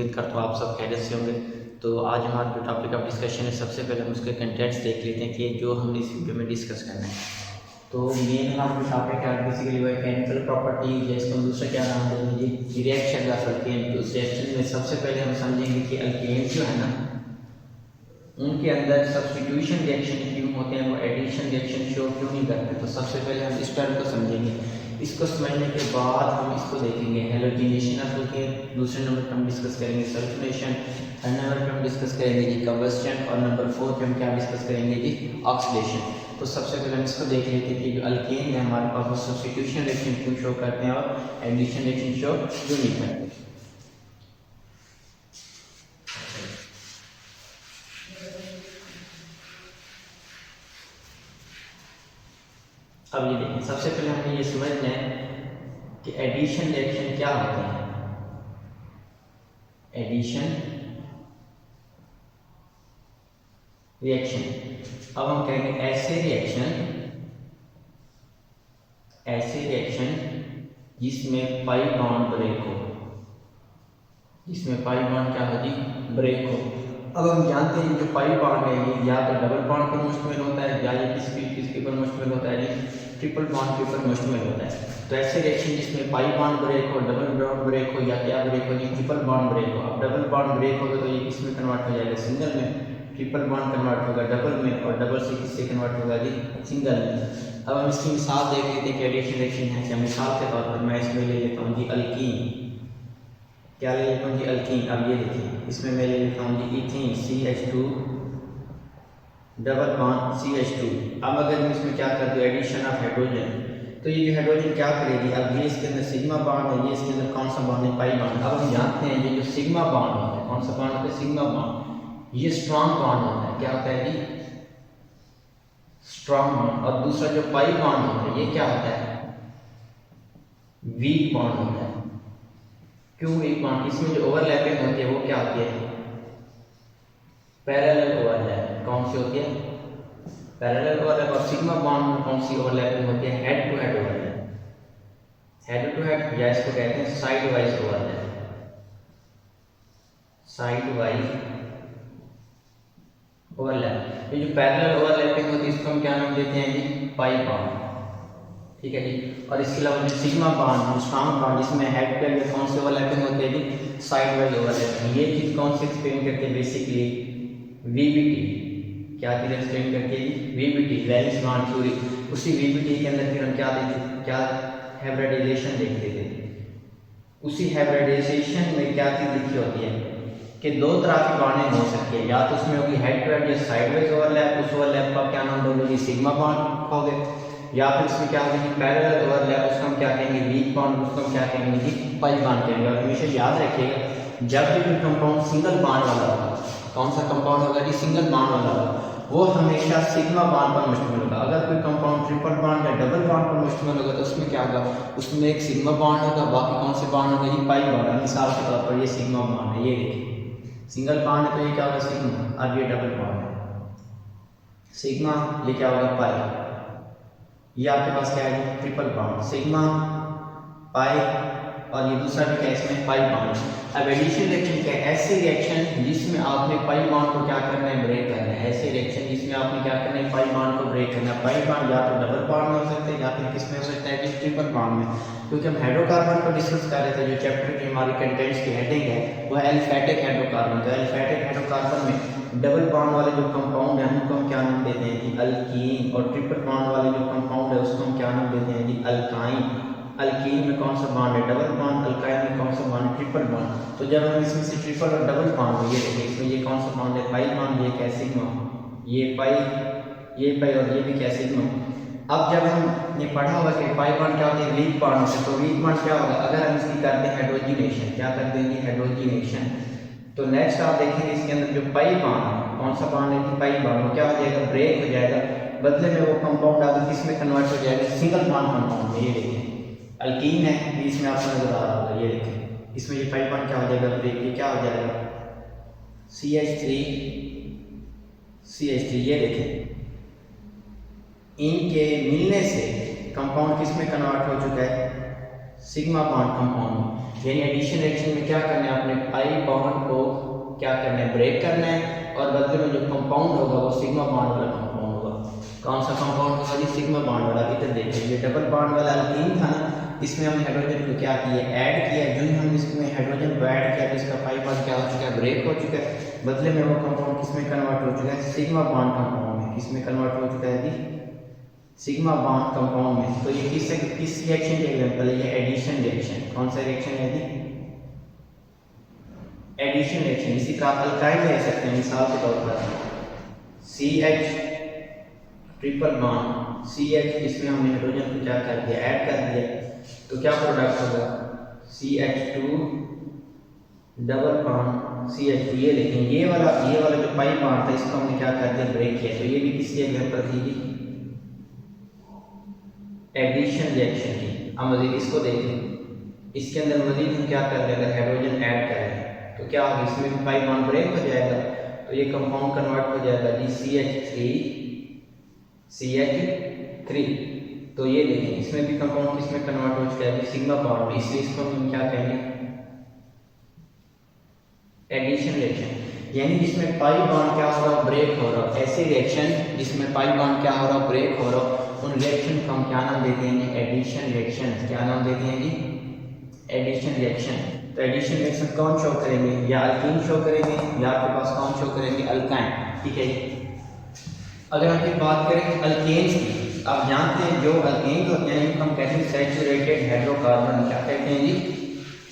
उम्मीद करता हूँ आप सब खैरियत से होंगे। तो आज हमारा जो टॉपिक ऑफ डिस्कशन है, सबसे पहले हम उसके कंटेंट्स देख लेते हैं कि जो हमने इस वीडियो में डिस्कस करना है। तो मेन हमारा जो टॉपिक है बेसिकली वो केमिकल प्रॉपर्टी, जैसे हम दूसरा क्या नाम देंगे रिएक्शन ऑफ अल्केन। तो उस रिएक्शन में सबसे पहले हम समझेंगे कि अल्केन जो है ना, उनके अंदर सब्स्टिट्यूशन रिएक्शन क्यों होते हैं, वो एडिशन रिएक्शन शो क्यों नहीं करते। तो सबसे पहले हम इस टर्म को समझेंगे। इसको समझने के बाद हम इसको देखेंगे हैलोजिनेशन ऑफ अल्केन। दूसरे नंबर पर हम डिस्कस करेंगे सल्फोनेशन, थर्ड नंबर पर हम डिस्कस करेंगे जी कंबस्टन, और नंबर 4 पे हम क्या डिस्कस करेंगे जी ऑक्सीडेशन। तो सबसे पहले हम इसको देख लेते हैं कि जो अल्केन है हमारे पास वो सब्स्टिट्यूशन रिएक्शन क्यों शो करते हैं और एडिशन रिएक्शन शो क्यों नहीं करते। अब ये देखें, सबसे पहले हमें ये समझना है कि एडिशन रिएक्शन क्या होते हैं। एडिशन रिएक्शन, अब हम कहेंगे ऐसे रिएक्शन जिसमें पाई बॉन्ड ब्रेक हो, जिसमें पाई बॉन्ड क्या हो जी ब्रेक हो। अब हम जानते हैं जो पाई बॉन्ड है ये या तो डबल बॉन्ड पर मुश्तमिल होता है, या ये किसके ऊपर मुश्तमिल होता है जी ट्रिपल बॉन्ड के ऊपर मुश्तमिल होता है। तो ऐसे रिएक्शन जिसमें पाई बॉन्ड ब्रेक हो, डबल बॉन्ड ब्रेक हो, या क्या ब्रेक हो जी ट्रिपल बॉन्ड ब्रेक हो। अब डबल बॉन्ड ब्रेक होगा तो ये किसमें कन्वर्ट हो जाएगा सिंगल में, ट्रिपल बॉन्ड कन्वर्ट होगा डबल में, और डबल से किससे कन्वर्ट होगा जी सिंगल में। अब हम इसकी मिसाल देख लेते हैं कि एडिशन रिएक्शन है क्या। मिसाल के तौर पर मैं इसमें ले लेता हूँ जी अल्कीन, क्या ले लेता हूँ जी अल्कीन। अब ये देखिए इसमें मैं ले लेता हूँ जी ethene CH2 double bond CH2। अब अगर मैं इसमें क्या कर दूँ एडिशन ऑफ हाइड्रोजन, तो ये जो हाइड्रोजन क्या करेगी, अब ये इसके अंदर सिग्मा बॉन्ड है, ये इसके अंदर कौन सा बॉन्ड है पाई बॉन्ड। अब हम जानते हैं ये जो सिग्मा बॉन्ड होता है, कौन सा बॉन्ड होता है सिग्मा बॉन्ड, ये स्ट्रॉन्ग बॉन्ड होता है। क्या होता है जी स्ट्रॉन्ग बॉन्ड। और दूसरा जो पाई बॉन्ड होता है ये क्या होता है वीक बॉन्ड होता है। क्यों वीक बॉन्ड, इसमें जो ओवरलैपिंग होती है वो क्या होती है पैरेलल ओवरलैप। कौन सी होती है पैरेलल ओवरलैप। और सिग्मा बॉन्ड में कौन सी ओवरलैपिंग होती है head to head overlap, head to head, या इसको कहते हैं side wise overlap, side wise overlap. ये जो पैरेलल ओवरलैपिंग होती है इसको हम क्या नाम देते हैं जी पाई बॉन्ड, ठीक है जी। और इसके अलावा जो सिग्मा बॉन्ड स्ट्रॉन्ग बॉन्ड जिसमें हेड पे कौन से ओवरलैपिंग होते हैं जी साइड वाइज ओवरलैपिंग। ये चीज कौन सी एक्सप्लेन करती है बेसिकली VBT। क्या चीज एक्सप्लेन करती है VBT वैलेंस बॉन्ड थ्योरी। उसी VBT के अंदर फिर हम क्या देखते क्या हाइब्रिडाइजेशन देखते थे। उसी हाइब्रिडाइजेशन में क्या चीज लिखी होती है कि दो तरह की बॉन्डिंग हो सकती है, या तो उसमें होगी हेड टू हेड या साइड वाइज ओवरलैप, उस ओवरलैप का क्या नाम दोगे जी सिग्मा बॉन्ड कहोगे। या फिर इसमें क्या होगी पैरेलल ओवरलैप, उसको हम क्या कहेंगे वीक बॉन्ड, उसको हम क्या कहेंगे जी पाई बॉन्ड कहेंगे। और हमेशा याद रखिएगा जब भी कोई कंपाउंड सिंगल बॉन्ड वाला होगा, कौन सा कंपाउंड होगा जी सिंगल बॉन्ड वाला होगा, वो हमेशा सिग्मा बॉन्ड पर मुश्तमिल होगा। अगर कोई कंपाउंड ट्रिपल बॉन्ड या डबल बॉन्ड पर मुश्तमिल होगा तो उसमें क्या होगा, उसमें एक सिग्मा बॉन्ड होगा, बाकी कौन से बॉन्ड होगा जी पाई बॉन्ड। मिसाल के तौर पर ये सिग्मा बॉन्ड है, ये देखिए सिंगल बॉन्ड है तो ये क्या होगा सिग्मा, और ये डबल बॉन्ड है सिग्मा, ये क्या होगा पाई। ये आपके पास क्या है ट्रिपल बॉन्ड सिग्मा पाई, और ये दूसरा भी क्या है इसमें पाई बॉन्ड। अब एडिशन रिएक्शन क्या है, ऐसे रिएक्शन जिसमें आपने पाई बॉन्ड को क्या करना है ब्रेक करना है। ऐसे रिएक्शन जिसमें आपने क्या करना है पाई बॉन्ड को ब्रेक करना है। पाई बॉन्ड या तो डबल बॉन्ड में हो सकते हैं, या फिर किसमें हो सकता है कि ट्रिपल बॉन्ड में। क्योंकि हम हाइड्रोकार्बन को डिस्कस कर रहे थे, जो चैप्टर की हमारी कंटेंट्स की हेडिंग है वो है एलिफेटिक हाइड्रोकार्बन। तो एलिफेटिक हाइड्रोकार्बन में डबल बॉन्ड वाले जो कंपाउंड है उनको हम क्या नाम देते हैं जी अल्कीन, और ट्रिपल बॉन्ड वाले जो कंपाउंड है उसको हम क्या नाम देते हैं जी अल्काइन। अल्कीन में कौन सा बॉन्ड है डबल बॉन्ड, अल्काइन में कौन सा बॉन्ड है ट्रिपल बॉन्ड। तो जब हम इसमें से ट्रिपल और डबल बॉन्ड, ये देखिए इसमें ये कौन सा बॉन्ड है पाई बॉन्ड, ये क्या सिग्मा, ये पाई और ये भी क्या सिग्मा। अब जब हमने पढ़ा होगा कि पाई बॉन्ड क्या होती है वीक बॉन्ड से, तो वीक बॉन्ड क्या होगा अगर हम इसकी करते हैं हाइड्रोजिनेशन, क्या कर देंगे हाइड्रोजिनेशन, तो नेक्स्ट आप देखेंगे इसके अंदर जो पाई बॉन्ड है, कौन सा बॉन्ड है कि पाई बॉन्ड, वो क्या हो जाएगा ब्रेक हो जाएगा। बदले में वो कंपाउंड आगे किसमें कन्वर्ट हो जाएगा सिंगल बॉन्ड कंपाउंड में। ये देखिए अल्कीन है बीच में आपको नजर आ रहा होगा, ये देखिए इसमें ये पाई बॉन्ड क्या हो जाएगा ब्रेक, ये क्या हो जाएगा CH3 ये देखिए इनके मिलने से कंपाउंड किस में कन्वर्ट हो चुका है सिग्मा बॉन्ड कंपाउंड में। यानी एडिशन रिएक्शन में क्या करना है, अपने पाई बॉन्ड को क्या करना है, ब्रेक करना है, और बदले में जो कंपाउंड होगा वो सिग्मा बॉन्ड वाला कंपाउंड होगा। कौन सा कंपाउंड होगा जी, सिग्मा बॉन्ड वाला। इधर देखिए ये डबल बॉन्ड वाला अल्कीन था ना, इसमें हमने हाइड्रोजन को क्या किया, ऐड किया। जो ही हमने इसमें हाइड्रोजन को ऐड किया तो इसका पाई बॉन्ड क्या हो चुका है, ब्रेक हो चुका है। बदले में वो कंपाउंड किसमें कन्वर्ट हो चुका है, सिग्मा बॉन्ड कंपाउंड में। किसमें कन्वर्ट हो चुका है जी, सिग्मा बॉन्ड कंपाउंड में। तो ये किस रिएक्शन के एग्जांपल है, ये एडिशन रिएक्शन। कौन सा रिएक्शन है जी, एडिशन रिएक्शन। इसी का आप अल्काइल ले सकते हैं, मिसाल के तौर पर CH ट्रिपल बॉन्ड CH, इसमें हमने हाइड्रोजन को क्या कर दिया, ऐड कर दिया, तो क्या प्रोडक्ट होगा, CH2 डबल बॉन्ड CH2। ये देखें ये वाला जो पाई बॉन्ड था इसको हमने क्या कर दिया, ब्रेक किया। तो ये भी किसी एग्जांपल थी एडिशन रिएक्शन की। अब मजीद इसको देखें, इसके अंदर मजीद हम क्या कर रहे हैं, अगर हाइड्रोजन ऐड करें तो क्या होगा, इसमें भी पाई बॉन्ड ब्रेक हो जाएगा, तो ये कंपाउंड कन्वर्ट हो जाएगा जी CH3। तो ये देखें इसमें भी कंपाउंड किसमें कन्वर्ट हो चुका है, सिग्मा बॉन्ड में, इसलिए इसको हम क्या कहेंगे, एडिशन रिएक्शन। यानी जिसमें पाई बॉन्ड क्या हो रहा है, ब्रेक हो रहा है। ऐसे रिएक्शन जिसमें पाई बॉन्ड क्या हो रहा है, ब्रेक हो रहा है, उन रिएक्शन को हम क्या नाम देते हैं, एडिशन रिएक्शन। क्या नाम देते हैं जी, एडिशन रिएक्शन। तो एडिशन रिएक्शन कौन शो करेंगे, या अल्कीन शो करेंगे, या आपके पास कौन शो करेंगे, अल्काइन। ठीक है जी। अगर हम फिर बात करें अल्केन्स की, आप जानते हैं जो अल्केन्स होते हैं इनको हम कहते हैं सैचुरेटेड हाइड्रोकार्बन। क्या कहते हैं जी,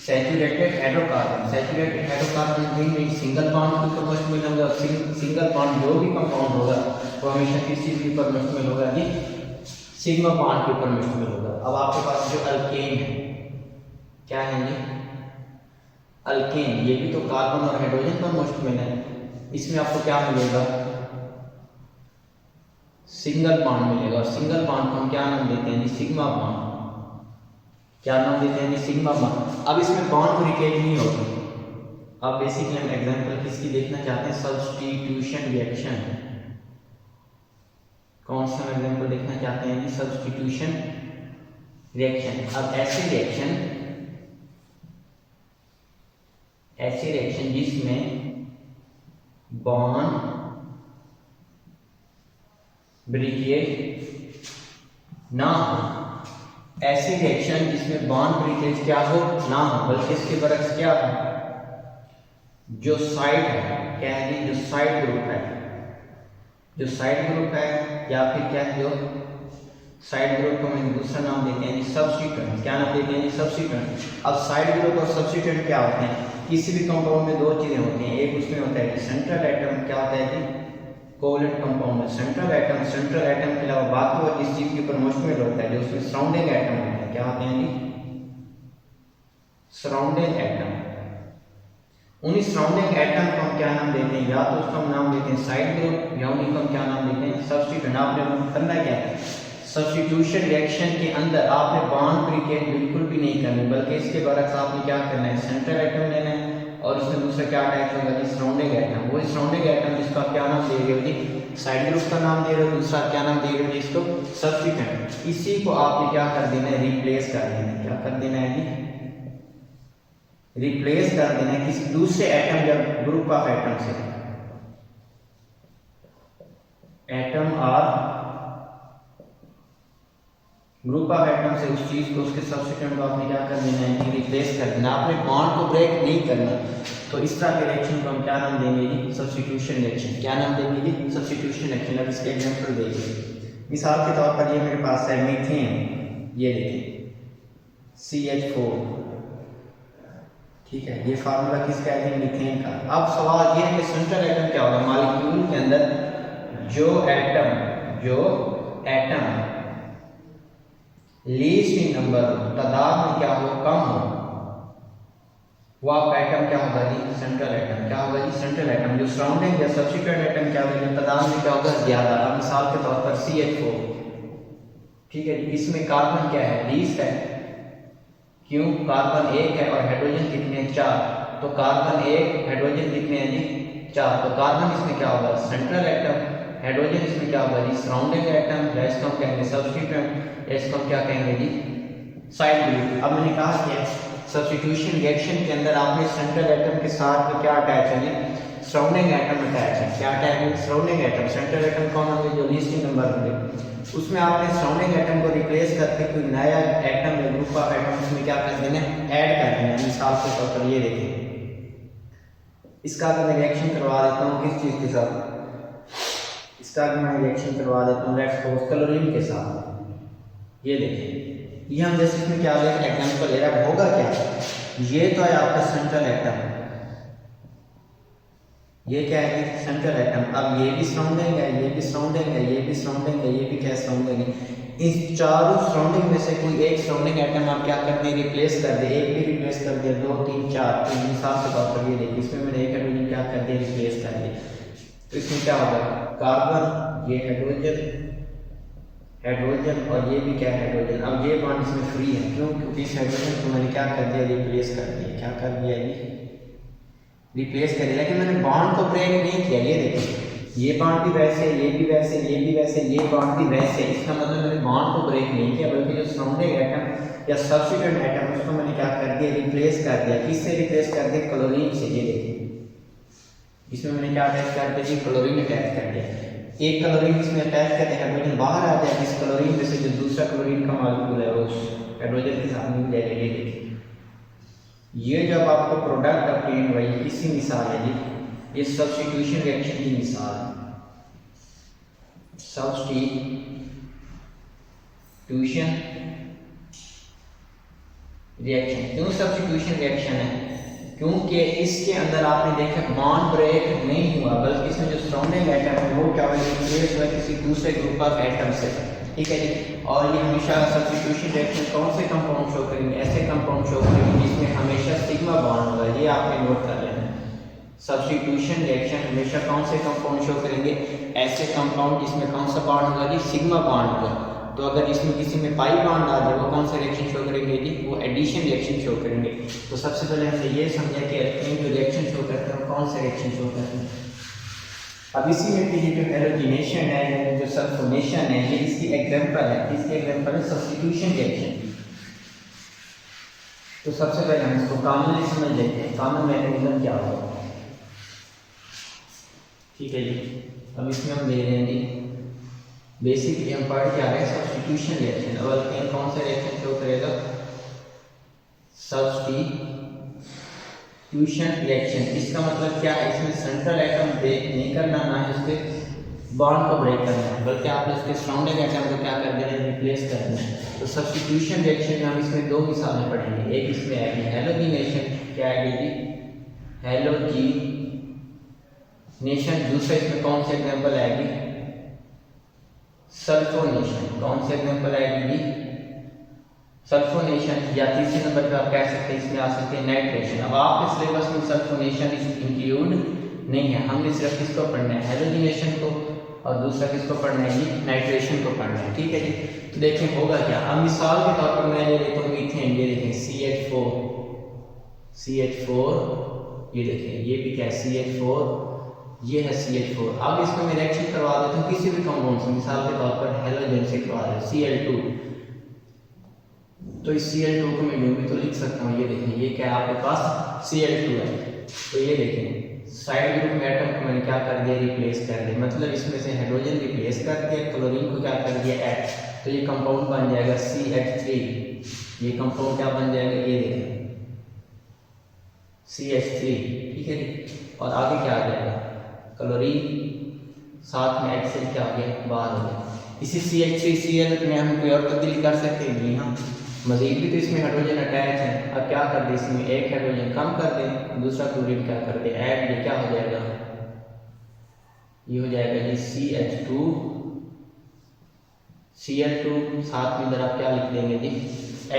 सैचुरेटेड हाइड्रोकार्बन। सैचुरेटेड हाइड्रोकार्बन में सिंगल बॉन्ड के ऊपर मुश्तमिल होगा। सिंगल बॉन्ड जो भी कंपाउंड होगा वो हमेशा किस चीज़ के ऊपर मुश्तमिल होगा जी, सिग्मा बॉन्ड के ऊपर मुश्तमिल होगा। अब आपके पास जो अल्केन है, क्या है जी, अल्केन, ये भी तो कार्बन और हाइड्रोजन पर मुश्तमिल है। इसमें आपको क्या मिलेगा, सिंगल बॉन्ड मिलेगा, और सिंगल बॉन्ड को हम क्या नाम देते हैं जी, सिग्मा बॉन्ड। क्या नाम देते हैं जी, सिग्मा बॉन्ड। अब इसमें बॉन्ड ब्रेकेज नहीं होगी। अब बेसिकली हम एग्जांपल किसकी देखना चाहते हैं, सब्स्टिट्यूशन रिएक्शन। कौन सा एग्जांपल देखना चाहते हैं जी, सब्स्टिट्यूशन रिएक्शन। अब ऐसे रिएक्शन जिसमें बॉन्ड ब्रेकेज ना हो, ऐसी रिएक्शन जिसमें बॉन्ड ब्रेकेज क्या हो, ना हो, बल्कि इसके बरक्स क्या हो, जो साइड है, क्या है जी, जो साइड ग्रुप है, या फिर क्या है, जो साइड ग्रुप को हम दूसरा नाम देते हैं जी सब्स्टिट्यूएंट। क्या नाम देते हैं जी, सब्स्टिट्यूएंट। अब साइड ग्रुप और सब्स्टिट्यूएंट क्या होते हैं, किसी भी कंपाउंड में दो चीजें होती हैं। एक उसमें होता है सेंट्रल एटम, क्या होता है जी, कोवलेंट कंपाउंड में सेंट्रल एटम के अलावा बाकी और जिस चीज के ऊपर मुश्तमिल होता है, जो उसमें सराउंडिंग एटम होते हैं, क्या होते हैं जी, सराउंडिंग एटम। उन्हीं सराउंडिंग एटम को हम क्या नाम देते हैं, या तो उसको हम नाम देते हैं साइड ग्रुप, या उन्हीं को हम क्या नाम देते हैं, सब्स्टिट्यूएंट। आपने करना क्या है, सब्स्टिट्यूशन रिएक्शन के अंदर आपने बॉन्ड ब्रेकेज बिल्कुल भी नहीं करनी, बल्कि इसके बरक्स आपने क्या करना है, सेंट्रल एटम लेना है, और इसमें दूसरा क्या अटैच होगा जी, सराउंडिंग एटम। वही सराउंडिंग एटम जिसका क्या नाम दे रहे हो जी, साइड ग्रुप का नाम दे रहे हो, दूसरा क्या नाम दे रहे हो जी, इसको सब्स्टिट्यूएंट। इसी को आपने क्या कर देना है, रिप्लेस कर देना है। क्या कर देना है जी, रिप्लेस कर देना है किसी दूसरे एटम या ग्रुप ऑफ एटम से। एटम और ग्रुप ऑफ एटम से उस चीज को, उसके सब्स्टिट्यूएंट को आपने क्या कर देना है, रिप्लेस कर देना। आपने बॉन्ड को ब्रेक नहीं करना। तो इस तरह के रिएक्शन को हम क्या नाम देंगे जी, सब्स्टिट्यूशन रिएक्शन। क्या नाम देंगे जी, सब्स्टिट्यूशन रिएक्शन। अब इसके एग्जांपल देखिए, मिसाल के तौर पर ये मेरे पास है मीथेन, ये देखिए CH4, ठीक है, ये फार्मूला किसका है, मीथेन का। अब सवाल ये है कि सेंट्रल एटम क्या होगा, मॉलिक्यूल के अंदर जो एटम लीस्ट इन नंबर, तादाद में क्या हो, कम हो, वो आपका एटम क्या होगा जी, सेंट्रल एटम। क्या होगा जी, सेंट्रल एटम। जो सराउंडिंग या सब्स्टिट्यूएंट एटम क्या होगा, तादाद में क्या होगा, ज्यादा। अब मिसाल के तौर पर CH4, ठीक है, इसमें कार्बन क्या है, 20 है। क्यों, कार्बन 1 है और हाइड्रोजन कितने हैं, 4। तो कार्बन 1, हाइड्रोजन कितने हैं जी, 4। तो कार्बन इसमें क्या होगा, सेंट्रल एटम, हाइड्रोजन इसमें क्या होगा जी, सराउंडिंग एटम, या इसको हम कहेंगे सब्स्टिट्यूएंट, या इसको हम क्या कहेंगे जी, साइड ग्रुप। अब मैंने कहा कि सब्स्टिट्यूशन रिएक्शन के अंदर आपने सेंट्रल एटम के साथ क्या अटैच है जी, सराउंडिंग एटम अटैच है। क्या अटैच है? Surrounding atom. सेंट्रल एटम कौन होंगे? जो लीस्ट नंबर होंगे। उसमें आपने सराउंडिंग एटम को रिप्लेस करके कोई नया एटम या ग्रुप ऑफ एटम उसमें क्या कर देना है? ऐड कर देना है। मिसाल के तौर पर ये देखिए, इसका अगर मैं रिएक्शन करवा देता हूँ किस चीज़ के साथ, इसका अगर मैं रिएक्शन करवा देता हूँ लेट्स सपोज क्लोरीन के साथ। ये देखिए, ये हम जैसे इसमें क्या देख एग्जाम्पल ले रहा है, होगा क्या? ये तो है आपका सेंट्रल एटम, ये क्या है? Central atom. अब ये भी सराउंडिंग है, ये भी सराउंडिंग है, ये भी सराउंडिंग है, ये भी क्या सराउंडिंग है। इस चारों सराउंडिंग में से कोई एक सराउंडिंग एटम आप क्या कर दें? रिप्लेस कर दे। एक भी रिप्लेस कर दिया, 2 3 4। तो मिसाल के तौर पर ये देखिए, इसमें मैंने एक हाइड्रोजन क्या कर दिया? रिप्लेस कर दिया। तो इसमें क्या होगा? कार्बन, ये हाइड्रोजन, हाइड्रोजन और ये भी क्या है? हाइड्रोजन। अब ये बॉन्ड इसमें फ्री है, क्यों? क्योंकि इस हाइड्रोजन को मैंने क्या कर दिया? रिप्लेस कर दिया। क्या कर दिया? ये रिप्लेस कर दिया, लेकिन मैंने बॉन्ड को ब्रेक नहीं किया। ये देखिए, ये बॉन्ड भी वैसे, ये भी वैसे, ये भी वैसे, ये बॉन्ड भी वैसे। इसका मतलब मैंने बॉन्ड को ब्रेक नहीं किया, बल्कि जो सराउंडिंग एटम या सब्स्टिट्यूएंट एटम उसको मैंने क्या कर दिया? रिप्लेस कर दिया। किससे रिप्लेस कर दिया? क्लोरीन से। ये देखिए, इसमें मैंने क्या अटैच कर दिया? क्लोरीन अटैच कर दिया। एक क्लोरीन इसमें अटैच करते हैं, हाइड्रोजन बाहर आ जाए, इस क्लोरीन में से जो दूसरा क्लोरीन का मॉलिक्यूल है वो हाइड्रोजन के साथ मिल जाएगा। ये देखिए, ये जब आपको प्रोडक्ट ऑब्टेन हुआ, इसी मिसाल है जी, ये सब्स्टिट्यूशन रिएक्शन की मिसाल है। Substitution reaction. क्यों सब्स्टिट्यूशन रिएक्शन है? क्योंकि इसके अंदर आपने देखा बॉन्ड ब्रेक नहीं हुआ, बल्कि इसमें जो सराउंडिंग एटम है वो क्या हुआ? रिप्लेस हुआ किसी दूसरे ग्रुप ऑफ एटम से। ठीक है जी। और ये हमेशा सब्स्टिट्यूशन रिएक्शन कौन से कंपाउंड शो करेंगे? ऐसे कंपाउंड शो करेंगे जिसमें हमेशा सिग्मा बॉन्ड होगा। ये आपने नोट कर लेना। सब्स्टिट्यूशन रिएक्शन हमेशा कौन से कंपाउंड शो करेंगे? ऐसे कंपाउंड जिसमें कौन सा बॉन्ड होगा जी? सिग्मा बॉन्ड होगा। तो अगर इसमें किसी में पाई बॉन्ड आ जाए, वो कौन सा रिएक्शन शो करेंगे जी? वो एडिशन रिएक्शन शो करेंगे। तो सबसे पहले हमने ये समझा कि एल्केन जो रिएक्शन शो करते हैं कौन से रिएक्शन शो करते हैं। अब इसी में ये जो हैलोजिनेशन है, जो सल्फोनेशन है, ये इसकी एग्जांपल है। इसकी एग्जांपल है सब्स्टिट्यूशन रिएक्शन। तो सबसे पहले हम इसको कॉमनली समझ लेते हैं, कॉमन मैकेनिज्म क्या होगा। ठीक है जी। अब इसमें हम ले रहे हैं जी, बेसिकली हम पढ़ के आ रहे हैं सब्स्टिट्यूशन रिएक्शन। अब अल्केन कौन सा रिएक्शन शो करेगा? Substitution reaction. इसका मतलब क्या है? इसमें सेंट्रल एटम ब्रेक नहीं करना, ना ही उसके बॉन्ड को ब्रेक करना है, बल्कि आपने उसके सराउंडिंग एटम को क्या कर देना है? रिप्लेस कर देना है। तो सब्स्टिट्यूशन रिएक्शन में हम इसमें 2 मिसालें पढ़ेंगे। एक इसमें आएगी हैलोजिनेशन। क्या आएगी जी? हैलोजिनेशन। दूसरा इसमें कौन सी एग्जांपल आएगी? सल्फोनेशन। कौन सी एग्जांपल आएगी जी? सल्फोनेशन। या तीसरे नंबर पे आप कह सकते हैं इसमें आ सकते हैं नाइट्रेशन। अब आपके सिलेबस में सल्फोनेशन इंक्लूड नहीं है, हमने सिर्फ किसको पढ़ना है? हैलोजिनेशन को, और दूसरा किसको पढ़ना है जी? नाइट्रेशन को पढ़ना है। ठीक है जी। तो देखें होगा क्या। अब मिसाल के तौर पर मैं ले लेता हूँ मीथेन। ये देखें CH4, ये देखें, ये भी क्या है? CH4, ये है CH4। अब इसको मैं रिएक्शन करवा देता हूँ किसी भी कंपाउंड से, मिसाल के तौर पर हैलोजन से करवा देता हूँ Cl2। तो इस Cl2 को मैं यूं भी तो लिख सकता हूँ। ये देखें, ये क्या है आपके पास? Cl2 है। तो ये देखें, साइड ग्रुप में एटम को मैंने क्या कर दिया? रिप्लेस कर दिया। मतलब इसमें से हाइड्रोजन रिप्लेस कर दिया, क्लोरीन को क्या कर दिया? ऐड। तो ये कंपाउंड बन जाएगा CH3। ये कंपाउंड क्या बन जाएगा? ये देखें CH3। ठीक है जी। और आगे क्या आ जाएगा? क्लोरीन, साथ में HCl क्या आ गया? बाहर हो गया। इसी CH3Cl में हम कोई और तब्दीली कर सकते हैं जी? हाँ, मजीद भी तो इसमें हाइड्रोजन अटैच है। अब क्या कर दे? इसमें एक हाइड्रोजन कम कर दे, दूसरा क्लोरीन क्या कर दे? ऐड। ये क्या हो जाएगा? ये हो जाएगा जी CH2Cl2। साथ में इधर आप क्या लिख देंगे जी?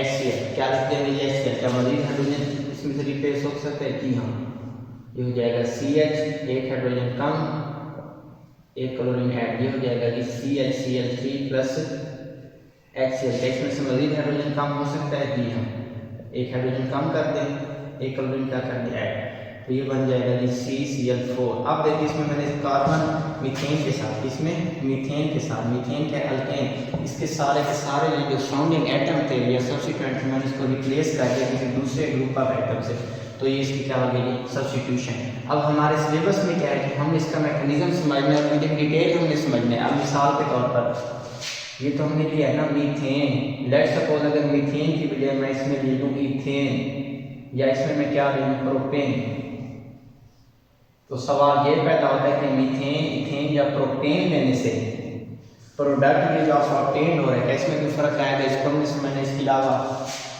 HCl। क्या लिख देंगे जी? HCl। क्या मजीद हाइड्रोजन इसमें से रिप्लेस हो सकता है जी? हाँ, ये हो जाएगा CH, एक हाइड्रोजन कम, एक क्लोरीन ऐड। ये हो जाएगा जी CHCl3 प्लस HCl। इसमें से मजीद हाइड्रोजन कम हो सकता है जी? हाँ, एक हाइड्रोजन कम कर दें, एक क्लोरीन क्या कर दें? ऐड। तो ये बन जाएगा जी CCl4। अब देखिए इसमें मैंने कार्बन मीथेन के साथ, इसमें मीथेन के साथ, मीथेन के अल्केन, इसके सारे के सारे जो सराउंडिंग एटम थे या सब्स्टिट्यूएंट थे मैंने इसको रिप्लेस कर दिया किसी दूसरे ग्रुप ऑफ एटम से, तो ये इसकी क्या हो गई सब्स्टिट्यूशन। अब हमारे सिलेबस में क्या है कि हमने इसका मैकेनिज्म समझना है, विद डिटेल हमने समझना है। अब मिसाल के तौर पर ये तो हमने लिया है ना मीथेन, लेट सपोज अगर मीथेन की बजाय मैं इसमें ले लूँ इथेन या इसमें मैं क्या ले लूँ प्रोपेन, तो सवाल ये पैदा होता है कि मीथेन, इथेन या प्रोपेन लेने से प्रोडक्ट ये जो ऑब्टेन हो रहा है इसमें कोई फर्क आएगा, इसको हमने समझना। इसके अलावा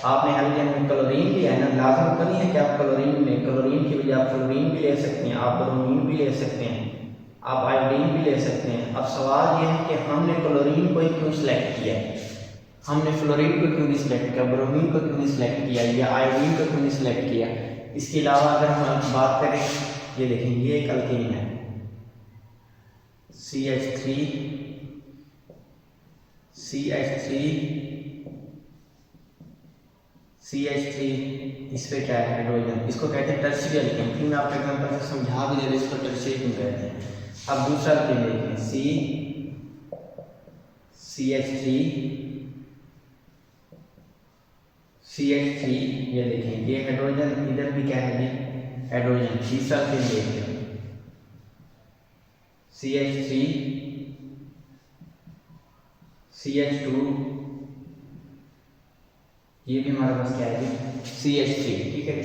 आपने हाइड्रोजन में क्लोरीन लिया है ना, लाजम तो नहीं है कि आप क्लोरीन में, क्लोरीन की बजाय आप फ्लोरीन भी ले सकते हैं, आप ब्रोमीन भी ले सकते हैं, आप आयोडीन भी ले सकते हैं। अब सवाल ये है कि हमने क्लोरीन को ही क्यों सिलेक्ट किया, हमने फ्लोरीन को क्यों नहीं सिलेक्ट किया, ब्रोमीन को क्यों नहीं सिलेक्ट किया या आयोडीन को क्यों नहीं सिलेक्ट किया। इसके अलावा अगर हम बात करें, ये देखें ये एक अल्केन है CH3 इस पे क्या है हाइड्रोजन, इसको कहते हैं टर्शियरी अल्केन। फिर मैं आपको एग्जांपल से समझा भी दे रहा हूं इसको टर्शियरी क्यों कहते हैं। अब दूसरा अल्केन देखें CH3 ये देखें ये हाइड्रोजन, इधर भी क्या है जी हाइड्रोजन। तीसरा अल्केन देखें CH3 CH2, ये भी हमारे पास क्या है CH3, ठीक है।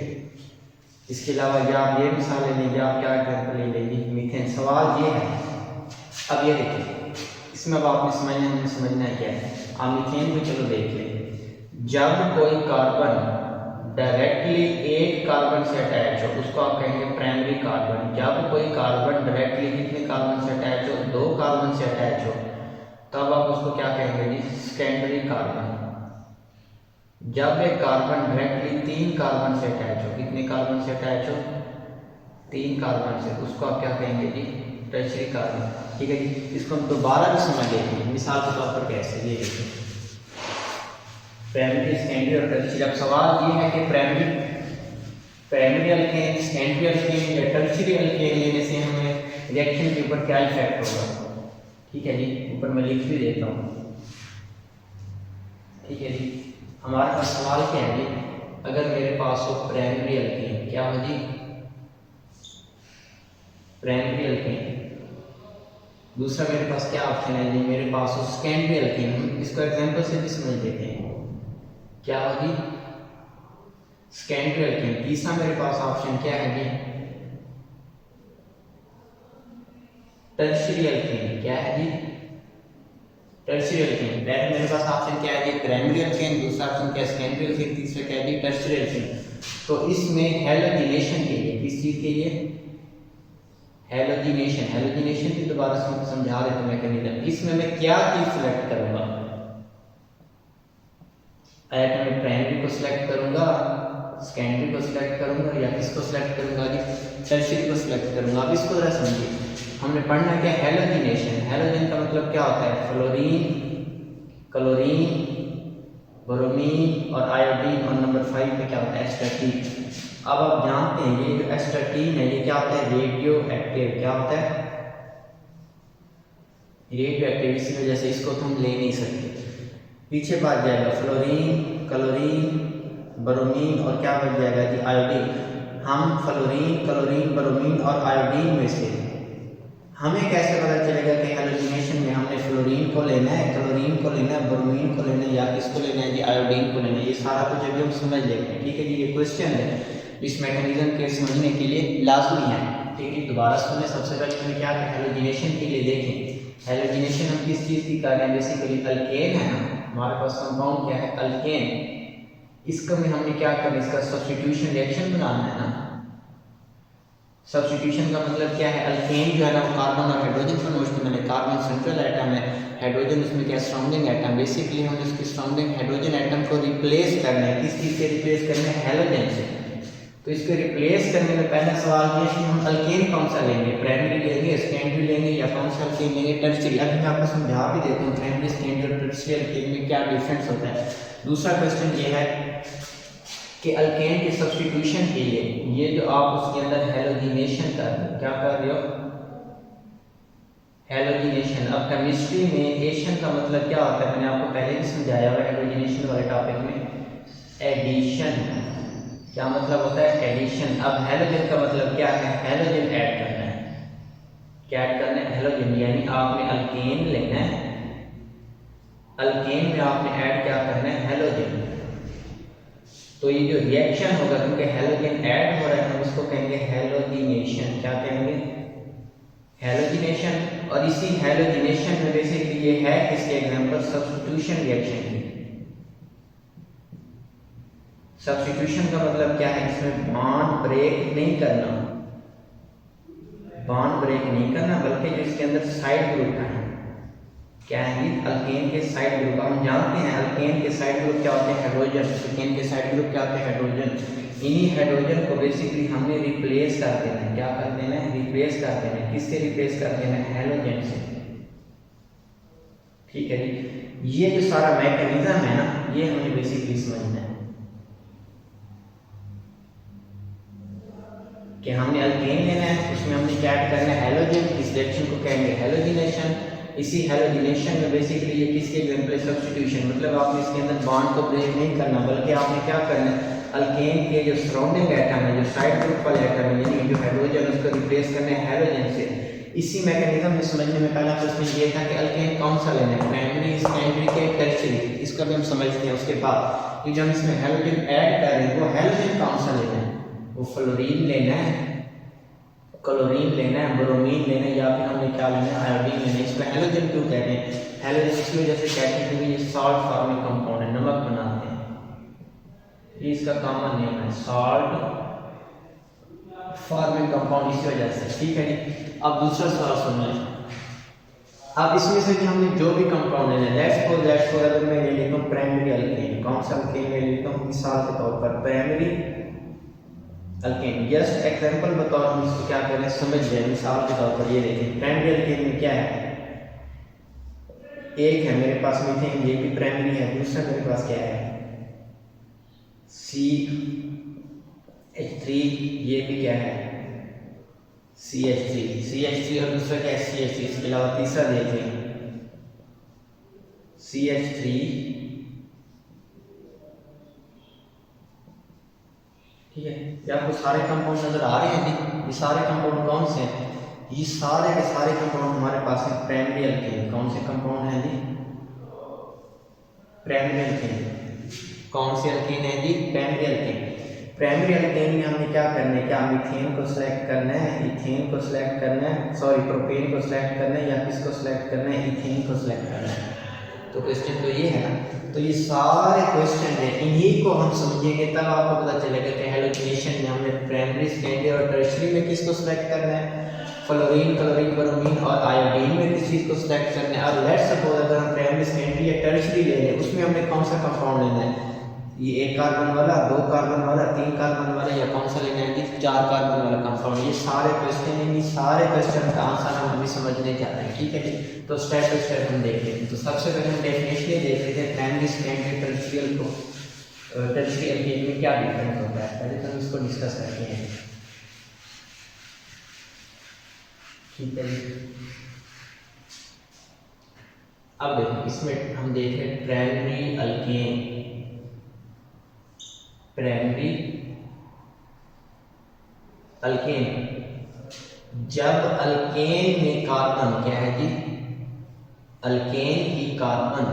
इसके अलावा या आप ये मिसाल ले लीजिए, आप क्या एग्जाम्पल ले लीजिए मीथेन। सवाल ये है, अब ये देखिए इसमें अब आपने समझना है क्या है। आप मीथेन को चलो देख लें, जब कोई कार्बन डायरेक्टली एक कार्बन से अटैच हो उसको आप कहेंगे प्राइमरी कार्बन। जब कोई कार्बन डायरेक्टली कितने कार्बन से अटैच हो, 2 कार्बन से अटैच हो, तब आप उसको क्या कहेंगे जी सेकेंडरी कार्बन। जब एक कार्बन डायरेक्टली 3 कार्बन से अटैच हो, कितने कार्बन से अटैच हो 3 कार्बन से, उसको आप क्या कहेंगे जी टर्शियरी कार्बन, ठीक है जी। इसको हम दोबारा भी समझ लेंगे मिसाल के तौर पर कैसे, ये देखिए प्राइमरी, सेकेंडरी और टर्शियरी। अब सवाल ये है कि प्राइमरी अल्केन, सेकेंडरी अल्केन या टर्शियरी अल्केन लेने से हमें रिएक्शन के ऊपर क्या इफेक्ट होगा, ठीक है जी। ऊपर मैं लिख भी देता हूँ, ठीक है जी। हमारे पास सवाल क्या है जी, अगर मेरे पास हो प्राइमरी अल्केन, क्या हो जी प्राइमरी अल्केन, दूसरा मेरे पास क्या ऑप्शन है जी, मेरे पास हो सेकेंडरी अल्केन। हम इसको एग्जांपल से भी समझ लेते हैं, क्या हो जी सेकेंडरी अल्केन। तीसरा मेरे पास ऑप्शन क्या है जी टर्शियरी अल्केन, क्या है जी टर्शियरी अल्केन। पहले मेरे पास ऑप्शन क्या है जी प्राइमरी अल्केन, दूसरा ऑप्शन क्या है सेकेंडरी अल्केन, तीसरा क्या है जी टर्शियरी अल्केन। तो इसमें हैलोजिनेशन के लिए, किस चीज के लिए हैलोजिनेशन की दोबारा समझा देता हूं मैकेनिज्म। इसमें मैं क्या चीज सिलेक्ट करूंगा, या तो मैं प्राइमरी को सिलेक्ट करूंगा, सेकेंडरी को सिलेक्ट करूंगा, या किसको सिलेक्ट करूंगा जी टर्शियरी को सिलेक्ट करूंगा। अब इसको जरा समझिए, हमने पढ़ना क्या हैलोजिनेशन। हैलोजन का मतलब क्या होता है, फ्लोरीन, क्लोरीन, ब्रोमीन और आयोडीन, और नंबर 5 पे क्या होता है एस्टाटीन। अब आप जानते हैं ये जो एस्टाटीन है ये क्या होता है रेडियो एक्टिव, क्या होता है रेडियो एक्टिव, इसी वजह से इसको तो हम ले नहीं सकते। पीछे बात जाएगा फ्लोरीन, क्लोरीन, ब्रोमीन और क्या बच जाएगा जी आयोडीन। हम फ्लोरीन, क्लोरीन, ब्रोमीन और आयोडीन में से हमें कैसे पता चलेगा कि हैलोजिनेशन में हमने फ्लोरीन को लेना है, क्लोरीन को लेना है, ब्रोमीन को लेना है, या किसको लेना है जी आयोडीन को लेना है। ये सारा कुछ अभी हम समझ लेंगे, ठीक है जी। ये क्वेश्चन है इस मैकेनिज्म के समझने के लिए लाजमी है, ठीक है। दोबारा सुने, सबसे पहले हमें क्या है हैलोजिनेशन के लिए देखें। हैलोजिनेशन हम किस चीज़ की कर रहे हैं, बेसिकली अल्केन है ना, हमारे पास कंपाउंड क्या है अल्केन, इसका में हमने क्या करना है इसका सब्स्टिट्यूशन रिएक्शन बनाना है ना। सब्स्टिट्यूशन का मतलब क्या है, अल्केन जो है ना वो कार्बन और हाइड्रोजन पर मुश्तमिल है। कार्बन सेंट्रल एटम है, हाइड्रोजन उसमें क्या सराउंडिंग एटम। बेसिकली हमने उसके सराउंडिंग हाइड्रोजन एटम को रिप्लेस करना है, किस चीज़ से रिप्लेस करना है हैलोजन से। तो इसको रिप्लेस करने में पहला सवाल ये है कि हम अल्केन कौन सा लेंगे, प्राइमरी लेंगे, सेकेंडरी लेंगे, या कौन सा अल्केन लेंगे टर्शियरी। अभी मैं आपको समझा भी देता हूँ प्राइमरी, सेकेंडरी और टर्शियरी अल्केन में क्या डिफरेंस होता है। दूसरा क्वेश्चन ये है कि अल्केन के सब्स्टिट्यूशन के लिए ये जो आप उसके अंदर हैलोजिनेशन कर रहे हो, क्या कर रहे हो, हैलोजिनेशन। अब केमिस्ट्री में एशन का मतलब क्या होता है, मैंने आपको पहले भी समझाया हुआ हैलोजिनेशन वाले टॉपिक में। एडिशन, क्या मतलब होता है, एडिशन। अब हैलोजन का मतलब क्या है, हैलोजन ऐड करना है। क्या ऐड करना है, हैलोजन, यानी आपने अल्केन लेना है, अल्केन में आपने ऐड क्या करना है, हैलोजन। तो ये जो रिएक्शन होगा, क्योंकि हैलोजन ऐड हो रहा है, हम उसको कहेंगे हैलोजिनेशन। क्या कहेंगे, हैलोजिनेशन। और इसी हैलोजिनेशन में बेसिकली ये है इसके एग्जांपल सब्स्टिट्यूशन रिएक्शन की। सब्स्टिट्यूशन का मतलब क्या है, इसमें बॉन्ड ब्रेक नहीं करना, बॉन्ड ब्रेक नहीं करना, बल्कि जो इसके अंदर साइड ग्रुप है, क्या है, अल्केन के साइड ग्रुप। हम जानते हैं अल्केन के साइड ग्रुप क्या होते हैं, हाइड्रोजन। अल्केन के साइड ग्रुप क्या होते हैं, हाइड्रोजन। इन्हीं हाइड्रोजन को बेसिकली हमने रिप्लेस कर देना है। क्या कर देना है, रिप्लेस कर देना है। किससे रिप्लेस कर देना है, हैलोजन से। ठीक है जी, ये जो सारा मैकेनिज्म है ना, ये हमें बेसिकली समझना है कि हमने अल्केन लेना है, उसमें हमने क्या ऐड करना है, हैलोजन। इस रिएक्शन को कहेंगे हैलोजिनेशन। इसी हैलोजिनेशन में बेसिकली ये किसके एग्जांपल है, सब्स्टिट्यूशन। मतलब आपने इसके अंदर बॉन्ड को ब्रेक नहीं करना, बल्कि आपने क्या करना है, अल्केन के जो सराउंडिंग एटम है, जो साइड ग्रुप वाले एटम है, यानी जो हाइड्रोजन, उसको रिप्लेस करना है हैलोजन से। इसी मैकेनिज्म में समझने में पहला प्रश्न ये था कि अल्केन कौन सा लेना है, प्राइमरी, सेकेंडरी के टर्शियरी, इसका भी हम समझते हैं। उसके बाद ये जो हम इसमें हैलोजन ऐड कर रहे हैं, वो हैलोजन कौन सा लेना है, वो फ्लोरीन लेना है, क्लोरीन लेना है, ब्रोमीन लेना है, या फिर हमने क्या लेना है, आयोडीन लेना है। इसको हैलोजन क्यों कहते हैं, हैलोजन इस वजह से कहते हैं क्योंकि ये सॉल्ट फॉर्मिंग कंपाउंड है, नमक बनाते हैं। ये इसका कॉमन नेम है, सॉल्ट फॉर्मिंग कंपाउंड, इसी वजह से। ठीक है जी। अब दूसरा सवाल सुनिए। अब इसमें से हमने जो भी कंपाउंड लेना है, लेट्स सपोज अगर मैं ले लेता हूँ प्राइमरी अल्केन, कौन सा अल्केन ले लेता हूँ, मिसाल के तौर पर प्राइमरी अल्केन। जस्ट एग्जांपल बतौर हम इसको क्या करें, समझ जाए। मिसाल के तौर पर ये देखें, प्राइमरी अल्केन में क्या है, एक है मेरे पास मीथेन, ये भी प्राइमरी है। दूसरा मेरे पास क्या है, CH3, ये भी क्या है, CH3, और दूसरा क्या है, CH3। इसके अलावा तीसरा देखें, CH3, ठीक है। ये आपको सारे कंपाउंड नजर आ रहे हैं जी। ये सारे कंपाउंड कौन से हैं, ये सारे के सारे कंपाउंड हमारे पास हैं प्राइमरी अल्केन। कौन से कंपाउंड हैं जी, प्राइमरी अल्केन। कौन से अल्केन है जी, प्राइमरी अल्केन। प्राइमरी अल्केन में हमने क्या करना है, क्या मीथेन को सिलेक्ट करना है, इथेन को सिलेक्ट करना है, सॉरी प्रोपेन को सिलेक्ट करना है, या किसको सिलेक्ट करना है, इथेन को सिलेक्ट करना है। तो क्वेश्चन तो ये है ना। तो ये सारे क्वेश्चन है, इन्हीं को हम समझेंगे तब आपको पता चलेगा कि हैलोजिनेशन में हमने प्राइमरी, सेकेंडरी और टर्शियरी में किसको सिलेक्ट करना है, फ्लोरीन, क्लोरीन, ब्रोमीन और आयोडीन में किस चीज़ को सिलेक्ट करना है। और लेट्स सपोज अगर हम प्राइमरी, सेकेंडरी या टर्शियरी ले लें, उसमें हमने कौन सा कंपाउंड लेना है, ये 1 कार्बन वाला, 2 कार्बन वाला, 3 कार्बन वाला, या कौन सा लेना है कि 4 कार्बन वाला कंपाउंड। ये सारे क्वेश्चन हैं, ये सारे क्वेश्चन का आंसर हम अभी समझने जा रहे हैं। ठीक है जी। तो स्टेप बाय स्टेप हम देख लेते हैं। तो सबसे पहले हम डेफिनेशन देख लेते हैं प्राइमरी, सेकेंडरी, टर्शियरी को, टर्शियरी अल्केन में क्या डिफरेंस होता है। पहले तो हम इसको डिस्कस करते हैं। ठीक है जी। अब देखो इसमें हम देख रहे हैं प्राइमरी अल्केन, प्राइमरी अल्केन। जब अल्केन में कार्बन क्या है जी, अल्केन की कार्बन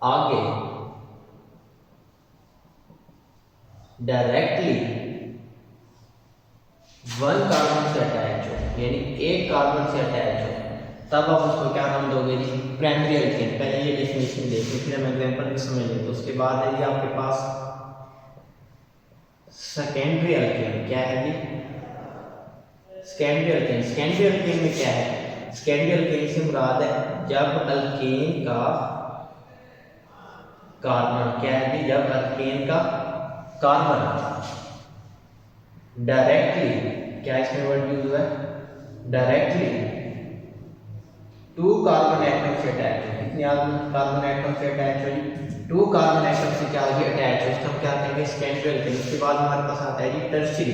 आगे डायरेक्टली 1 कार्बन से अटैच हो, यानी 1 कार्बन से अटैच हो, तब आप उसको क्या नाम दोगे जी, प्राइमरी अल्केन। पहले ये डेफिनेशन देखिए, फिर हम एग्जांपल भी समझ लेते। उसके बाद है जी आपके पास सेकेंडरी अल्केन। क्या है जी, सेकेंडरी अल्केन। सेकेंडरी अल्केन में क्या है, सेकेंडरी अल्केन से मुराद है जब अल्केन का कार्बन, क्या है जी, जब अल्केन का कार्बन डायरेक्टली, क्या इसमें वर्ड यूज हुआ है, डायरेक्टली 2 कार्बन एटम से अटैच हो। कितने कार्बन एटम से अटैच हो, टू कार्बन एटम से क्या होगी अटैच, उसको हम क्या कहेंगे सेकेंडरी एल्केन। उसके बाद हमारे पास आता है जी टर्शियरी,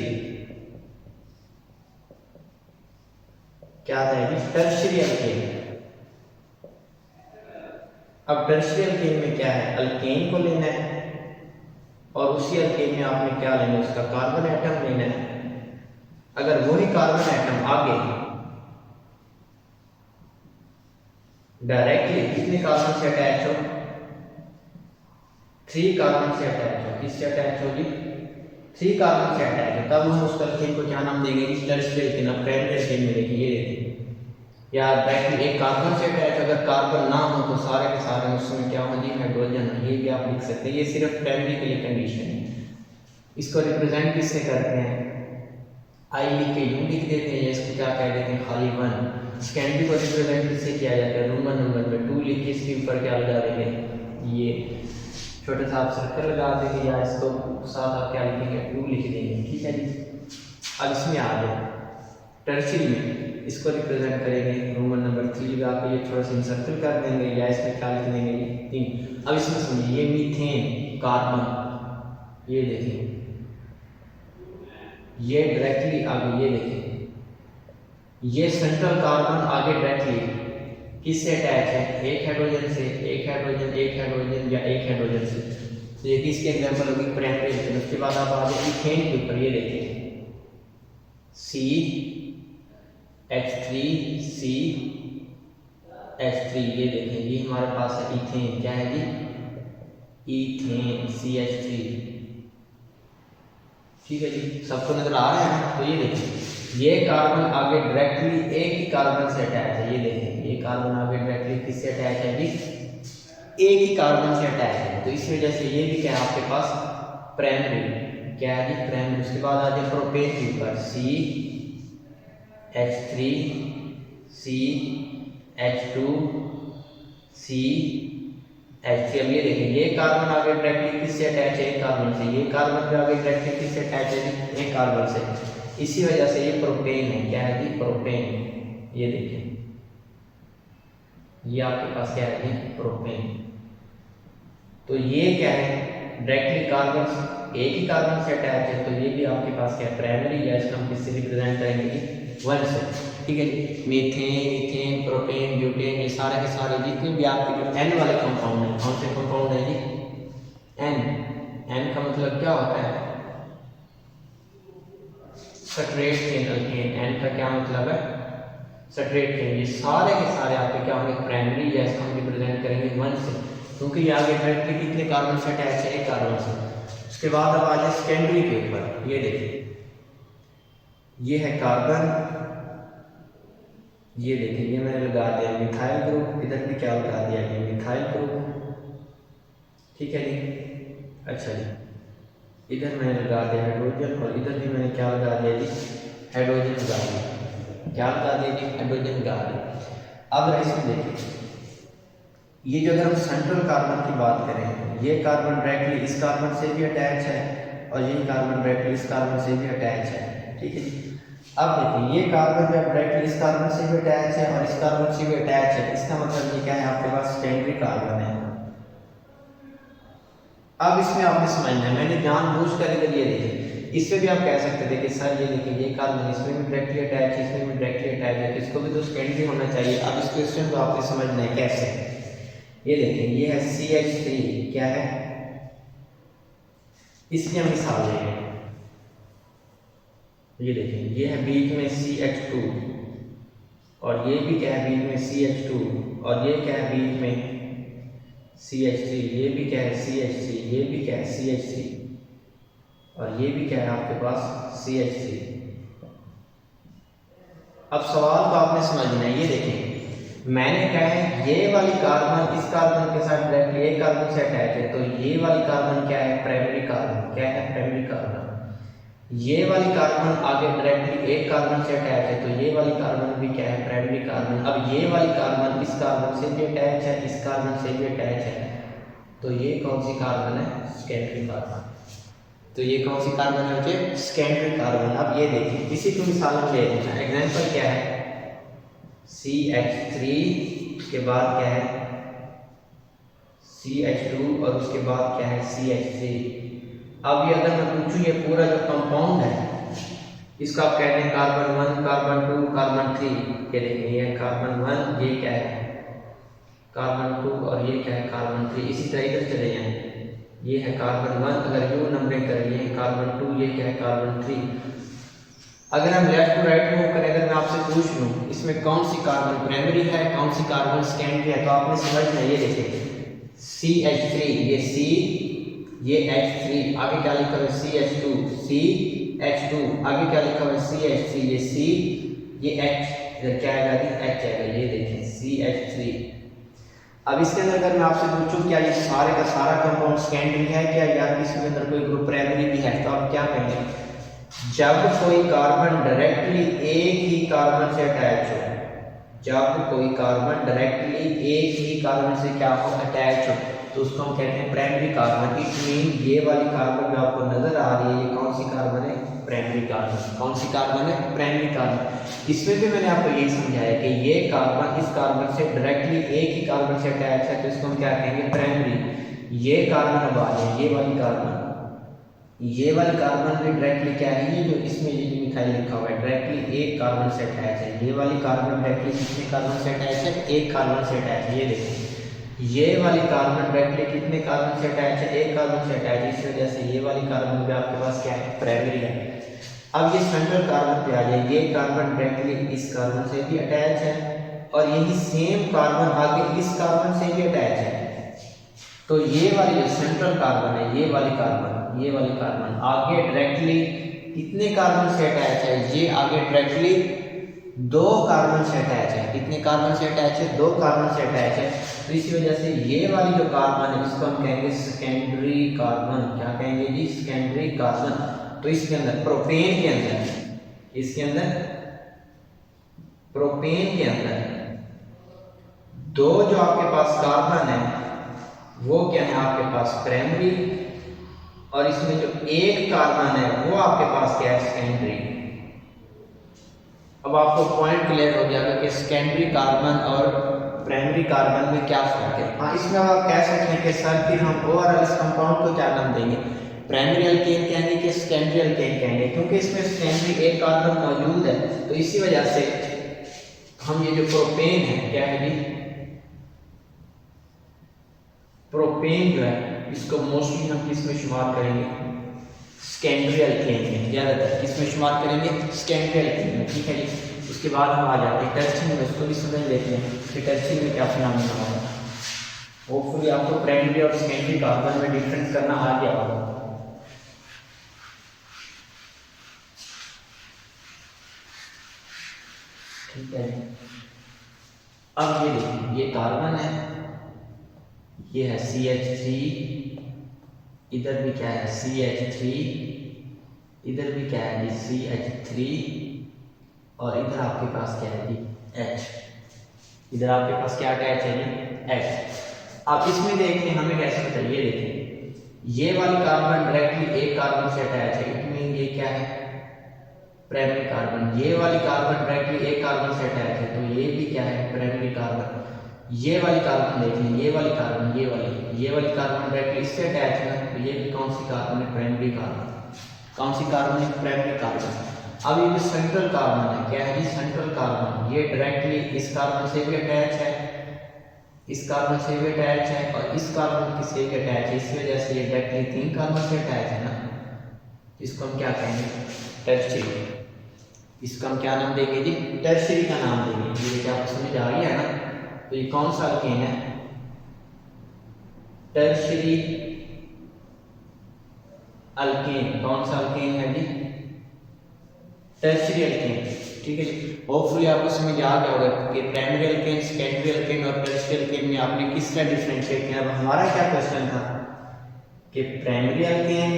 क्या आता है जी टर्शियरी एल्केन। अब टर्शियरी एल्केन में क्या है, अल्केन को लेना है और उसी अल्केन में आपने क्या लेना है, उसका कार्बन एटम लेना है। अगर वही कार्बन एटम आगे डायरेक्टली कितने कार्बन से अटैच हो, 3 कार्बन से अटैच हो, किससे अटैच होगी 3 कार्बन से अटैच हो, तब हम उस अल्केन को क्या नाम देंगे टर्शियरी एल्केन। अब प्राइमरी एल्केन में देखिए ये देखिए, या डायरेक्टली एक कार्बन से अटैच, अगर कार्बन ना हो तो सारे के सारे उसमें क्या हो जी हाइड्रोजन, ये भी आप लिख सकते हैं। ये सिर्फ प्राइमरी के लिए कंडीशन है। इसको रिप्रेजेंट किससे करते हैं, आई लिख के यू लिख देते हैं, इसको क्या कह देते हैं खाली 1। सेकेंडरी को रिप्रेजेंट किससे किया जाता है, रोमन नंबर में 2 लिख के इसके ऊपर क्या लगा देंगे, ये छोटा सा आप सर्कल लगा देंगे, या इसको साथ आप क्या लिखेंगे 2 लिख देंगे, ठीक है जी। अब इसमें आ जाए टर्शियरी में, इसको रिप्रेजेंट करेंगे रोमन नंबर 3 लगा के ये थोड़ा सा इंसर्कल कर देंगे, या इसमें क्या लिख देंगे 3। अब इसमें समझिए ये मीथेन कार्बन, ये देखिए ये डायरेक्टली आगे, ये देखिए ये सेंट्रल कार्बन आगे डायरेक्टली किससे अटैच है, एक हाइड्रोजन से, एक हाइड्रोजन, एक हाइड्रोजन या एक हाइड्रोजन से। तो ये किसकी एग्जांपल होगी प्राइमरी एल्केन। उसके बाद आप आ जाए इथेन के ऊपर, ये देखिए CH3CH3, ये देखें ये हमारे पास है इथेन, क्या है जी इथेन CH3, ठीक है जी, सबको नजर आ रहा है। तो ये देखिए ये कार्बन आगे डायरेक्टली एक ही कार्बन से अटैच है, ये देखें ये कार्बन आगे डायरेक्टली किससे अटैच है जी, एक ही कार्बन से अटैच है। तो इस वजह से ये भी क्या है आपके पास प्राइमरी, क्या है जी प्राइमरी। उसके बाद आ जाए प्रोपेन के ऊपर CH3 CH2 CH3। अब ये देखिए ये कार्बन आगे डायरेक्टली किससे अटैच है, एक कार्बन से, ये कार्बन भी आगे डायरेक्टली किससे अटैच है, एक कार्बन से। इसी वजह से ये प्रोपेन है, क्या है जी प्रोपेन। ये देखिए ये आपके पास क्या है जी प्रोपेन। तो ये क्या है डायरेक्टली कार्बन एक ही कार्बन से अटैच है, तो ये भी आपके पास क्या प्राइमरी, या इसका हम किससे रिप्रेजेंट करेंगे 1 से, ठीक है जी। मीथेन इथेन प्रोपेन ब्यूटेन, ये सारे के सारे जितने भी आपके जो N वाले कंपाउंड हैं, कौन से कंपाउंड है जी N का मतलब क्या होता है सटरेट चेन अल्केन, N का क्या मतलब है सटरेट चेन। ये सारे के सारे आपके क्या होंगे प्राइमरी, या इसको हम रिप्रेजेंट करेंगे 1 से, क्योंकि ये आगे डायरेक्टली कितने कार्बन से अटैच है, एक कार्बन से। उसके बाद अब आ जाए सेकेंडरी के ऊपर, ये देखिए ये है कार्बन, ये देखिए ये मैंने लगा दिया मिथाइल ग्रुप, इधर भी क्या लगा दिया ये मिथाइल ग्रुप, ठीक है जी। अच्छा जी इधर मैंने लगा दिया हाइड्रोजन, और इधर भी मैंने क्या लगा दिया जी हाइड्रोजन लगा दिया, क्या लगा दिया जी हाइड्रोजन लगा दिया। अब इसमें देखिए ये जो अगर हम सेंट्रल कार्बन की बात करें, ये कार्बन डायरेक्टली इस कार्बन से भी अटैच है, और ये कार्बन डायरेक्टली इस कार्बन से भी अटैच है, ठीक है जी। अब देखिए ये कार्बन जब डायरेक्टली इस कार्बन से भी अटैच है और इस कार्बन से भी अटैच है, इसका मतलब ये क्या है आपके पास सेकेंडरी कार्बन है। अब इसमें आपने समझना है, मैंने जानबूझकर इधर ये देखिए, इसमें भी आप कह सकते थे कि सर ये देखिए ये कार्बन इसमें भी डायरेक्टली अटैच है, इसमें भी डायरेक्टली अटैच है, तो इसको भी तो सेकेंडरी होना चाहिए। अब इस क्वेश्चन को आपने समझना है कैसे, ये देखिए ये है CH3, क्या है इसकी हम मिसाल लेंगे, ये देखिए ये है बीच में CH2, और ये भी क्या है बीच में CH2, और ये क्या है बीच में CH3, ये भी क्या है CH3, ये भी क्या है CH3, और ये भी क्या है आपके पास CH3। अब सवाल को आपने समझना है, ये देखिए मैंने कहा है ये वाली कार्बन इस कार्बन के साथ डायरेक्टली एक कार्बन से अटैच है, तो ये वाली कार्बन क्या है प्राइमरी कार्बन, क्या है प्राइमरी कार्बन। ये वाली कार्बन आगे डायरेक्टली एक कार्बन से अटैच है, तो ये वाली कार्बन भी क्या है प्राइमरी कार्बन। अब ये वाली कार्बन इस कार्बन से भी अटैच है, इस कार्बन से भी अटैच है, तो ये कौन सी कार्बन है सेकेंडरी कार्बन। तो ये कौन सी कार्बन है बच्चे सेकेंडरी कार्बन। अब ये देखिए इसी को मिसाल में ले लेते हैं, एग्जांपल क्या है CH3 के बाद क्या है CH2 और उसके बाद क्या है CH3। अब ये अगर मैं पूछूं ये पूरा जो कंपाउंड है इसका आप कहते हैं कार्बन 1, कार्बन 2, कार्बन 3। ये देखिए ये कार्बन 1, ये क्या है कार्बन 2 और ये क्या है कार्बन 3। इसी तरह इधर चले जाएं, ये है कार्बन 1, अगर यू नंबरिंग करें ये है कार्बन 2, ये क्या है कार्बन 3। अगर हम लेफ्ट टू राइट मूव करें, अगर मैं आपसे पूछ लूं इसमें कौन सी कार्बन प्राइमरी है कौन सी कार्बन सेकेंडरी है, तो आपने समझना ये देखिए CH3 ये C, ये H3, आगे क्या लिखा है CH2, CH2, आगे क्या लिखा है CH3, ये C, ये H, क्या आएगा H आएगा, ये देखें CH3। अब इसके अंदर अगर मैं आपसे पूछूं क्या ये सारे का सारा कंपाउंड सेकेंडरी है क्या, या इसके अंदर कोई ग्रुप प्राइमरी भी है, तो आप क्या कहेंगे, जब कोई कार्बन डायरेक्टली एक ही कार्बन से अटैच हो, जब कोई कार्बन डायरेक्टली एक ही कार्बन से क्या हो अटैच हो, तो उसको हम कहते हैं प्राइमरी कार्बन। इट मीन ये वाली कार्बन जो आपको नजर आ रही है ये कौन सी कार्बन है, प्राइमरी कार्बन। कौन सी कार्बन है, प्राइमरी कार्बन। इसमें भी मैंने आपको यही समझाया कि ये कार्बन इस कार्बन से डायरेक्टली एक ही कार्बन से अटैच है तो इसको हम क्या कहेंगे, प्राइमरी। ये कार्बन अब आ जाए, ये वाली कार्बन भी डायरेक्टली क्या है, ये जो इसमें ये मिथाइल लिखा हुआ है डायरेक्टली एक कार्बन से अटैच है। ये वाली कार्बन डायरेक्टली कितने कार्बन से अटैच है, एक कार्बन से अटैच है। ये देखिए ये वाली कार्बन डायरेक्टली कितने कार्बन से अटैच है, एक कार्बन से अटैच है। इस वजह से ये वाली कार्बन भी आपके पास क्या है, प्राइमरी है। अब ये सेंट्रल कार्बन पे आ जाए, ये कार्बन डायरेक्टली इस कार्बन से भी अटैच है और यही सेम कार्बन आगे इस कार्बन से भी अटैच है। तो ये वाली जो सेंट्रल कार्बन है, ये वाली कार्बन आगे डायरेक्टली कितने कार्बन से अटैच है, ये आगे डायरेक्टली दो कार्बन से अटैच है। कितने कार्बन से अटैच है, दो कार्बन से अटैच है। तो इसी वजह से ये वाली जो कार्बन है इसको हम कहेंगे सेकेंडरी कार्बन। क्या कहेंगे जी, सेकेंडरी कार्बन। तो इसके अंदर प्रोपेन के अंदर, इसके अंदर प्रोपेन के अंदर दो जो आपके पास कार्बन है वो क्या है आपके पास प्राइमरी, और इसमें जो एक कार्बन है वो आपके पास क्या है, सेकेंडरी। अब आपको पॉइंट क्लियर हो गया कि सेकेंडरी कार्बन और प्राइमरी कार्बन में क्या फर्क है। हाँ, इसमें आप कह सकते हैं कि सर फिर हम ओवरऑल इस कंपाउंड को क्या नाम देंगे, प्राइमरी अल्केन कहेंगे कि सेकेंडरी अल्केन कहेंगे, क्योंकि इसमें सेकेंडरी एक कार्बन मौजूद है। तो इसी वजह से हम ये जो प्रोपेन है, क्या है जी, प्रोपेन जो है इसको मोस्टली हम किस में शुमार करेंगे, सेकेंडरी अल्केन में। ज़्यादातर किस में शुमार करेंगे, सेकेंडरी अल्केन में। ठीक है जी। उसके बाद हम आ जाते हैं टर्शियरी में, उसको भी समझ लेते हैं कि टर्शियरी में क्या फिनोमेना होगा। होपफुली आपको प्राइमरी और सेकेंडरी कार्बन में डिफरेंस करना आ गया होगा। ठीक है। अब ये देखिए ये कार्बन है, ये है CH3, इधर भी क्या है CH3, इधर भी क्या है जी CH3, और इधर आपके पास क्या है जी H। इधर आपके पास क्या अटैच है जी H। आप इसमें देखिए हमें कैसे पता, ये देखिए ये वाली कार्बन डायरेक्टली एक कार्बन से अटैच है, इट मीन ये क्या है प्राइमरी कार्बन। ये वाली कार्बन डायरेक्टली एक कार्बन से अटैच है तो ये भी क्या है प्राइमरी कार्बन। ये वाली कार्बन देखिए, ये वाली कार्बन, ये वाली कार्बन डायरेक्टली इससे अटैच है तो ये भी कौन सी कार्बन है, प्राइमरी कार्बन। कौन सी कार्बन है, प्राइमरी कार्बन। अब ये जो सेंट्रल कार्बन है, क्या है जी सेंट्रल कार्बन, ये डायरेक्टली इस कार्बन से भी अटैच है, इस कार्बन से भी अटैच है और इस कार्बन से भी अटैच है। इस वजह से ये डायरेक्टली तीन कार्बन से अटैच है ना, इसको हम क्या कहेंगे, टर्शियरी। इसका हम क्या नाम देंगे जी, टर्शियरी का नाम देंगे। ये क्या आपको समझ आ रही है ना। तो ये कौन सा अल्केन है, टर्शियरी अल्केन। कौन सा अल्केन है जी, टर्शियरी अल्केन। ठीक है जी। होपफुली आपको समझ आ गया होगा कि प्राइमरी अल्केन, सेकेंडरी अल्केन और टर्शियरी अल्केन में आपने किस तरह डिफरेंशिएट किया। अब हमारा क्या क्वेश्चन था कि प्राइमरी अल्केन,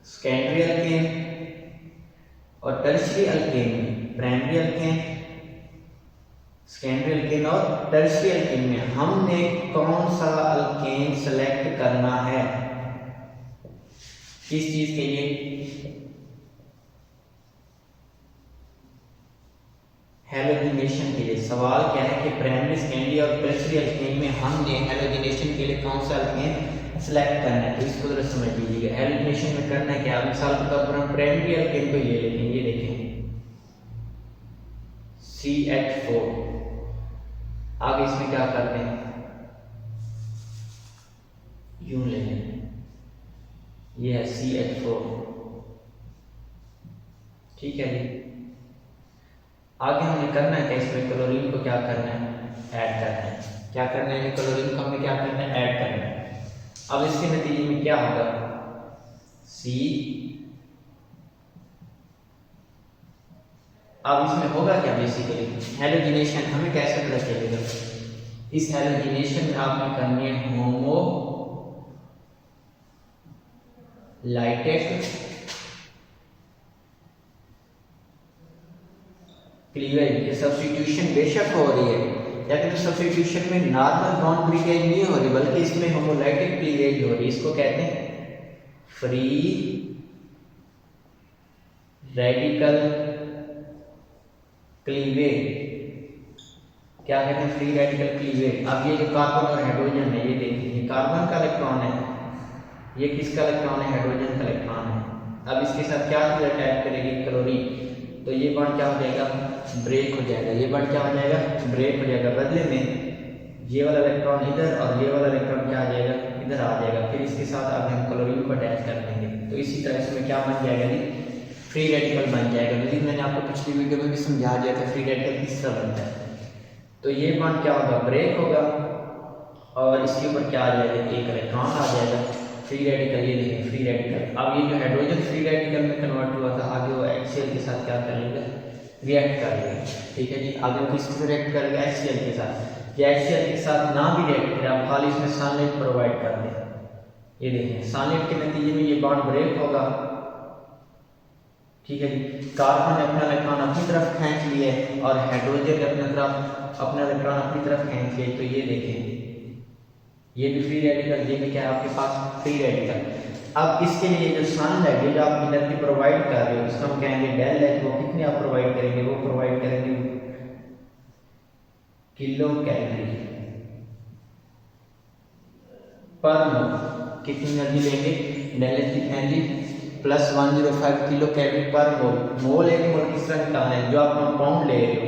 सेकेंडरी अल्केन और टर्शियरी अल्केन में, प्राइमरी अल्केन, सेकेंडरी अल्केन और टर्शियरी अल्केन में हमने कौन सा अल्केन सेलेक्ट करना है, किस चीज के लिए, हैलोजिनेशन के लिए सवाल क्या है कि प्राइमरी सेकेंडरी और टर्शियरी अल्केन में हमने हैलोजिनेशन के लिए कौन सा अल्केन सेलेक्ट करना है, तो इसको जरा समझ लीजिएगा। हैलोजिनेशन में करना है क्या, मिसाल के तौर पर हम प्राइमरी अल्केन को ये लेंगे, ये देखें CH4, आगे इसमें क्या करते हैं, यूं ले लें, ये है CH4, ठीक है जी। आगे हमें करना है क्या, इसमें क्लोरीन को क्या करना है, ऐड करना है। क्या करना है, क्लोरीन को हमें क्या करना है, ऐड करना है। अब इसके नतीजे में क्या होगा, C, अब इसमें होगा क्या, बेसिकली हैलोजिनेशन हमें कैसे पता चलेगा, इस हैलोजिनेशन में आपने करनी है होमो लाइटेड क्लीवेज, सब्स्टिट्यूशन बेशक हो रही है, लेकिन सब्स्टिट्यूशन में नॉर्मल बॉन्ड ब्रेकेज नहीं हो रही, बल्कि इसमें होमोलाइटिक क्लीवेज हो रही है। इसको कहते हैं फ्री रेडिकल क्लीवेज। क्या कहते हैं, फ्री रेडिकल क्लीवेज। अब ये जो कार्बन और हाइड्रोजन है, ये देखिए कार्बन का इलेक्ट्रॉन है, ये किसका इलेक्ट्रॉन है, हाइड्रोजन का इलेक्ट्रॉन है। अब इसके साथ क्या चीज अटैच करेगी, क्लोरीन, तो ये बॉन्ड क्या हो जाएगा, ब्रेक हो जाएगा, ये बॉन्ड क्या हो जाएगा, ब्रेक हो जाएगा। बदले में ये वाला इलेक्ट्रॉन इधर और ये वाला इलेक्ट्रॉन क्या आ जाएगा, इधर आ जाएगा। फिर इसके साथ अब हम क्लोरीन को अटैच कर देंगे, तो इसी तरह इसमें क्या बन जाएगा जी, फ्री रेडिकल बन जाएगा। लेकिन मैंने आपको पिछली वीडियो में भी समझा दिया था फ्री रेडिकल किस तरह बनता है। तो ये बॉन्ड क्या होगा, ब्रेक होगा, और इसके ऊपर क्या आ जाएगा, एक इलेक्ट्रॉन आ जाएगा, फ्री रेडिकल। ये देखें फ्री रेडिकल। अब ये जो हाइड्रोजन फ्री रेडिकल में कन्वर्ट हुआ था, आगे वो HCl के साथ क्या कर लेगा, रिएक्ट कर लेगा, ठीक है जी। आगे वो किसके साथ रिएक्ट करेगा, HCl के साथ। या HCl के साथ ना भी रिएक्ट करें, आप खाली इसमें सनलाइट प्रोवाइड कर दें, ये देखें सनलाइट के नतीजे में ये बॉन्ड ब्रेक होगा, ठीक है जी। कार्बन ने अपना इलेक्ट्रॉन अपनी तरफ खींच लिया और हाइड्रोजन ने अपना इलेक्ट्रॉन अपनी तरफ खींच लिया, तो ये देखें ये भी फ्री रेडिकल, ये भी क्या है आपके पास, फ्री रेडिकल। अब इसके लिए जो सनलाइट है, जो आप एनर्जी प्रोवाइड कर रहे हो, इसको हम कहेंगे डेल लाइट। वो कितने आप प्रोवाइड करेंगे, वो प्रोवाइड करेंगे किलो कैलोरी पर मोल। कितनी एनर्जी लेंगे, डेल लाइट कितनी energy, plus 105 kilo calorie per मोल। मोल एक मोल किस तरह निकालना है, जो आप कंपाउंड ले रहे हो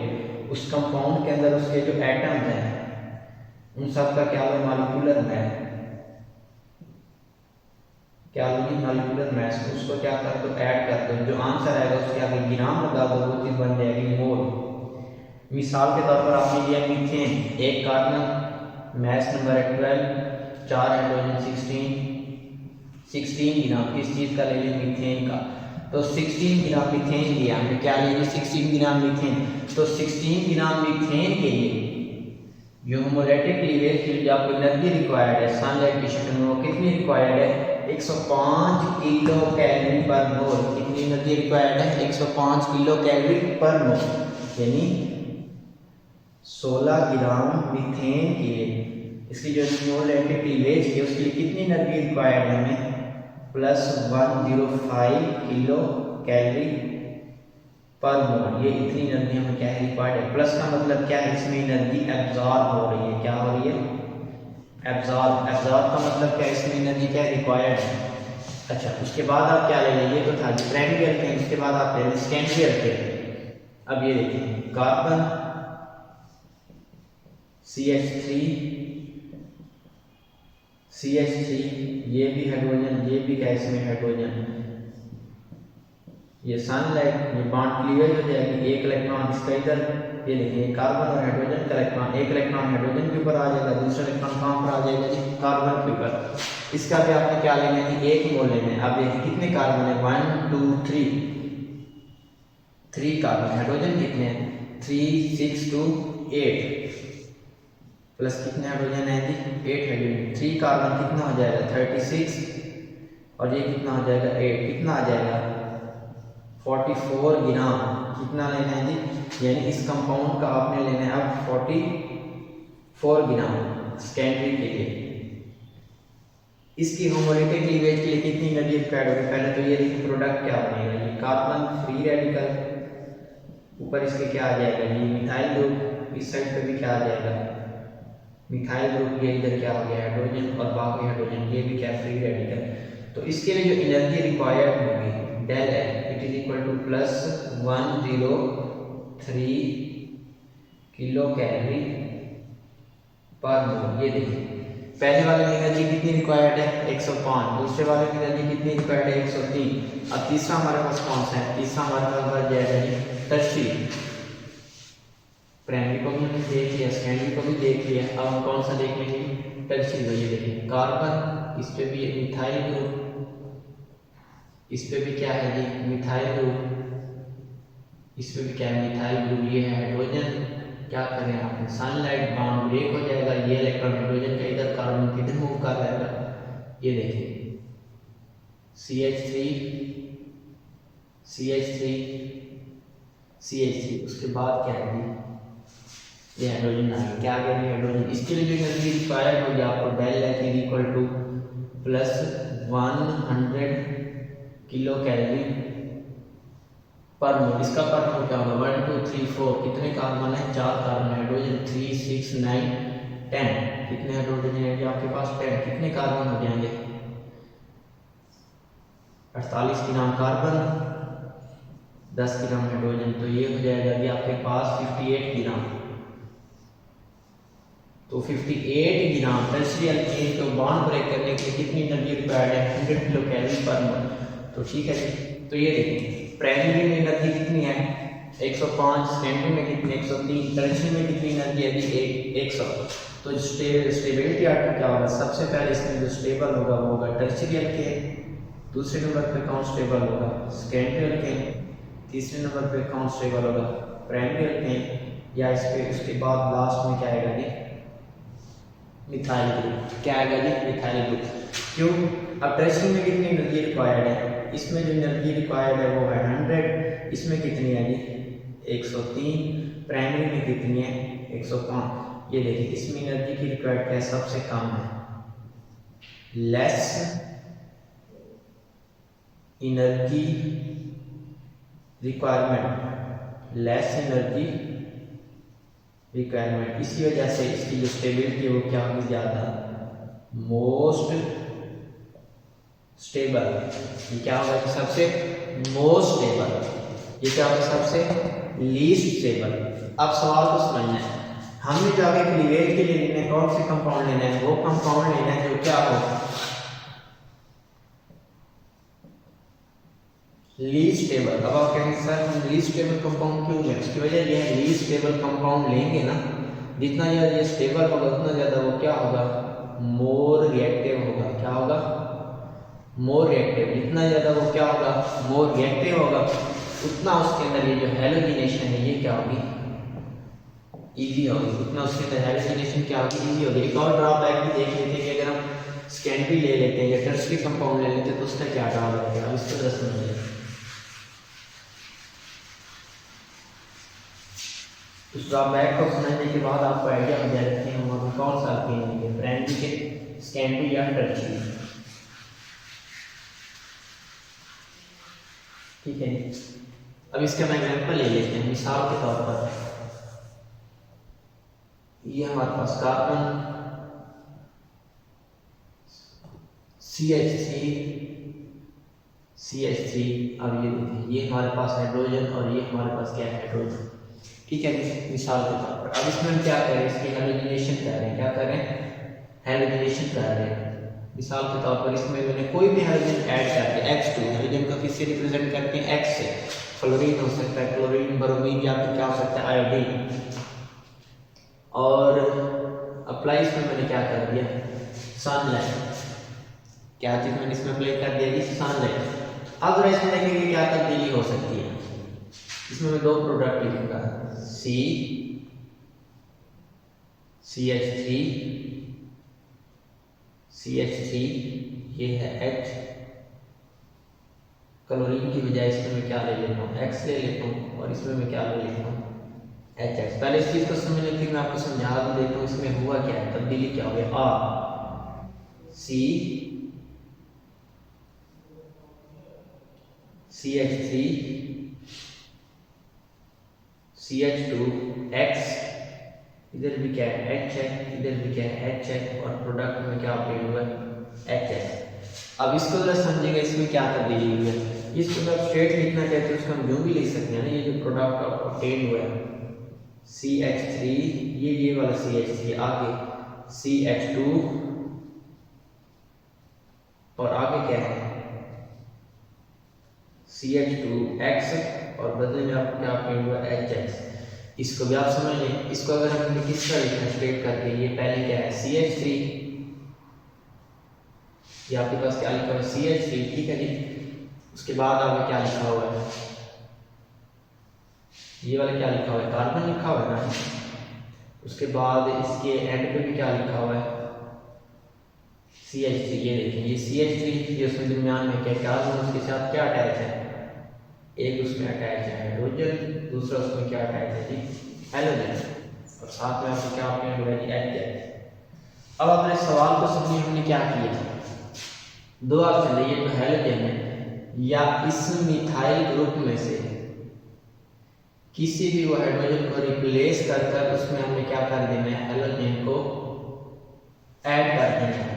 उस कंपाउंड के अंदर उसके जो एटम हैं उन सब का क्या लो, मॉलिक्यूलर मैस, क्या लो जी, मॉलिक्यूलर मैस। उसको क्या कर दो, ऐड कर दो, जो आंसर आएगा उसके आगे ग्राम लगा दो, वो चीज बन जाएगी मोल। मिसाल के तौर पर आपने लिया मीथेन, एक कार्बन, मैस नंबर है 12, 4 हाइड्रोजन 16 ग्राम, किस चीज का ले लिया, मीथेन का। तो 16 ग्राम मीथेन लिया हमने, क्या ले लिया, 16 ग्राम मीथेन। तो 16 ग्राम मीथेन के लिए जो होमोलाइटिक क्लीवेज के लिए जो आपको एनर्जी रिक्वायर्ड है सनलाइट की शक्ल में, वो कितनी रिक्वायर्ड है, 105 किलो कैलोरी पर मोल। कितनी एनर्जी रिक्वायर्ड है, 105 किलो कैलोरी पर मोल, यानी 16 ग्राम मीथेन के लिए इसकी जो होमोलाइटिक क्लीवेज है उसके लिए कितनी एनर्जी रिक्वायर्ड है हमें, plus 105 kilo calorie per mole. ये इतनी एनर्जी हमें क्या है, रिक्वायर्ड है। प्लस का मतलब क्या है, इसमें एनर्जी एब्जॉर्ब हो रही है, क्या हो रही है, एब्जॉर्ब। एब्जॉर्ब का मतलब क्या है, इसमें एनर्जी क्या है, रिक्वायर्ड है। अच्छा, उसके बाद आप क्या ले लेंगे, तो था प्राइमरी अल्केन, उसके बाद आप ले लें सेकेंडरी अल्केन। अब ये देखिए कार्बन CH3, ये भी हाइड्रोजन, ये भी क्या इसमें हाइड्रोजन, ये सनलाइट, ये बॉन्ड क्लीवेज हो जाएगी, एक इलेक्ट्रॉन इसका इधर, ये देखिए कार्बन और हाइड्रोजन का इलेक्ट्रॉन, एक इलेक्ट्रॉन हाइड्रोजन के ऊपर आ जाएगा, दूसरा इलेक्ट्रॉन कहाँ पर आ जाएगा जी, कार्बन के ऊपर। इसका भी आपने क्या लेना है, एक मोल लेना है। अब देखिए कितने कार्बन है, 1 2 3 कार्बन, हाइड्रोजन कितने हैं, 3 6 2 8, प्लस कितने हाइड्रोजन है जी, 8 हाइड्रोजन। 3 कार्बन कितना हो जाएगा, 36, और ये कितना हो जाएगा, 8, कितना आ जाएगा, 44 ग्राम। कितना लेना है जी, यानी इस कंपाउंड का आपने लेना है अब 44 ग्राम सेकेंडरी के लिए। इसकी होमोलाइटिक क्लीवेज के लिए कितनी एनर्जी रिक्वायर्ड होगी, पहले तो ये देखिए प्रोडक्ट क्या बनेगा, ये कार्बन फ्री रेडिकल ऊपर इसके क्या आ जाएगा, ये मिथाइल ग्रुप, इस साइड पे भी क्या आ जाएगा, मिथाइल ग्रुप, ये इधर क्या हो गया हाइड्रोजन, और बाकी हाइड्रोजन, ये भी क्या फ्री रेडिकल। तो इसके लिए जो एनर्जी रिक्वायर्ड होगी del L it is equal to plus 103 kilo calorie per mole. ये देखिए पहले वाले में एनर्जी कितनी रिक्वायर्ड है 105, दूसरे वाले में एनर्जी कितनी रिक्वायर्ड है 103। अब तीसरा हमारे पास कौन सा है, तीसरा हमारे पास बच जाएगा जी टर्शियरी। प्राइमरी को भी हमने देख लिया, सेकेंडरी को भी देख लिया, अब हम कौन सा देख लेंगे टर्शियरी। ये देखिए कार्बन, इस पे भी मिथाइल ग्रुप, इस पे भी क्या है जी मिथाइल ग्रुप, इस पे भी क्या है मिथाइल ग्रुप, ये है हाइड्रोजन। क्या करें आपने सनलाइट बाउंड ब्रेक हो जाएगा, ये इलेक्ट्रॉन हाइड्रोजन का इधर, कार्बन किधर मूव कर जाएगा, ये देखिए CH3 CH3 CH3, उसके बाद क्या है जी ये हाइड्रोजन आ गया, क्या आ गया हाइड्रोजन। इसके लिए जो एनर्जी रिक्वायर्ड होगी आपको del H is equal to plus 100 kilo calorie per mole. इसका पर मोल क्या होगा 1 2 3 4, कितने कार्बन है 4 कार्बन, हाइड्रोजन 3 6 9 10, कितने हाइड्रोजन है आपके पास 10, कितने कार्बन हो जाएंगे 48 ग्राम कार्बन 10 ग्राम हाइड्रोजन, तो ये हो जाएगा कि आपके पास 58 ग्राम। तो 58 ग्राम टर्शियरी एल्केन को बॉन्ड ब्रेक करने के लिए कितनी एनर्जी रिक्वायर्ड है 100 किलो कैलोरी पर मोल। तो ठीक है जी, तो ये देखिए प्राइमरी में एनर्जी कितनी है 105, सेकेंडरी में कितनी 103, टर्शियरी में कितनी एनर्जी है 100। तो स्टेबिलिटी आर्टर क्या होगा, सबसे पहले इसमें जो स्टेबल होगा वो होगा टर्शियरी एल्केन, दूसरे नंबर पे कौन स्टेबल होगा सेकेंडरी एल्केन, तीसरे नंबर पे कौन स्टेबल होगा प्राइमरी एल्केन, या इस पे उसके बाद लास्ट में क्या आएगा जी मिथाइल ग्रुप। क्या आएगा जी मिथाइल ग्रुप। क्यों, अब टर्शियरी में कितनी एनर्जी रिक्वायर्ड है, इसमें जो एनर्जी रिक्वायर्ड है वो है 100, इसमें कितनी है जी 103, प्राइमरी में कितनी है 105। ये देखिए इसमें एनर्जी की रिक्वायर्ड क्या है सबसे कम है, less energy requirement, less energy requirement, इसी वजह से इसकी जो स्टेबिलिटी है वो क्या होगी ज़्यादा, मोस्ट स्टेबल। ये क्या होगा कि सबसे मोस्ट स्टेबल, ये क्या होगा सबसे लीस्ट स्टेबल। अब सवाल को समझना है, हमें जो आगे क्लीवेज के लिए लेना है कौन से कंपाउंड लेना है, वो कंपाउंड लेना है जो क्या हो लीस्ट स्टेबल। अब आप कहेंगे सर हम लीस्ट स्टेबल कंपाउंड क्यों लें, उसकी वजह यह है लीस्ट स्टेबल कंपाउंड लेंगे ना, जितना ज़्यादा ये स्टेबल होगा उतना ज़्यादा वो क्या होगा मोर रिएक्टिव होगा। क्या होगा मोर रिएक्टिव, जितना ज़्यादा वो क्या होगा मोर रिएक्टिव होगा उतना उसके अंदर ये जो हैलोजिनेशन है ये क्या होगी इजी होगी, उतना उसके अंदर हैलोजिनेशन क्या होगी इजी होगी। एक और ड्रॉबैक भी देख लेते हैं कि अगर हम सेकेंडरी ले लेते हैं या टर्शियरी कंपाउंड ले लेते हैं तो उसका क्या ड्रॉबैक है, अब इसको जरा समझिए। उस ड्रॉबैक को समझने के बाद आपको आइडिया हो जाएगा कि हम वहाँ कौन सा अल्केन लेंगे, प्राइमरी के सेकेंडरी या टर्शियरी। ठीक है, अब इसका मैं एग्जांपल ले लेते हैं मिसाल के तौर पर। ये हमारे पास कार्बन CH3, अब ये देखिए ये हमारे पास हाइड्रोजन और ये हमारे पास क्या है हाइड्रोजन। ठीक है, मिसाल के तौर पर अब इसमें हम क्या करें इसकी हैलोजिनेशन कर रहे हैं, क्या कर रहे हैं हैलोजिनेशन कर रहे हैं। मिसाल के तौर पर इसमें मैंने कोई भी हाइड्रोजन ऐड करके H2, हाइड्रोजन को किससे रिप्रेजेंट करते हैं X से, फ्लोरीन हो सकता है, क्लोरीन, ब्रोमीन या फिर क्या हो सकता है आयोडीन। और अप्लाई इसमें मैंने क्या कर दिया सनलाइट, क्या चीज मैंने इसमें अप्लाई कर दिया जी सनलाइट। अब जरा इसमें देखेंगे क्या तब्दीली हो सकती है, इसमें मैं दो प्रोडक्ट लिखूंगा CH3 ये है H, क्लोरीन की बजाय इसमें मैं क्या ले लेता हूँ X ले लेता हूँ और इसमें मैं क्या ले लेता हूँ HX। पहले इस चीज को समझने के लिए मैं आपको समझा देता हूँ इसमें हुआ क्या है, तब्दीली क्या हो गया CH3 CH2X, इधर भी क्या है H है, इधर भी क्या है H है, और प्रोडक्ट में क्या ऑब्टेन हुआ है H है। अब इसको जरा समझेगा इसमें क्या तब्दीली हुई है। इसको अगर स्ट्रेट लिखना चाहते हैं उसको हम यूँ भी लिख सकते हैं ना, ये जो प्रोडक्ट ऑब्टेन हुआ है CH3, ये वाला CH3, आगे CH2 और आगे क्या है CH2X, और बदले में आपको क्या ऑब्टेन हुआ HX। इसको भी आप समझ लें। इसको अगर हम किस तरह लिखना स्ट्रेट करके, ये पहले क्या है CH3, ये आपके पास क्या लिखा हुआ है CH3, ठीक है जी। उसके बाद आगे क्या लिखा हुआ है, ये वाला क्या लिखा हुआ है कार्बन लिखा हुआ है ना। उसके बाद इसके एंड पे भी क्या लिखा हुआ है CH3, ये देखिए ये CH3, ये उसमें दरमियान में क्या कार्बन, उसके साथ क्या अटैच है, एक उसमें अटैच है हाइड्रोजन, दूसरा उसमें क्या अटैच है जी हेलोजन, और साथ में आपको क्या ऑप्शन हुआ है HH। अब अपने सवाल को समझिए, हमने क्या किया था, दो ऑप्शन है, ये तो हेलोजन है, या इस मिथाइल ग्रुप में से किसी भी वो हाइड्रोजन को रिप्लेस कर उसमें हमने क्या कर देना है हेलोजन को ऐड कर देना है,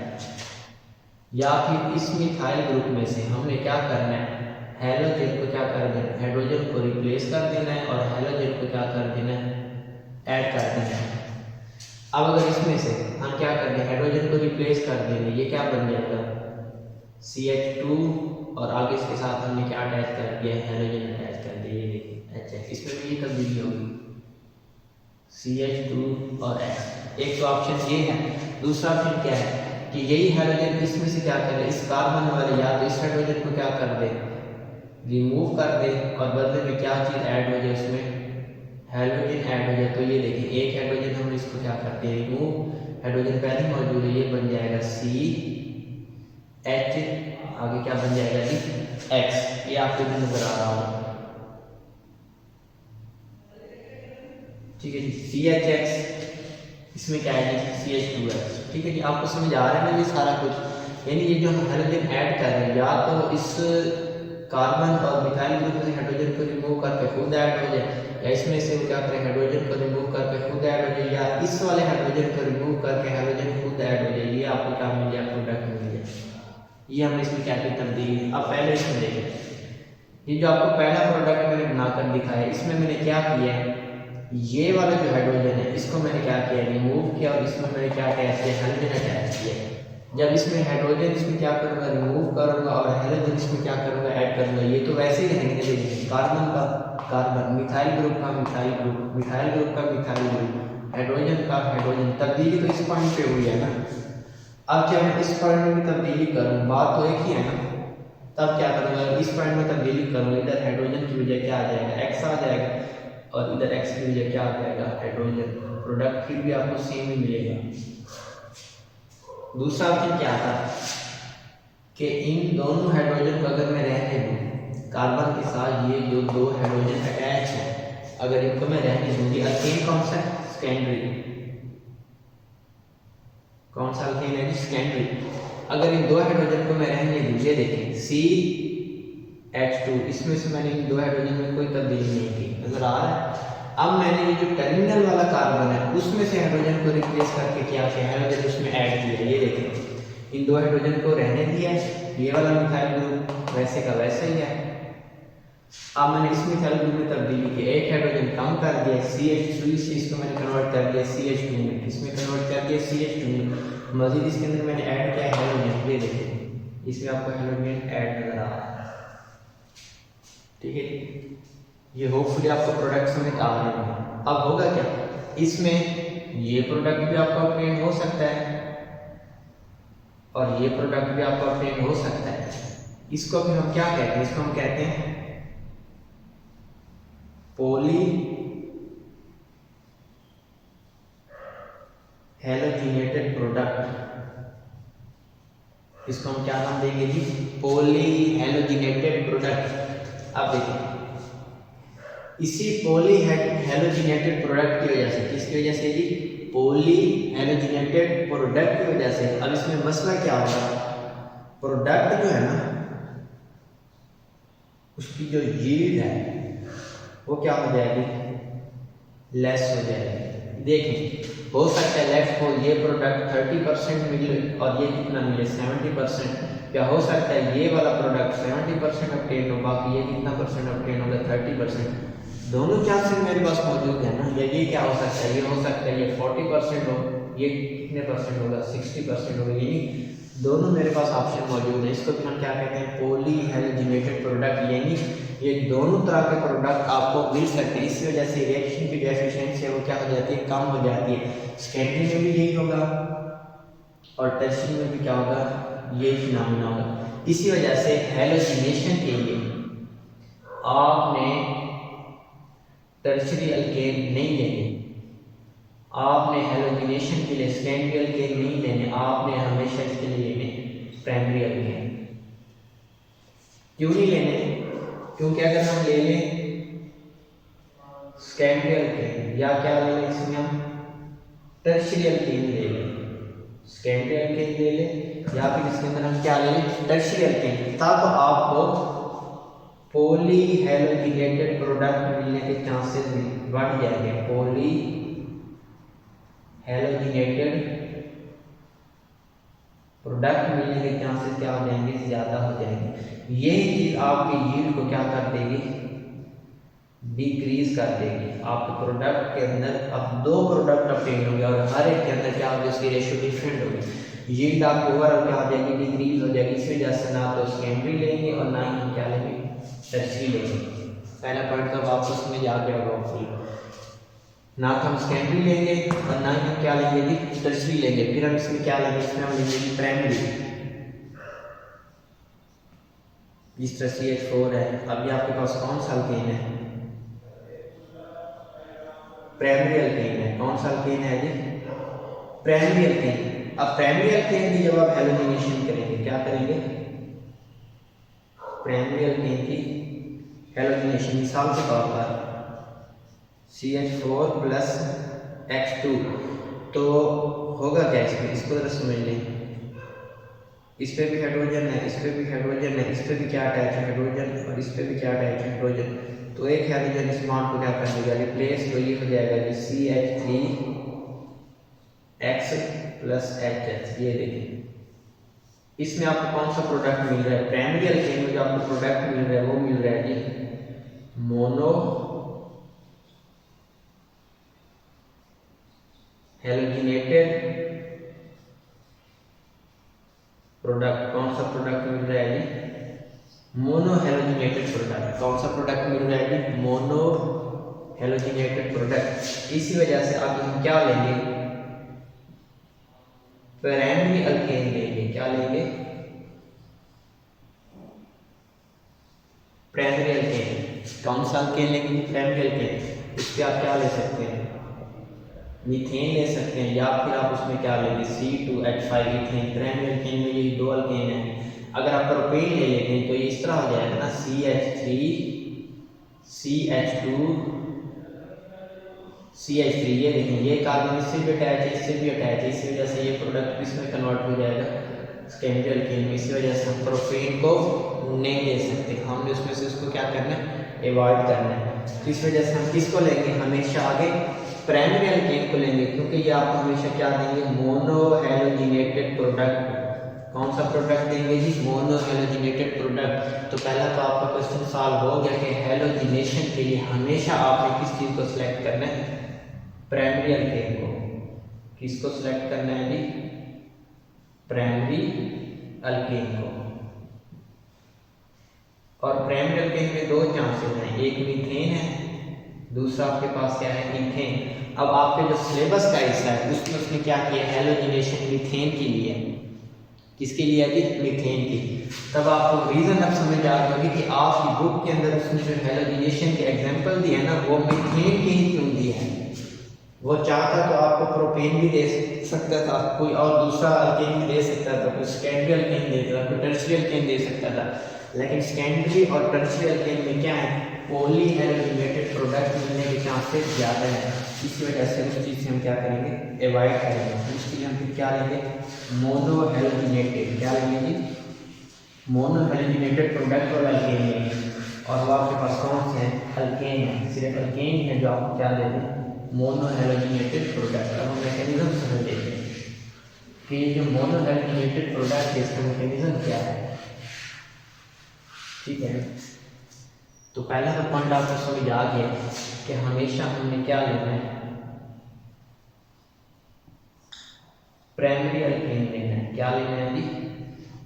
या फिर इस मिथाइल ग्रुप में से हमने क्या करना है हेलोजन को क्या कर देना है, हाइड्रोजन को रिप्लेस कर देना है और हेलोजन को क्या कर देना है ऐड कर देना है। अब अगर इसमें से हम क्या कर दें हाइड्रोजन को रिप्लेस कर देंगे, ये क्या बन जाएगा CH2, और आगे इसके साथ हमने क्या अटैच कर दिया हेलोजन अटैच कर दिया, ये देखिए HH। इसमें भी ये तब्दीली होगी CH2 और X। एक तो ऑप्शन ये है, दूसरा ऑप्शन क्या है कि यही हाइड्रोजन इसमें से क्या करे, इस कार्बन वाले या तो इस हाइड्रोजन को क्या कर दे रिमूव कर दे, और बदले में क्या चीज़ ऐड हो जाए उसमें हाइड्रोजन ऐड हो जाए। तो ये देखिए एक हाइड्रोजन हम इसको क्या करते हैं रिमूव, हाइड्रोजन पहले मौजूद है, ये बन जाएगा CH, आगे क्या बन जाएगा जी X। ये आपको भी नजर आ रहा हो, ठीक है जी CHX, इसमें क्या है जी CH2X, ठीक है जी। आपको समझ आ रहा है ना ये सारा कुछ, यानी ये जो हम हाइड्रोजन ऐड कर रहे हैं या तो इस कार्बन और मिथाइल ग्रुप से हाइड्रोजन को रिमूव करके खुद ऐड हो जाए, या इसमें से वो क्या करें हाइड्रोजन को रिमूव करके खुद ऐड हो जाए, या इस वाले हाइड्रोजन को रिमूव करके हाइड्रोजन खुद ऐड हो जाए, ये आपको क्या मिल जाए प्रोडक्ट मिल जाए। ये हमने इसमें क्या की तब्दीली। अब पहले इसमें देखें, ये जो आपको पहला प्रोडक्ट मैंने बनाकर दिखाया इसमें मैंने क्या किया है, ये वाला जो हाइड्रोजन है इसको मैंने क्या किया रिमूव किया, और इसमें मैंने क्या अटैच किया हाइड्रोजन अटैच किया। जब इसमें हाइड्रोजन इसमें क्या करूँगा रिमूव करूँगा, और हाइड्रोजन इसमें क्या करूँगा ऐड करूँगा, ये तो वैसे ही रहेंगे, देखिए कार्बन का कार्बन, मिथाइल ग्रुप का मिथाइल ग्रुप, मिथाइल ग्रुप का मिथाइल ग्रुप, हाइड्रोजन का हाइड्रोजन। तब्दीली तो इस पॉइंट पे हुई है ना। अब क्या मैं इस पॉइंट में भी तब्दीली करूँ, बात तो एक ही है ना। तब क्या करूँगा इस पॉइंट में तब्दीली करूँ, इधर हाइड्रोजन की वजह क्या आ जाएगा X आ जाएगा, और इधर X की वजह क्या आ जाएगा हाइड्रोजन। प्रोडक्ट फिर भी आपको सेम ही मिलेगा। दूसरा ऑप्शन क्या था कि इन दोनों हाइड्रोजन को अगर मैं रहने दूँ कार्बन के साथ, ये जो दो हाइड्रोजन अटैच है अगर इनको मैं रहने दूँ, ये अल्केन कौन सा है सेकेंडरी, कौन सा अल्केन है सेकेंडरी। अगर इन दो हाइड्रोजन को मैं रहने दूँ, ये देखें CH2, इसमें से मैंने इन दो हाइड्रोजन में कोई तब्दीली नहीं की, नजर आ रहा है। अब मैंने ये जो टर्मिनल वाला कार्बन है उसमें से हाइड्रोजन को रिप्लेस करके क्या किया हाइड्रोजन उसमें ऐड किया, ये देखें इन दो हाइड्रोजन को रहने दिया, ये वाला मिथाइल ग्रुप वैसे का वैसे ही है। अब मैंने इस मिथाइल ग्रुप में तब्दीली की, एक हाइड्रोजन कम कर दिया CH3 से, इसको मैंने कन्वर्ट कर दिया CH2 में, इसमें कन्वर्ट कर दिया CH2 में, मजीद इसके अंदर मैंने ऐड किया हाइड्रोजन, ये देखें इसमें आपको हाइड्रोजन ऐड नजर आ रहा है, ठीक है। ये होपफुली आपको प्रोडक्ट समझ आ रहे हैं। अब होगा क्या, इसमें ये प्रोडक्ट भी आपका ऑब्टेन हो सकता है और ये प्रोडक्ट भी आपका ऑब्टेन हो सकता है। इसको फिर हम क्या कहते हैं, इसको हम कहते हैं पॉली हैलोजिनेटेड प्रोडक्ट। इसको हम क्या नाम देंगे जी पॉली हैलोजिनेटेड प्रोडक्ट। अब देखिए इसी पॉली हैलोजिनेटेड प्रोडक्ट की वजह से, किसकी वजह से जी पॉली हैलोजिनेटेड प्रोडक्ट की वजह से, अब इसमें मसला क्या होगा, प्रोडक्ट जो है ना उसकी जो यील्ड है वो क्या हो जाएगी लेस हो जाएगी। देखें, हो सकता है लेट्स सपोज ये प्रोडक्ट 30% मिले और ये कितना मिले 70%, या हो सकता है ये वाला प्रोडक्ट 70% ऑब्टेन हो, बाकी ये कितना परसेंट ऑब्टेन होगा 30%। दोनों चांसेस मेरे पास मौजूद है ना। या ये क्या हो सकता है, ये हो सकता है ये 40% हो, ये कितने परसेंट होगा 60% होगा, यानी दोनों मेरे पास ऑप्शन मौजूद है। इसको भी हम क्या कहते हैं, पॉली हैलोजिनेटेड प्रोडक्ट, यानी ये दोनों तरह के प्रोडक्ट आपको मिल सकते हैं। इसी वजह से रिएक्शन की जो एफिशिएंसी है वो क्या हो जाती है, कम हो जाती है। सेकेंडरी में भी यही होगा और टर्शियरी में भी क्या होगा, ये फिनोमेना होगा। इसी वजह से हैलोजिनेशन के लिए आपने टर्शियरी अल्केन नहीं लेने, आपने हैलोजिनेशन के लिए सेकेंडरी अल्केन नहीं लेने, आपने हमेशा इसके लिए लेने प्राइमरी अल्केन। क्यों नहीं लेने, क्योंकि अगर हम ले लें सेकेंडरी अल्केन या क्या ले लें इसमें हम टर्शियरी अल्केन ले लें, सेकेंडरी अल्केन ले लें या फिर इसके अंदर हम क्या ले लें टर्शियरी अल्केन, तब आपको पॉली हैलोजिनेटेड प्रोडक्ट मिलने के चांसेस बढ़ जाएंगे। पॉली हैलोजिनेटेड प्रोडक्ट मिलने के चांसेस क्या हो जाएंगे, ज़्यादा हो जाएंगे। यही चीज़ आपकी यील्ड को क्या कर देगी, डिक्रीज कर देगी। आपके प्रोडक्ट के अंदर अब दो प्रोडक्ट ऑब्टेन होंगे और हर एक के अंदर क्या होगी, उसकी रेशियो डिफरेंट होगी, यील्ड आपकी ओवरऑल क्या हो जाएगी, डिक्रीज हो जाएगी। इस वजह से ना तो सेकेंडरी लेंगे और ना ही हम क्या लेंगे, टर्शियरी लेंगे। पहला पॉइंट तो आपको समझ आ गया होगा फुल, ना तो हम सेकेंडरी लेंगे और ना ही हम क्या लेंगे जी, टर्शियरी लेंगे। फिर हम इसमें क्या लेंगे, इसमें हम लेंगे प्राइमरी। इस तरह CH4 है, अभी आपके पास कौन सा अल्केन है, प्राइमरी अल्केन है। कौन सा अल्केन है जी, प्राइमरी अल्केन। अब प्राइमरी अल्केन की जब आप हैलोजिनेशन करेंगे, क्या करेंगे, प्राइमरी अल्केन की हैलोजिनेशन, मिसाल के तौर पर CH4 प्लस H2, तो होगा क्या इसमें, इसको जरा समझ लें। इस पे भी हाइड्रोजन है, इस पे भी हाइड्रोजन है, इस पे भी क्या अटैच है हाइड्रोजन, और इस पे भी क्या अटैच है हाइड्रोजन। तो एक हाइड्रोजन इस बॉन्ड को क्या कर देगा, रिप्लेस, तो ये हो जाएगा जी CH3X प्लस HH। ये देखिए इसमें आपको कौन सा प्रोडक्ट मिल रहा है, प्राइमरी अल्केन में जो आपको प्रोडक्ट मिल रहा है वो मिल रहा है जी मोनो हैलोजिनेटेड प्रोडक्ट। कौन सा प्रोडक्ट मिल रहा है जी, मोनो हैलोजिनेटेड प्रोडक्ट। कौन सा प्रोडक्ट मिल रहा है जी, मोनो हैलोजिनेटेड प्रोडक्ट। इसी वजह से अब हम क्या लेंगे, प्राइमरी अल्केन लेंगे। क्या लेंगे, प्राइमरी अल्केन। कौन सा अल्केन लेंगे, प्राइमरी अल्केन। इस पे आप क्या ले सकते हैं, मीथेन ले सकते हैं, या फिर आप उसमें क्या लेंगे C2H5 मीथेन। प्राइमरी अल्केन में यही दो अल्केन है। अगर आप प्रोपेन ले लेते हैं तो ये इस तरह हो जाएगा ना, CH3 CH2 CH3। ये देखें, ये कार्बन इससे भी अटैच है, इससे भी अटैच है, इसी वजह से ये प्रोडक्ट इसमें कन्वर्ट हो जाएगा सेकेंडरी अल्केन में। इसी वजह से हम प्रोपेन को नहीं ले सकते, हमने उसमें से उसको क्या करना है, अवॉइड करना है। तो इस वजह से हम किसको लेंगे, हमेशा आगे प्राइमरी अल्केन को लेंगे, क्योंकि ये आपको हमेशा क्या देंगे, मोनो हैलोजिनेटेड प्रोडक्ट। कौन सा प्रोडक्ट देंगे जी, मोनो हैलोजिनेटेड प्रोडक्ट। तो पहला तो आपका क्वेश्चन सॉल्व हो गया कि हैलोजिनेशन के लिए हमेशा आपने किस चीज़ को सिलेक्ट करना है, प्राइमरी अल्केन को। किसको सिलेक्ट करना है जी, प्राइमरी अल्केन को। और प्राइमरी अल्केन में दो चांसेस हैं, एक मीथेन है, दूसरा आपके पास क्या है, मीथेन। अब आपके जो सिलेबस का हिस्सा है उसमें उसने क्या किया, हैलोजिनेशन मीथेन के लिए। किसके लिए है, मीथेन की। तब आपको रीज़न अब समझ आ गया कि आपकी बुक के अंदर उसने जो हैलोजिनेशन के एग्जांपल दिए ना, वो मीथेन के ही क्यों दिए हैं। वो चाहता तो आपको प्रोपेन भी दे सकता था, कोई और दूसरा अल्केन भी दे सकता था, कोई सेकेंडरी अल्केन दे सकता था, कोई टर्शियरी अल्केन दे सकता था। लेकिन सेकेंडरी और टर्शियरी अल्केन में क्या है, पॉली हैलोजिनेटेड प्रोडक्ट मिलने के चांसेस ज़्यादा हैं। इसी वजह से उस चीज़ से हम क्या करेंगे, अवॉइड करेंगे। उसके लिए हम फिर क्या लेंगे, मोनो हैलोजिनेटेड। क्या लेंगे जी, मोनो हैलोजिनेटेड प्रोडक्ट और अल्केन लेंगे। और वो आपके पास कौन से हैं, अल्केन है, सिर्फ अल्केन है जो आपको क्या देते हैं, मोनोहैलोजिनेटेड प्रोडक्ट। अब हम मैकेनिज्म समझ लेते हैं कि ये जो मोनोहैलोजिनेटेड प्रोडक्ट है इसका मैकेनिज्म क्या है। ठीक है, तो पहला तो पॉइंट आपको समझ आ गया कि हमेशा हमने क्या लेना है, प्राइमरी अल्केन लेना है। क्या लेना है जी,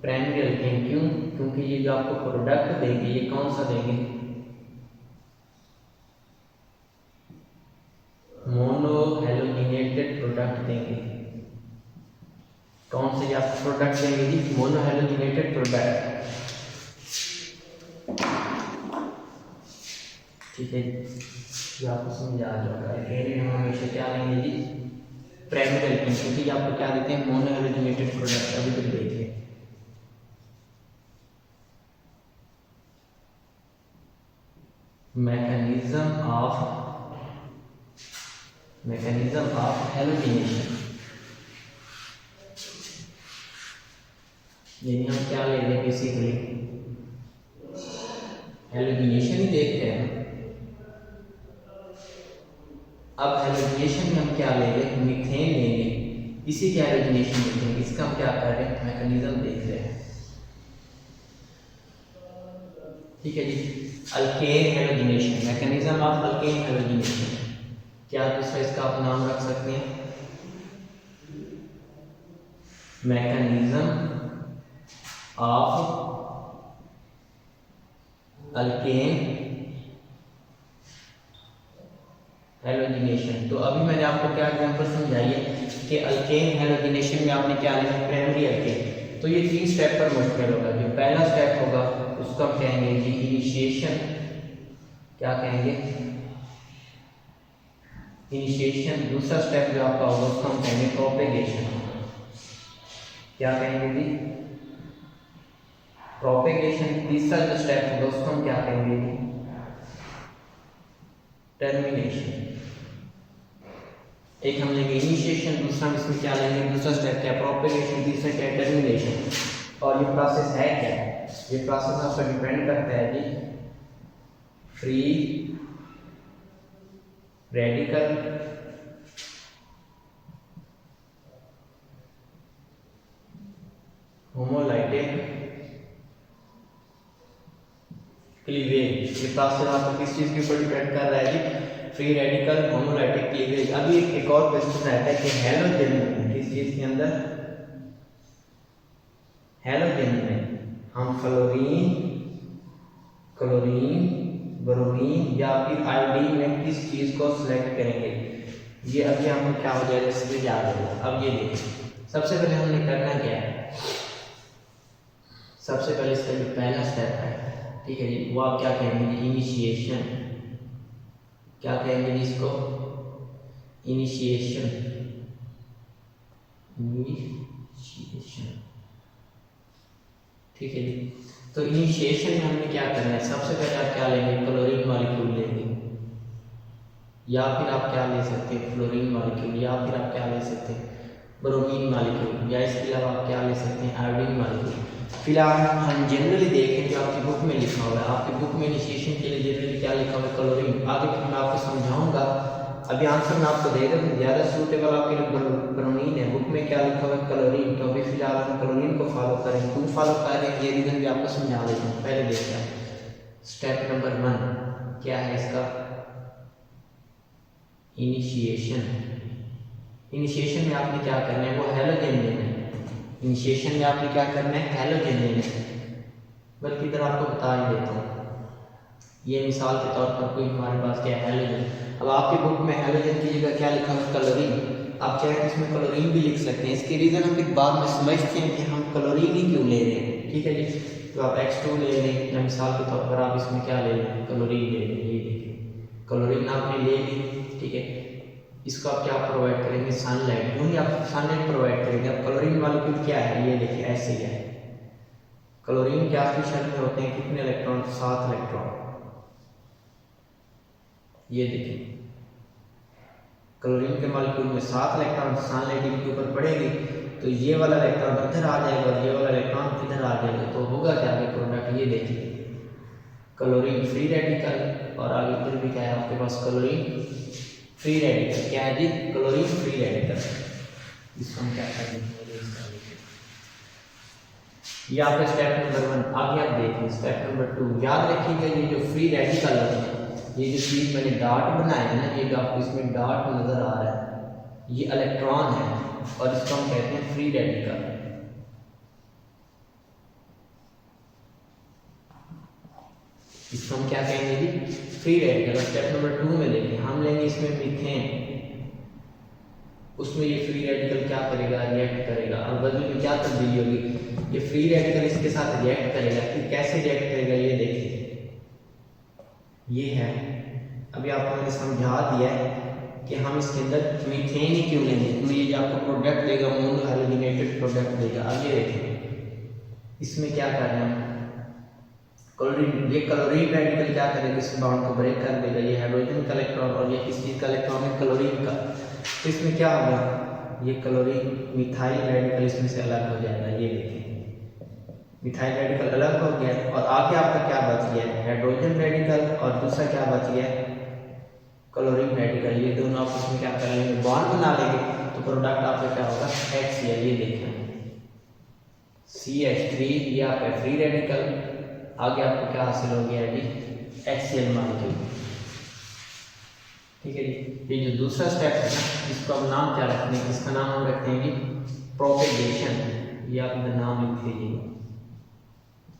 प्राइमरी अल्केन। क्यों, क्योंकि ये जो आपको प्रोडक्ट देंगे ये कौन सा देंगे, मोनोहैलोजिनेटेड प्रोडक्ट देंगे। कौन से आपको प्रोडक्ट देंगे जी, मोनोहैलोजिनेटेड प्रोडक्ट। ठीक है, ये आपको समझ आ जाएगा। हम हमेशा क्या लेंगे जी, प्राइमरी अल्केन, क्योंकि आपको क्या देते हैं, मोनोहैलोजिनेटेड प्रोडक्ट। अभी तक देखिए मैकेनिज्म ऑफ हैलोजिनेशन, यानी हम क्या ले रहे हैं, बेसिकली हैलोजिनेशन ही देखते हैं। अब हैलोजिनेशन में हम क्या ले रहे हैं, मीथेन लेंगे, इसी की हैलोजिनेशन देखेंगे। इसका हम क्या कर रहे हैं, मैकेनिज्म देख रहे हैं। ठीक है जी, alkane halogenation, mechanism of alkane halogenation. क्या दूसरा इसका आप नाम रख सकते हैं, मैकेनिज्म ऑफ अल्केन हैलोजिनेशन। तो अभी मैंने आपको क्या एग्जांपल समझाई है कि अल्केन हैलोजिनेशन में आपने क्या लेना है, प्राइमरी अल्केन। तो ये 3 स्टेप पर मुश्तमिल होगा। जो पहला स्टेप होगा उसको हम कहेंगे जी इनिशिएशन। क्या कहेंगे, इनिशिएशन। दूसरा स्टेप जो आपका होगा उसको हम कहेंगे प्रोपेगेशन। क्या कहेंगे जी, प्रोपेगेशन। तीसरा जो स्टेप होगा उसको हम क्या कहेंगे जी, टर्मिनेशन। एक हम लेंगे इनिशिएशन, दूसरा हम इसमें क्या लेंगे, दूसरा स्टेप क्या, प्रोपेगेशन, तीसरा क्या, टर्मिनेशन। और ये प्रोसेस है क्या, ये प्रोसेस आप पर डिपेंड करता है जी, फ्री रेडिकल होमोलाइटिक क्लीवेज। ये प्रोसेस आपको किस चीज के ऊपर डिपेंड कर रहा है जी, फ्री रेडिकल होमोलाइटिक क्लीवेज। अभी एक और क्वेश्चन रहता है कि हैलोजन किस चीज के अंदर, हैलोजन में हम क्लोरीन, ब्रोमीन या फिर आयोडीन में किस चीज को सिलेक्ट करेंगे। ये अभी हमको क्या हो जाएगा, इसमें याद होगा। अब ये देखिए, सबसे पहले हमने करना क्या है, सबसे पहले इसका जो पहला स्टेप है, ठीक है जी, वो आप क्या कहेंगे, इनिशिएशन। क्या कहेंगे जी इसको, इनिशिएशन। ठीक है जी, तो इनिशिएशन में हमने क्या करना है, सबसे पहले आप क्या लेंगे, क्लोरीन मॉलिक्यूल लेंगे, या फिर आप क्या ले सकते हैं, फ्लोरीन मॉलिक्यूल, या फिर आप क्या ले सकते हैं, ब्रोमीन मॉलिक्यूल, या इसके अलावा आप क्या ले सकते हैं, आयोडीन मॉलिक्यूल। फिलहाल हम जनरली देखें जो आपकी बुक में लिखा हुआ है, आपकी बुक में इनिशिएशन के लिए जनरली क्या लिखा हुआ है, क्लोरीन। आगे फिर मैं आपको समझाऊंगा, अभी आंसर मैं आपको दे दूँ, ज़्यादा सूटेबल आपके लिए ब्रोमीन है। बुक में क्या लिखा हुआ है, क्लोरीन। तो अभी फिलहाल हम क्लोरीन को फॉलो करें, क्यों फॉलो कर रहे हैं ये रीज़न भी आपको समझा देता हूँ। पहले देखते हैं स्टेप नंबर 1 क्या है इसका, इनिशिएशन। इनिशिएशन में आपने क्या करना है, वो हैलोजन लेना है। इनिशिएशन में आपने क्या करना है, हैलोजन लेना है। बल्कि इधर आपको बता ही देता हूँ, ये मिसाल के तौर पर कोई हमारे पास क्या है, हैलोजन। अब आपकी बुक में हैलोजन की जगह क्या लिखा है, क्लोरीन। आप चाहे तो इसमें क्लोरीन भी लिख सकते हैं। इसके रीज़न हम फिर बाद में समझते हैं कि हम क्लोरीन ही क्यों ले रहे हैं। ठीक है जी, तो आप H2 ले लें, या मिसाल के तौर पर आप इसमें क्या ले लें, क्लोरीन ले लें। ये देखिए क्लोरीन आपने ले ली, ठीक है। इसको आप क्या प्रोवाइड करेंगे, सनलाइट। यूँ ही आप सनलाइट प्रोवाइड करेंगे। अब क्लोरीन मॉलिक्यूल क्या है, ये देखिए ऐसे ही है। क्लोरीन के आखिरी शेल में होते हैं कितने इलेक्ट्रॉन, 7 इलेक्ट्रॉन। ये देखिए क्लोरीन के मॉलिक्यूल में 7 इलेक्ट्रॉन, सनलाइट इनके ऊपर पड़ेगी तो ये वाला इलेक्ट्रॉन इधर आ जाएगा और ये वाला इलेक्ट्रॉन इधर आ जाएगा। तो होगा क्या आगे प्रोडक्ट, ये देखिए क्लोरीन फ्री रेडिकल, और आगे इधर भी क्या है आपके पास, क्लोरीन फ्री रेडिकल क्या है जी, क्लोरीन फ्री रेडिकल। इसको हम क्या करेंगे, ये आपका स्टेप नंबर 1। आगे आप देखें स्टेप नंबर 2। याद रखिएगा ये जो फ्री रेडिकल है, ये जो चीज मैंने डॉट बनाया है ना, ये जो आपको इसमें डॉट नजर आ रहा है, ये इलेक्ट्रॉन है और इसको हम कहते हैं फ्री रेडिकल। इसको हम क्या कहेंगे जी, फ्री रेडिकल। स्टेप नंबर 2 में देखें, हम लेंगे इसमें मीथेन, उसमें ये फ्री रेडिकल क्या करेगा, रिएक्ट करेगा और बदले में क्या तब्दीली होगी, ये फ्री रेडिकल इसके साथ रिएक्ट करेगा। फिर कैसे रिएक्ट करेगा ये देखिए, ये है, अभी आपको मैंने समझा दिया है कि हम इसके अंदर मीथेन ही क्यों लेंगे, क्योंकि ये जो आपको प्रोडक्ट देगा मोनो हैलोजिनेटेड प्रोडक्ट देगा। अब ये देखिए इसमें क्या कर रहे हैं, क्लोरीन, ये क्लोरीन रेडिकल क्या करेगा, इस बॉन्ड को ब्रेक कर देगा, ये हाइड्रोजन का इलेक्ट्रॉन और ये किस चीज़ का इलेक्ट्रॉन है, क्लोरीन का। तो इसमें क्या होगा, ये क्लोरीन मिथाइल रेडिकल इसमें से अलग हो जाएगा। ये देखिए मिथाइल रेडिकल अलग हो गया और आगे आपका क्या बच गया, हाइड्रोजन रेडिकल और दूसरा क्या बच गया, क्लोरीन रेडिकल। ये दोनों आपस में क्या करेंगे, बॉन्ड बना लेंगे तो प्रोडक्ट आपका क्या होगा, HCl। ये देखें CH3, ये आपका फ्री रेडिकल, आगे आपको क्या हासिल हो गया जी, HCl मॉलिक्यूल। ठीक है जी। ये जो दूसरा स्टेप है ना, इसको अब नाम क्या रखते हैं, इसका नाम हम रखते हैं जी प्रोपेगेशन। ये आप इधर नाम लिख लीजिए,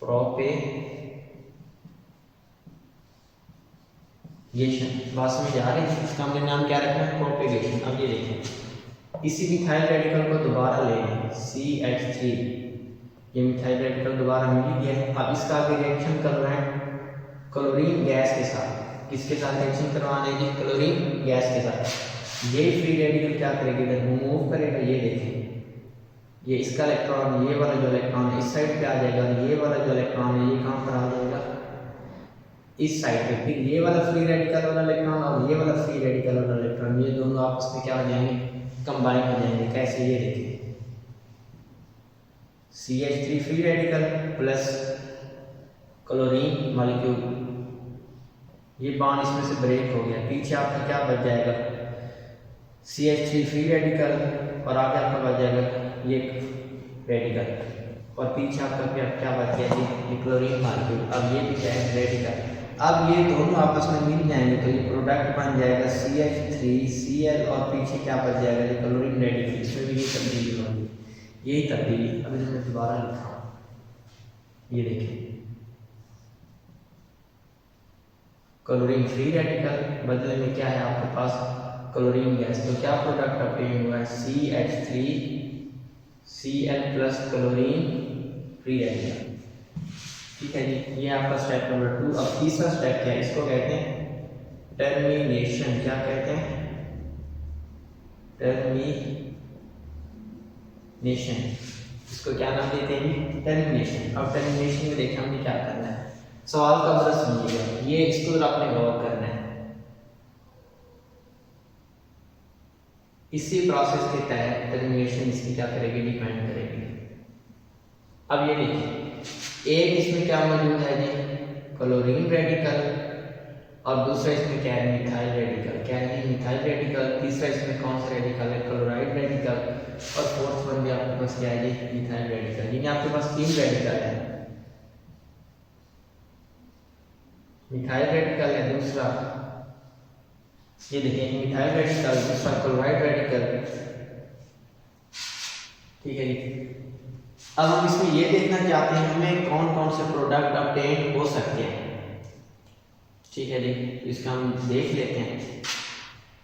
प्रोपेगेशन। बात समझ आ रही है, इसका हमने नाम क्या रखना है, प्रोपेगेशन। अब ये देखें इसी मिथाइल रेडिकल को दोबारा ले लें, CH3, ये मिथाइल रेडिकल दोबारा मिल गया। अब इसका आगे रिएक्शन कर रहे हैं क्लोरीन गैस के साथ। किसके साथ रिएक्शन करवाना है जी, क्लोरीन गैस के साथ। ये फ्री रेडिकल क्या करेगा, इधर मूव करेगा। ये देखें ये इसका इलेक्ट्रॉन, ये वाला जो इलेक्ट्रॉन है इस साइड पे आ जाएगा और ये वाला जो इलेक्ट्रॉन है ये कहाँ पर आ जाएगा, इस साइड पे। फिर ये वाला फ्री रेडिकल वाला इलेक्ट्रॉन और ये वाला फ्री रेडिकल वाला इलेक्ट्रॉन, ये दोनों आपस में क्या हो जाएंगे, कंबाइन हो जाएंगे। कैसे, ये देखिए CH3 free radical plus chlorine molecule, ये बॉन्ड इसमें से ब्रेक हो गया। पीछे आपका क्या बच जाएगा, CH3 फ्री रेडिकल और आगे आपका बच जाएगा ये रेडिकल और पीछे आपका क्या बच गया जी, क्लोरीन मॉलिक्यूल। अब ये भी है रेडिकल। अब ये दोनों आपस में मिल जाएंगे तो ये प्रोडक्ट बन जाएगा CH3Cl और पीछे क्या बच जाएगा, ये क्लोरीन रेडिकल। इसमें भी ये तब्दीली होगी, यही तब्दीली। अभी मैंने दोबारा लिखा, ये देखिए क्लोरीन फ्री रेडिकल, बदले में क्या है आपके पास क्लोरीन गैस। तो क्या प्रोडक्ट ऑब्टेन हुआ है, CH3Cl plus chlorine free radical. ठीक है जी, ये आपका स्टेप नंबर 2। अब तीसरा स्टेप क्या है, इसको कहते हैं टर्मिनेशन। क्या कहते हैं, टर्मिनेशन। इसको क्या नाम देते हैं, टर्मिनेशन। अब टर्मिनेशन में देखिए हमने क्या करना है, सवाल का बड़ा समझिएगा, ये इसको आपने गौर करना है। इसी प्रोसेस के तहत टर्मिनेशन इसकी क्या करेगी, डिपेंड करेगी। अब ये देखिए एक इसमें क्या मौजूद है जी, क्लोरीन रेडिकल और दूसरा इसमें क्या है, मिथाइल रेडिकल। क्या है, मिथाइल रेडिकल। तीसरा इसमें कौन सा रेडिकल है, क्लोराइड रेडिकल और फोर्थ वन भी आपके पास क्या है जी, मिथाइल रेडिकल। यानी आपके पास 3 रेडिकल है, मिथाइल रेडिकल है, दूसरा ये देखिए मिथाइल रेडिकल, दूसरा क्लोराइड रेडिकल। ठीक है जी। अब हम इसमें ये देखना चाहते हैं हमें कौन कौन से प्रोडक्ट ऑब्टेन हो सकते हैं। ठीक है जी, इसका हम देख लेते हैं।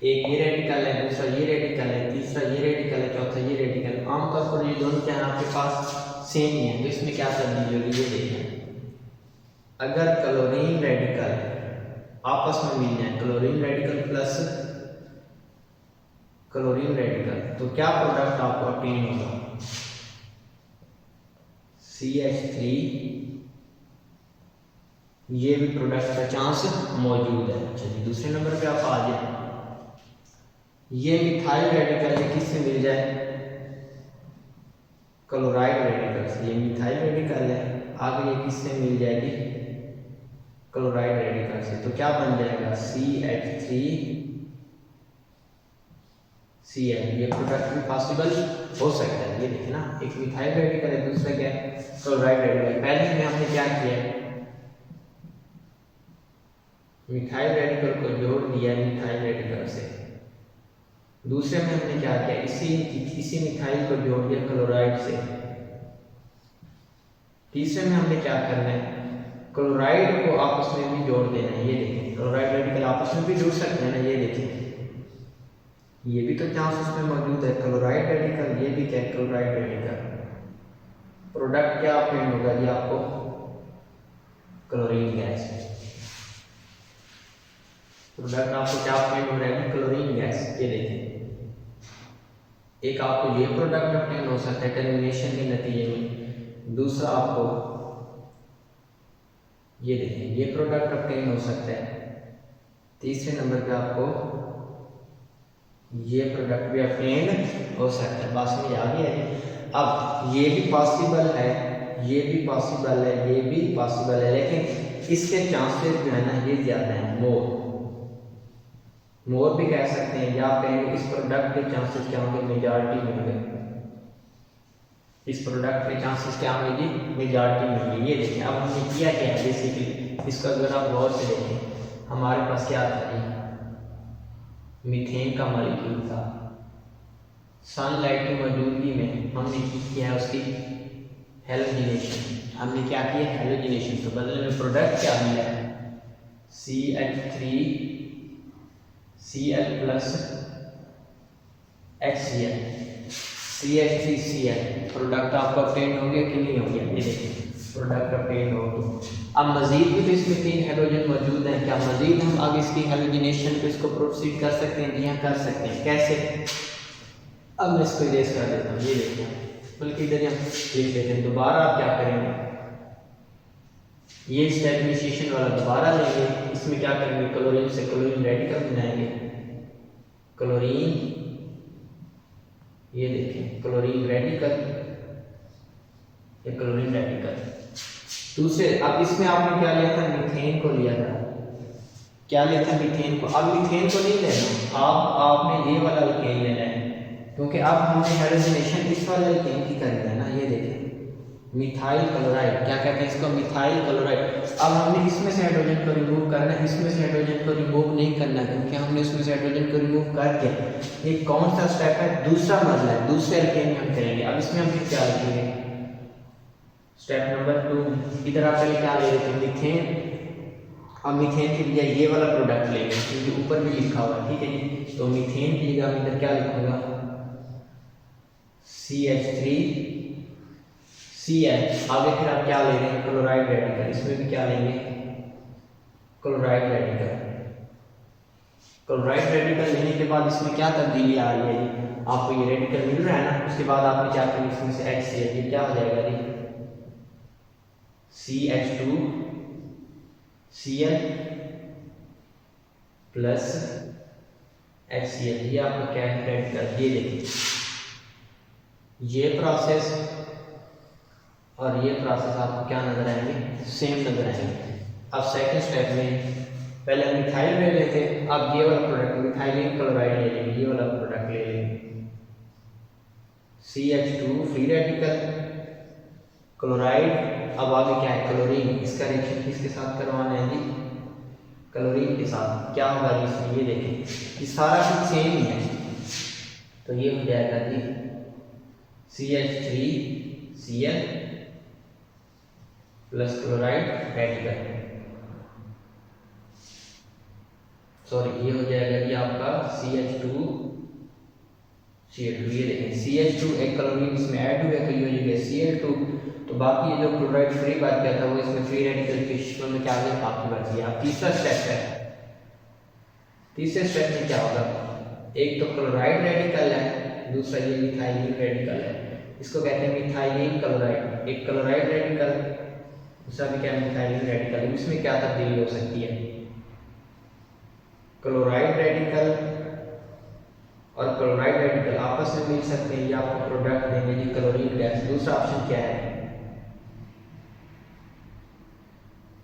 एक ये रेडिकल है, दूसरा ये रेडिकल है, तीसरा ये रेडिकल है, चौथा ये रेडिकल। आमतौर पर ये दोनों क्या है आपके पास सेम ही है, तो इसमें क्या तब्दीली होगी, ये देखें। अगर क्लोरीन रेडिकल आपस में मिल जाए, chlorine radical plus chlorine radical, तो क्या प्रोडक्ट आपको ऑब्टेन होगा, CH3। ये भी प्रोडक्ट का चांस मौजूद है। अच्छा जी, दूसरे नंबर पे आप आ जाए, ये मिथाइल रेडिकल है किससे मिल जाए, क्लोराइड रेडिकल से। ये मिथाइल रेडिकल है, आगे ये किससे मिल जाएगी, क्लोराइड रेडिकल से। तो क्या बन जाएगा, CH3 Cl, ये प्रोडक्ट भी पॉसिबल हो सकता है। ये देखिए ना, एक मिथाइल रेडिकल है, दूसरा क्या है, क्लोराइड रेडिकल। पहले में हमने क्या किया है, मिथाइल रेडिकल को जोड़ दिया मिथाइल रेडिकल से। दूसरे में हमने क्या किया, इसी मिथाइल को जोड़ दिया क्लोराइड से। तीसरे में हमने क्या करना है, क्लोराइड को आपस में भी जोड़ देना है। ये देखिए, क्लोराइड रेडिकल आपस में भी जुड़ सकते हैं ना। ये देखिए, ये भी तो चांस उसमें मौजूद है, क्लोराइड रेडिकल, ये भी क्या है, क्लोराइड रेडिकल। प्रोडक्ट क्या ऑब्टेन होगा जी आपको, क्लोरीन गैस। प्रोडक्ट आपको क्या ऑब्टेन हो रहा है, क्लोरीन गैस। ये देखिए, एक आपको ये प्रोडक्ट ऑब्टेन हो सकता है टर्मिनेशन के नतीजे में, दूसरा आपको ये देखिए ये प्रोडक्ट ऑब्टेन हो सकता है, तीसरे नंबर पे आपको ये प्रोडक्ट भी ऑब्टेन हो सकता है। बात समझ आ गई है। अब ये भी पॉसिबल है, ये भी पॉसिबल है, ये भी पॉसिबल है, लेकिन इसके चांसेस जो है ना ये ज़्यादा हैं, मोर भी कह सकते हैं, या कहेंगे इस प्रोडक्ट के चांसेस क्या होंगे, मेजॉरिटी में होंगे। इस प्रोडक्ट के चांसेस क्या होंगे जी, मेजॉरिटी में होंगे। ये देखें, अब हमने किया क्या है, बेसिकली इसको अगर आप गौर से देखें, हमारे पास क्या था जी, मीथेन का मॉलिक्यूल था। सनलाइट की मौजूदगी में हमने किया है उसकी हेलोजिनेशन। हमने क्या किया, हेलोजिनेशन। तो बदले में प्रोडक्ट क्या मिला है, CH3 Cl plus HCl, CH3Cl। Product आपको ऑब्टेन हो गया कि नहीं हो गया, ये देखिए प्रोडक्ट ऑब्टेन हो गया। अब मजीद भी तो इसमें 3 हाइड्रोजन मौजूद हैं, क्या मजीद हम आगे इसकी हेलोजिनेशन को इसको प्रोसीड कर सकते हैं, जी हाँ कर सकते हैं। कैसे, अब मैं इसको इरेज कर देता हूँ। ये देखिए, बल्कि इधर हम लिख देते हैं। दोबारा आप क्या करेंगे, ये स्टेप इनिशिएशन वाला दोबारा लेंगे, इसमें क्या करेंगे, क्लोरीन से क्लोरीन रेडिकल बनाएंगे, क्लोरीन, ये देखें क्लोरीन रेडिकल, ये क्लोरीन रेडिकल। दूसरे, अब इसमें आपने क्या लिया था, मीथेन को लिया था, क्या लिया था, मीथेन को। अब मीथेन को नहीं लेना, आपने ये वाला अल्केन लेना है, क्योंकि अब हमने हेलोजिनेशन इस वाले अल्केन की करनी है ना। ये देखें, मिथाइल क्लोराइड, क्या कहते हैं इसको, मिथाइल क्लोराइड। अब हमने इसमें से हाइड्रोजन को रिमूव करना है, इसमें से हाइड्रोजन को रिमूव नहीं करना, क्योंकि हमने इसमें से हाइड्रोजन को रिमूव कर दिया। ये कौन सा स्टेप है, दूसरा मरला है, दूसरे अल्केन में हम करेंगे। अब इसमें हम क्या लिखेंगे, स्टेप नंबर 2। इधर आप पहले क्या ले रहे थे, मीथेन। अब मीथेन की बजाय ये वाला प्रोडक्ट लेंगे, क्योंकि ऊपर भी लिखा हुआ है, ठीक है जी। तो मीथेन की जगह इधर क्या लिखूंगा, CH3Cl। आगे फिर आप क्या ले रहे हैं, क्लोराइड रेडिकल, इसमें भी क्या लेंगे, क्लोराइड रेडिकल। क्लोराइड रेडिकल लेने के बाद इसमें क्या तब्दीली आ रही है जी, आपको ये रेडिकल मिल रहा है ना, उसके बाद आपने क्या करना, इसमें से HCl, ये क्या हो जाएगा जी, CH2Cl प्लस HCl। ये आपको क्या है, रेडिकल। ये देखिए, ये प्रोसेस और ये प्रोसेस आपको क्या नजर आएंगे, सेम नजर आएंगे। अब सेकंड स्टेप में पहले हम मिथाइल ले लेते, अब ये वाला प्रोडक्ट मिथाइलिन क्लोराइड ले लेंगे, ये वाला प्रोडक्ट ले लेंगे, CH2 फ्री रेडिकल, क्लोराइड। अब आगे क्या है, क्लोरीन, इसका रिएक्शन किसके साथ करवाना है जी, क्लोरीन के साथ। क्या होगा जी इसमें, ये देखें, ये सारा कुछ सेम ही है, तो ये हो जाएगा जी CH3Cl plus chloride radical, sorry ये हो जाएगा जी आपका CH2Cl2। ये देखें, CH2 एक क्लोरीन इसमें ऐड हुआ तो ये हो जाएगा Cl2। तो बाकी ये जो क्लोराइड फ्री बात किया था वो इसमें फ्री रेडिकल की शक्ल में क्या आ गया, बाकी बच गया। अब तीसरा स्टेप है, तीसरे स्टेप में क्या होगा, एक तो क्लोराइड रेडिकल है, दूसरा ये मिथाइलिन रेडिकल है, इसको कहते हैं मिथाइलिन क्लोराइड। एक क्लोराइड रेडिकल, दूसरा भी क्या, मिथाइलिन रेडिकल। इसमें क्या तब्दीली हो सकती है, क्लोराइड रेडिकल और क्लोराइड रेडिकल आपस में मिल सकते हैं, ये आपको प्रोडक्ट देंगे जी क्लोरीन गैस। दूसरा ऑप्शन क्या है,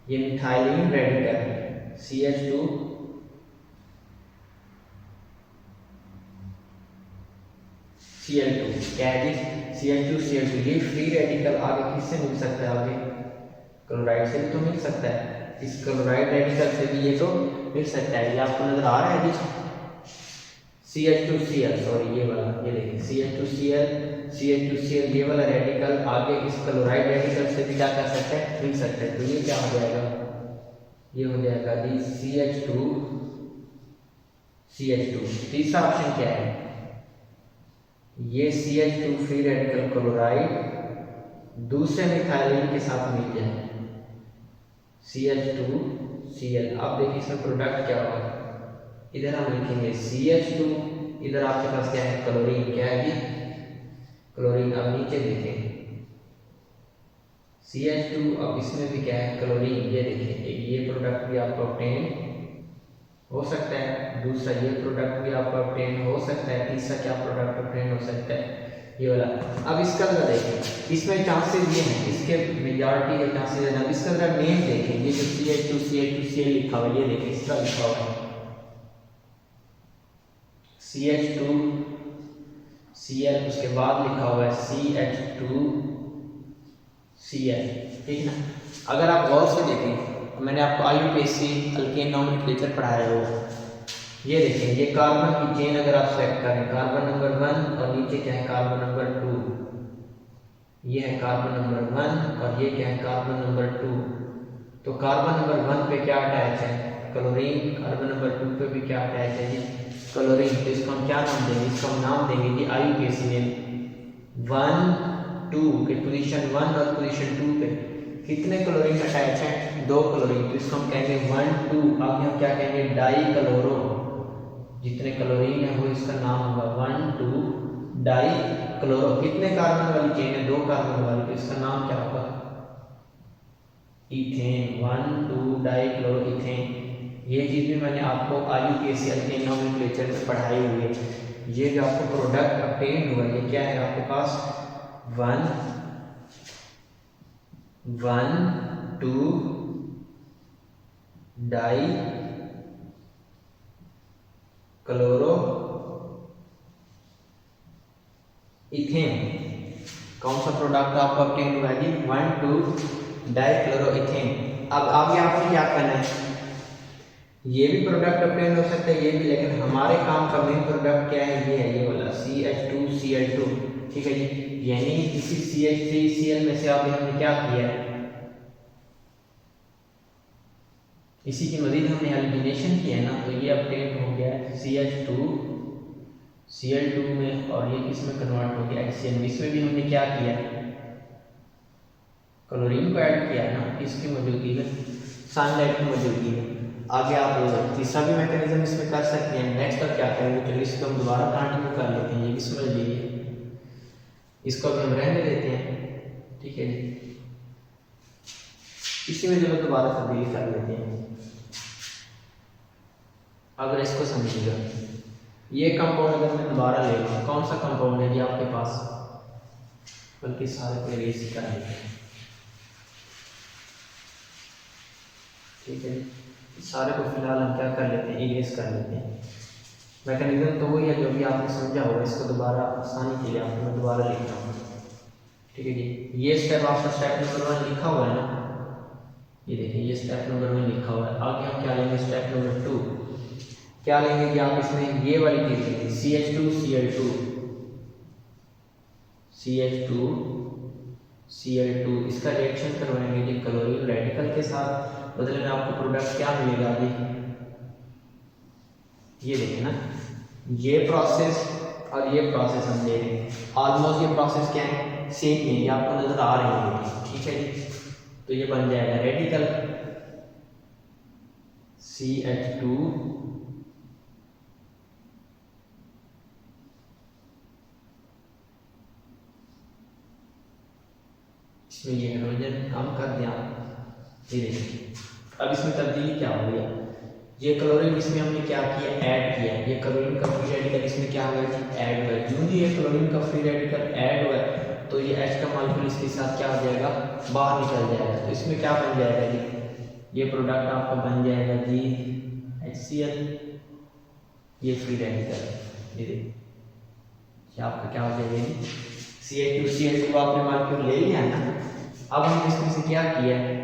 ये मिथाइलिन रेडिकल CH2 Cl2 क्या है जी, Cl2 ये फ्री रेडिकल आगे किससे मिल सकता है, आगे क्लोराइड से भी तो मिल सकता है, इस क्लोराइड रेडिकल से भी ये तो मिल सकता है। ये आपको नजर आ रहा है जी CH2Cl, सॉरी ये वाला, ये देखिए CH2Cl ये वाला रेडिकल आगे इस क्लोराइड रेडिकल से भी क्या कर सकता है, मिल सकता है। तो ये क्या हो जाएगा, ये हो जाएगा जी CH2। तीसरा ऑप्शन क्या है, ये CH2 फ्री रेडिकल क्लोराइड दूसरे मिथाइलिन के साथ मिल जाए CH2Cl। अब देखिए इसमें प्रोडक्ट क्या होगा, इधर हम लिखेंगे CH2, इधर आपके पास क्या है, क्लोरीन, क्या है जी क्लोरीन। अब नीचे देखें CH2, अब इसमें भी क्या है, क्लोरीन। ये देखिए ये प्रोडक्ट भी आपको ऑब्टेन हो सकता है, दूसरा ये प्रोडक्ट भी आपको ऑब्टेन हो सकता है, तीसरा क्या प्रोडक्ट ऑब्टेन हो सकता है, ये वाला। अब इसका जरा देखें, इसमें चांसेस ये हैं, इसके मेजॉरिटी के चांसेस है। अब इसका जरा नेम देखें, ये जो CH2Cl लिखा हुआ है, ये देखिए इसका लिखा हुआ है CH2Cl, उसके बाद लिखा हुआ है CH2Cl, ठीक ना। अगर आप गौर से देखें, मैंने आपको IUPAC अल्केन नॉमेनक्लेचर पढ़ाया हो, ये देखें ये कार्बन की चेन अगर आप सेलेक्ट करें, कार्बन नंबर 1 और नीचे क्या है, कार्बन नंबर 2, ये है कार्बन नंबर 1 और ये क्या है, कार्बन नंबर 2। तो कार्बन नंबर 1 पे क्या अटैच है, क्लोरीन, कार्बन नंबर 2 पे भी क्या अटैच है जी, क्लोरीन। तो इसको हम क्या नाम देंगे, इसका हम नाम देंगे कि IUPAC ने 1 2 के पोजीशन 1 और पोजीशन 2 पे कितने क्लोरीन अटैच हैं, 2 क्लोरीन। तो इसको हम कहेंगे 1 2, आगे हम क्या कहेंगे, डाई क्लोरो, जितने क्लोरीन है वो इसका नाम होगा 1 2 डाई क्लोरो। कितने कार्बन वाली चेन है, 2 कार्बन वाली, तो इसका नाम क्या होगा, इथेन, 1 2 डाई क्लोरो इथेन। ये चीज़ भी मैंने आपको IUPAC अल्केन नॉमेनक्लेचर में पढ़ाई हुई है। ये जो आपको प्रोडक्ट ऑब्टेन हुआ है, ये क्या है आपके पास 1 2 डाई क्लोरो इथेन। कौन सा प्रोडक्ट आपको ऑब्टेन हुआ है जी, 1 2 डाई क्लोरो इथेन। अब आगे आपने क्या करना है, ये भी प्रोडक्ट ऑब्टेन हो सकता है, ये भी, लेकिन हमारे काम का मेन प्रोडक्ट क्या है, ये है ये वाला CH2Cl2, ठीक है जी। यानी इसी CH3Cl में से अभी हमने क्या किया है, इसी की मजीद हमने एलिमिनेशन किया है ना, तो ये ऑब्टेन हो गया है CH2Cl2 में, और ये किस में कन्वर्ट हो गया, HCl में। इसमें भी हमने क्या किया है, क्लोरीन को ऐड किया है ना, इसकी मौजूदगी में, सनलाइट की मौजूदगी में। आगे आप तीसरा भी मैकेनिज्म इसमें कर सकते हैं। नेक्स्ट अब क्या करेंगे, चलिए इसको हम दोबारा कंटिन्यू कर लेते हैं, ये भी समझ लीजिए, इसको भी हम रहने देते हैं, ठीक है जी। इसी में जो दोबारा तब्दीली कर लेते हैं। अगर इसको समझिएगा, ये कंपाउंड अगर मैं दोबारा ले लूँ, कौन सा कंपाउंड है जी आपके पास, बल्कि सारे को इरेज कर लेते हैं, ठीक है जी। सारे को फिलहाल हम क्या कर लेते हैं, इरेज कर लेते हैं। मैकेनिज्म तो वही है जो भी आपने समझा होगा, इसको दोबारा आसानी के लिए आपको मैं दोबारा लिख रहा हूँ, ठीक है जी। ये स्टेप आपका स्टेप नंबर 1 लिखा हुआ है ना, ये देखिए ये स्टेप नंबर 1 लिखा हुआ है। आगे हम क्या लेंगे, स्टेप नंबर 2 क्या लेंगे कि आप इसमें ये वाली चीज लेंगे CH2Cl2, इसका रिएक्शन करवाएंगे जी क्लोरीन रेडिकल के साथ, बदले में आपको प्रोडक्ट क्या मिलेगा जी, ये देखें ना, ये प्रोसेस और ये प्रोसेस हम ले रहे हैं, ऑलमोस्ट ये प्रोसेस क्या है, सेम है, ये आपको नजर आ रही है, ठीक है जी। तो ये बन जाएगा रेडिकल CH2 इसमें ये हाइड्रोजन कम कर दिया, ये देखिए। अब इसमें तब्दीली क्या हो गया, ये क्लोरीन इसमें हमने क्या किया, ऐड किया, ये क्लोरीन का फ्री रेडिकल इसमें क्या हुआ है, ऐड हुआ है। जो ही ये क्लोरीन का फ्री रेडिकल ऐड हुआ है, तो ये H का मॉलिक्यूल इसके साथ क्या हो जाएगा, बाहर निकल जाएगा। तो इसमें क्या बन जाएगा जी, ये प्रोडक्ट आपका बन जाएगा जी HCl, ये फ्री रेडिकल, ये देखिए क्या आपका क्या हो जाएगा जी, CH2 को आपने मालिक्यूल ले लिया है ना। अब हमने इसमें से क्या किया है,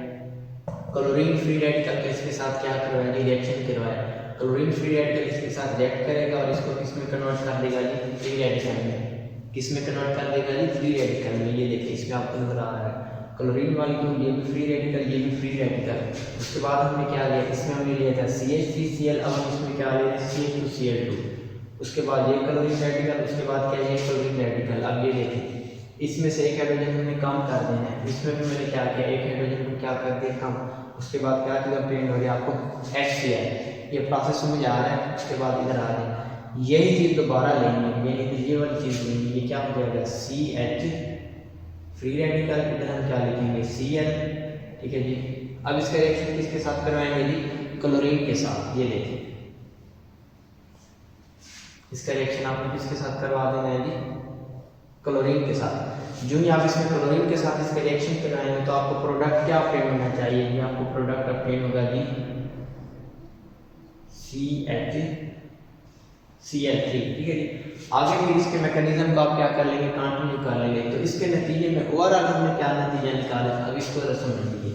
क्लोरीन फ्री रेडिकल के इसके साथ क्या करवाया जी, रिएक्शन करवाया। क्लोरीन फ्री रेडिकल इसके साथ रिएक्ट करेगा और इसको किस में कन्वर्ट कर देगा जी, फ्री रेडिकल में। किस में कन्वर्ट कर देगा जी, फ्री रेडिकल में। ये देखिए इसमें आपको नजर आ रहा है क्लोरीन मॉलिक्यूल, ये भी फ्री रेडिकल, ये भी फ्री रेडिकल। उसके बाद हमने क्या लिया, इसमें हमने लिया था CH3Cl, अब हम इसमें क्या ले रहे हैं, CH2Cl2। उसके बाद ये क्लोरीन रेडिकल, उसके बाद क्या है, क्लोरीन रेडिकल। अब ये देखिए इसमें से एक हाइड्रोजन हमने कम कर देना है, इसमें भी मैंने क्या किया, एक हाइड्रोजन को क्या कर दिया कम। उसके बाद क्या किया, प्रिंट हो गया आपको HCl। ये प्रोसेस समझ आ रहा है। उसके बाद इधर आ जाए, यही चीज़ दोबारा लेंगे, यानी कि ये वाली चीज़ लेंगे। ये क्या हो जाएगा, CH फ्री रेडिकल, इधर हम क्या लिखेंगे, Cl। ठीक है जी। अब इसका रिएक्शन किसके साथ करवाएंगे जी, क्लोरीन के साथ। ये देखिए इसका रिएक्शन आपने किसके साथ करवा देना है जी, क्लोरीन के साथ। जो ही आप इसमें क्लोरीन के साथ इसका रिएक्शन कराएंगे तो आपको प्रोडक्ट क्या ऑब्टेन होना चाहिए, ये आपको प्रोडक्ट ऑब्टेन होगा जी CH3Cl3। ठीक है जी। आगे फिर इसके मैकेनिज्म को आप क्या कर लेंगे, कंटिन्यू कर लेंगे। तो इसके नतीजे में ओवरऑल हमने क्या नतीजा निकाला, अब इसको समझ लीजिए।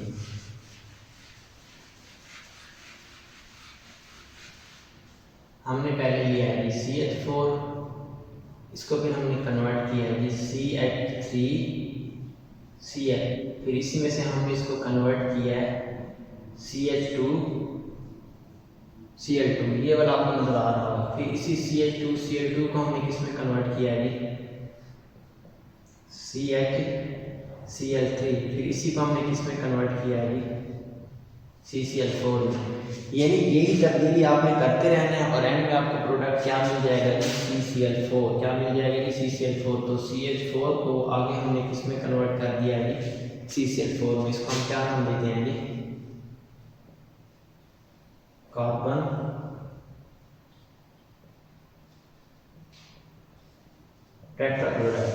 हमने पहले लिया है जी CH4, इसको फिर हमने कन्वर्ट किया है जी CH3Cl, फिर इसी में से हमने इसको कन्वर्ट किया है CH2Cl2, ये वाला आपको नजर आ रहा होगा। फिर इसी CH2Cl2 को हमने किस में कन्वर्ट किया है जी, CHCl3, फिर इसी को हमने किस में कन्वर्ट किया है जी, CCl4 में। यानी यही तब्दीली आपने करते रहना है और एंड में आपको प्रोडक्ट क्या मिल जाएगा जी, CCl4। क्या मिल जाएगा जी, CCl4। तो CH4 को आगे हमने किस में कन्वर्ट कर दिया जी, CCl4 में। इसको हम क्या नाम देते हैं जी, कार्बन टेट्राक्लोराइड।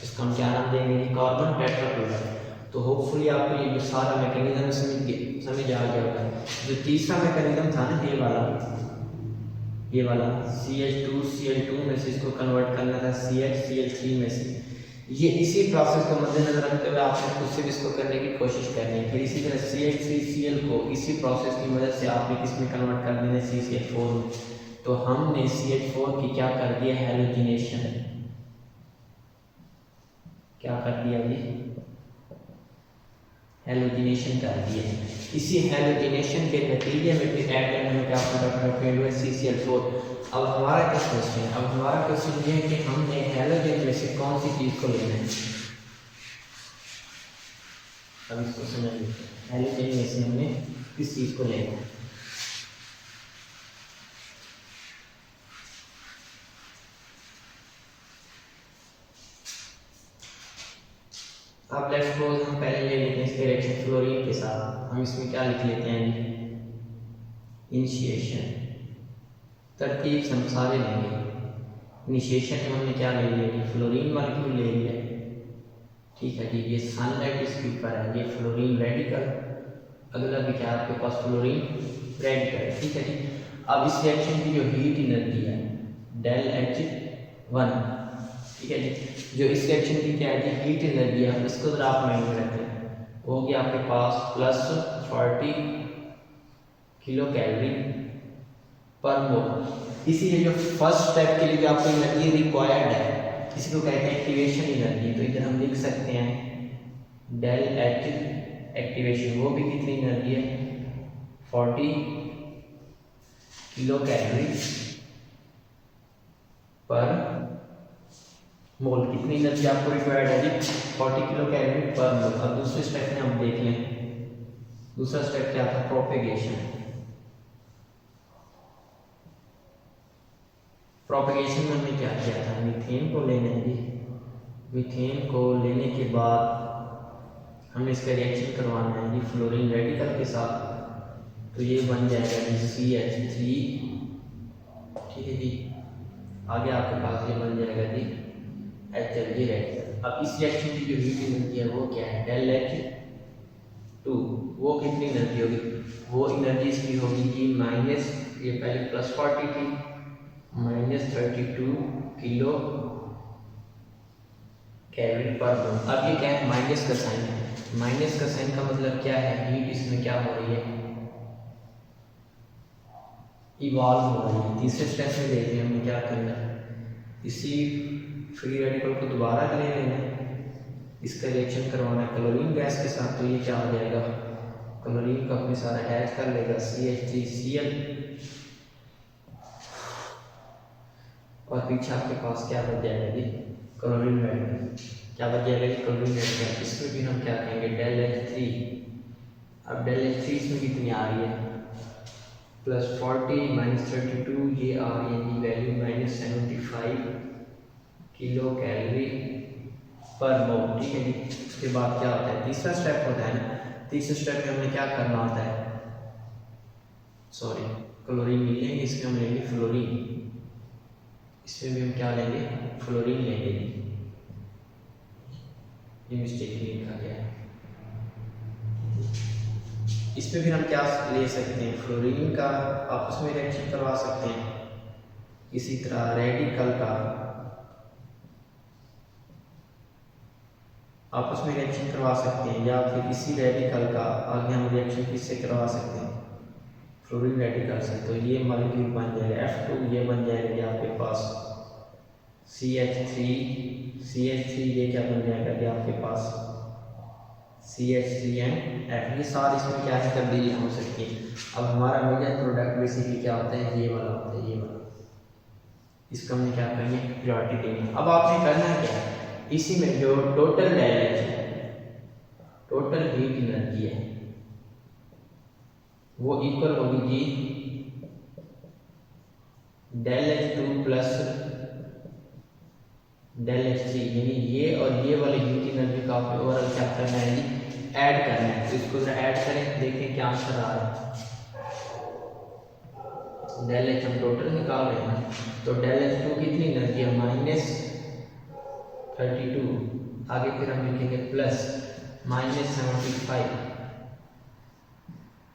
इसको हम क्या नाम देंगे जी, कार्बन टेट्राक्लोराइड। तो होपफुली आपको ये जो सारा मैकेनिज्म समझ आ गया होगा। जो तीसरा मैकेनिज्म था ना, ये वाला CH2Cl2 में से इसको कन्वर्ट करना था CHCl3 में से। ये इसी प्रोसेस को मद्देनजर रखते हुए आपने खुद से भी इसको करने की कोशिश करनी है। फिर इसी तरह CH3Cl को इसी प्रोसेस की मदद से आपने किस में कन्वर्ट कर देना है, CCl4 में। तो हमने CH4 की क्या कर दिया, हैलोजिनेशन। क्या कर दिया जी, हैलोजिनेशन कर दिया। इसी हैलोजिनेशन के नतीजे में फिर ऐड करने में क्या प्रोडक्ट ऑब्टेन हुआ, CCl4। अब हमारा क्या क्वेश्चन है, अब हमारा क्वेश्चन ये है कि हमने हैलोजन में से कौन सी चीज़ को लेना है। अब इसको समझिए, हैलोजन में से हमने किस चीज़ को लेना है। अब लेट्स सपोज हम पहले ले लेते हैं इसके रिएक्शन फ्लोरीन के साथ। हम इसमें क्या लिख लेते हैं जी, इनिशिएशन। तरतीब से हम सारे लेंगे। इनिशिएशन में हमने क्या ले लिया जी, फ्लोरीन मॉलिक्यूल ले लिया। ठीक है जी। ये सनलाइट इसके ऊपर है, ये फ्लोरीन रेडिकल। अगला भी क्या आपके पास, फ्लोरीन रेडिकल। ठीक है जी। अब इस रिएक्शन की जो हीट एनर्जी है ΔH1, ठीक है जी। जो इस रिएक्शन की क्या है जी, हीट एनर्जी है, इसको जरा आप माइंड में रखें। वो होगी आपके पास +40 किलो कैलोरी पर मोल। इसीलिए जो फर्स्ट स्टेप के लिए आपको एनर्जी रिक्वायर्ड है, इसी को कहते हैं एक्टिवेशन एनर्जी। तो इधर हम लिख सकते हैं ΔH एक्टिवेशन, वो भी कितनी एनर्जी है, 40 किलो कैलोरी पर मोल। कितनी एनर्जी आपको रिक्वायर्ड है जी, 40 किलो कैलोरी पर मोल। अब दूसरे स्टेप में हम देख लें, दूसरा स्टेप क्या था, प्रोपेगेशन। प्रोपेगेशन में हमने क्या किया था, मीथेन को लेना है जी। मीथेन को लेने के बाद हमें इसका रिएक्शन करवाना है जी फ्लोरीन रेडिकल के साथ। तो ये बन जाएगा जी CH3। ठीक है जी। आगे आपके पास ये बन जाएगा जी HLG रेडिकल। अब इस रिएक्शन की जो हीट एनर्जी है वो क्या है, ΔH2। वो कितनी एनर्जी होगी, वो एनर्जी इसकी होगी जी माइनस, ये पहले +40 थी, -32 किलो कैलोरी पर मोल। अब ये क्या है, माइनस का साइन है। माइनस का साइन का मतलब क्या है, हीट इसमें क्या हो रही है, इवॉल्व हो रही है। तीसरे स्टेप में देखते हैं हमें क्या करना है, इसी फ्री रेडिकल को दोबारा ले लेना है, इसका रिएक्शन करवाना है क्लोरीन गैस के साथ। तो ये क्या हो जाएगा, क्लोरीन को अपने साथ अटैच कर लेगा, CH3Cl, और पीछे आपके पास क्या बच जाएगा जी, क्लोरीन रेडिकल। क्या बच जाएगा जी, क्लोरीन रेडिकल। इसमें भी हम क्या कहेंगे, डेल H3। अब डेल H3 इसमें कितनी आ रही है, +40 -32, ये आ रही है जी वैल्यू -75 किलो कैलोरी पर मोल। ठीक है जी। उसके बाद क्या होता है, तीसरा स्टेप होता है ना, तीसरे स्टेप में हमें क्या करना होता है, सॉरी, क्लोरीन नहीं लेंगे, इसमें हम लेंगे फ्लोरीन। इसमें भी हम क्या लेंगे, फ्लोरीन लेंगे। ये मिस्टेक नहीं लिखा गया है। इसमें भी हम क्या ले सकते हैं, फ्लोरीन का आपस में रिएक्शन करवा सकते हैं, इसी तरह रेडिकल का आपस में रिएक्शन करवा सकते हैं, या फिर इसी रेडिकल का आगे हम रिएक्शन किससे करवा सकते हैं, फ्लोरीन रेडिकल से। तो ये मॉलिक्यूल बन जाएगा F2, ये बन जाएगा कि आपके पास CH3, ये क्या बन जाएगा कि आपके पास CH3F। ये सारी इसमें क्या है, तब्दीली हो सकती है। अब हमारा मेजर प्रोडक्ट बेसिकली क्या होता है, ये वाला होता है, ये वाला। इसका हमने क्या करेंगे, प्योरिटी देंगे। अब आपने करना क्या है, इसी में जो टोटल डायरेक्ट है, टोटल हीट एनर्जी है, वो इक्वल होगी जी del H2 plus del H3, यानी ये और ये वाले हीट एनर्जी का आपको ओवरऑल क्या करना है जी, ऐड करना है। तो इसको ऐड करें, देखें क्या आंसर आ रहा है। डेल H हम टोटल निकाल रहे हैं, तो डेल H2 कितनी एनर्जी है, -32। आगे फिर हम लिखेंगे plus -75,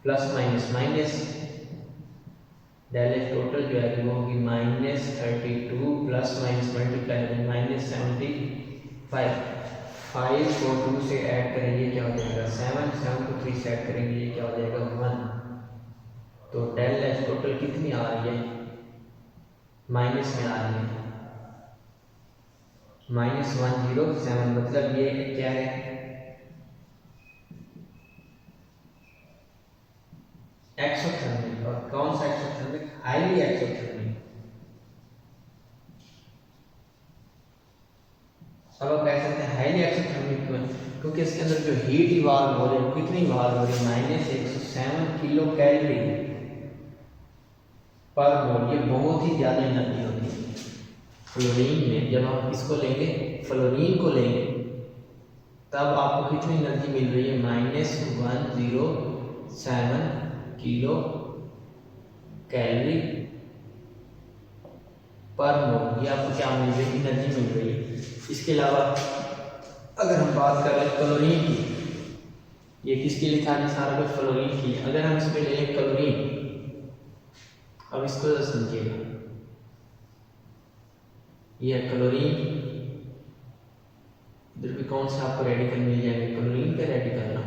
plus minus minus, del H total जो है वो होगी -32 प्लस माइनस मल्टीप्लाई -75। 5 को 2 से ऐड करेंगे क्या हो जाएगा 7, 7 को 3 से ऐड करेंगे ये क्या हो जाएगा 1। तो डेल H टोटल कितनी आ रही है, माइनस में आ रही है, -107। मतलब ये क्या है, एक्सोथर्मिक। और कौन सा एक्सोथर्मिक, हाईली एक्सोथर्मिक। अब आप कह सकते हैं हाईली एक्सोथर्मिक क्यों, क्योंकि इसके अंदर जो हीट इवॉल्व हो रही है कितनी इवॉल्व हो रही है, -107 किलो कैलोरी पर मोल। ये बहुत ही ज़्यादा एनर्जी होती है फ्लोरीन में। जब हम इसको लेंगे, फ्लोरीन को लेंगे, तब आपको कितनी एनर्जी मिल रही है, -107 किलो कैलोरी पर मोल। ये आपको क्या मिल रही है, एनर्जी मिल रही है। इसके अलावा अगर हम बात करें क्लोरीन की, ये किसके लिए था, सारा कुछ फ्लोरीन की। अगर हम इसमें ले लें क्लोरीन, अब इसको समझिएगा, ये क्लोरीन, इधर भी कौन सा आपको रेडिकल मिल जाएगा, क्लोरीन का रेडिकल ना,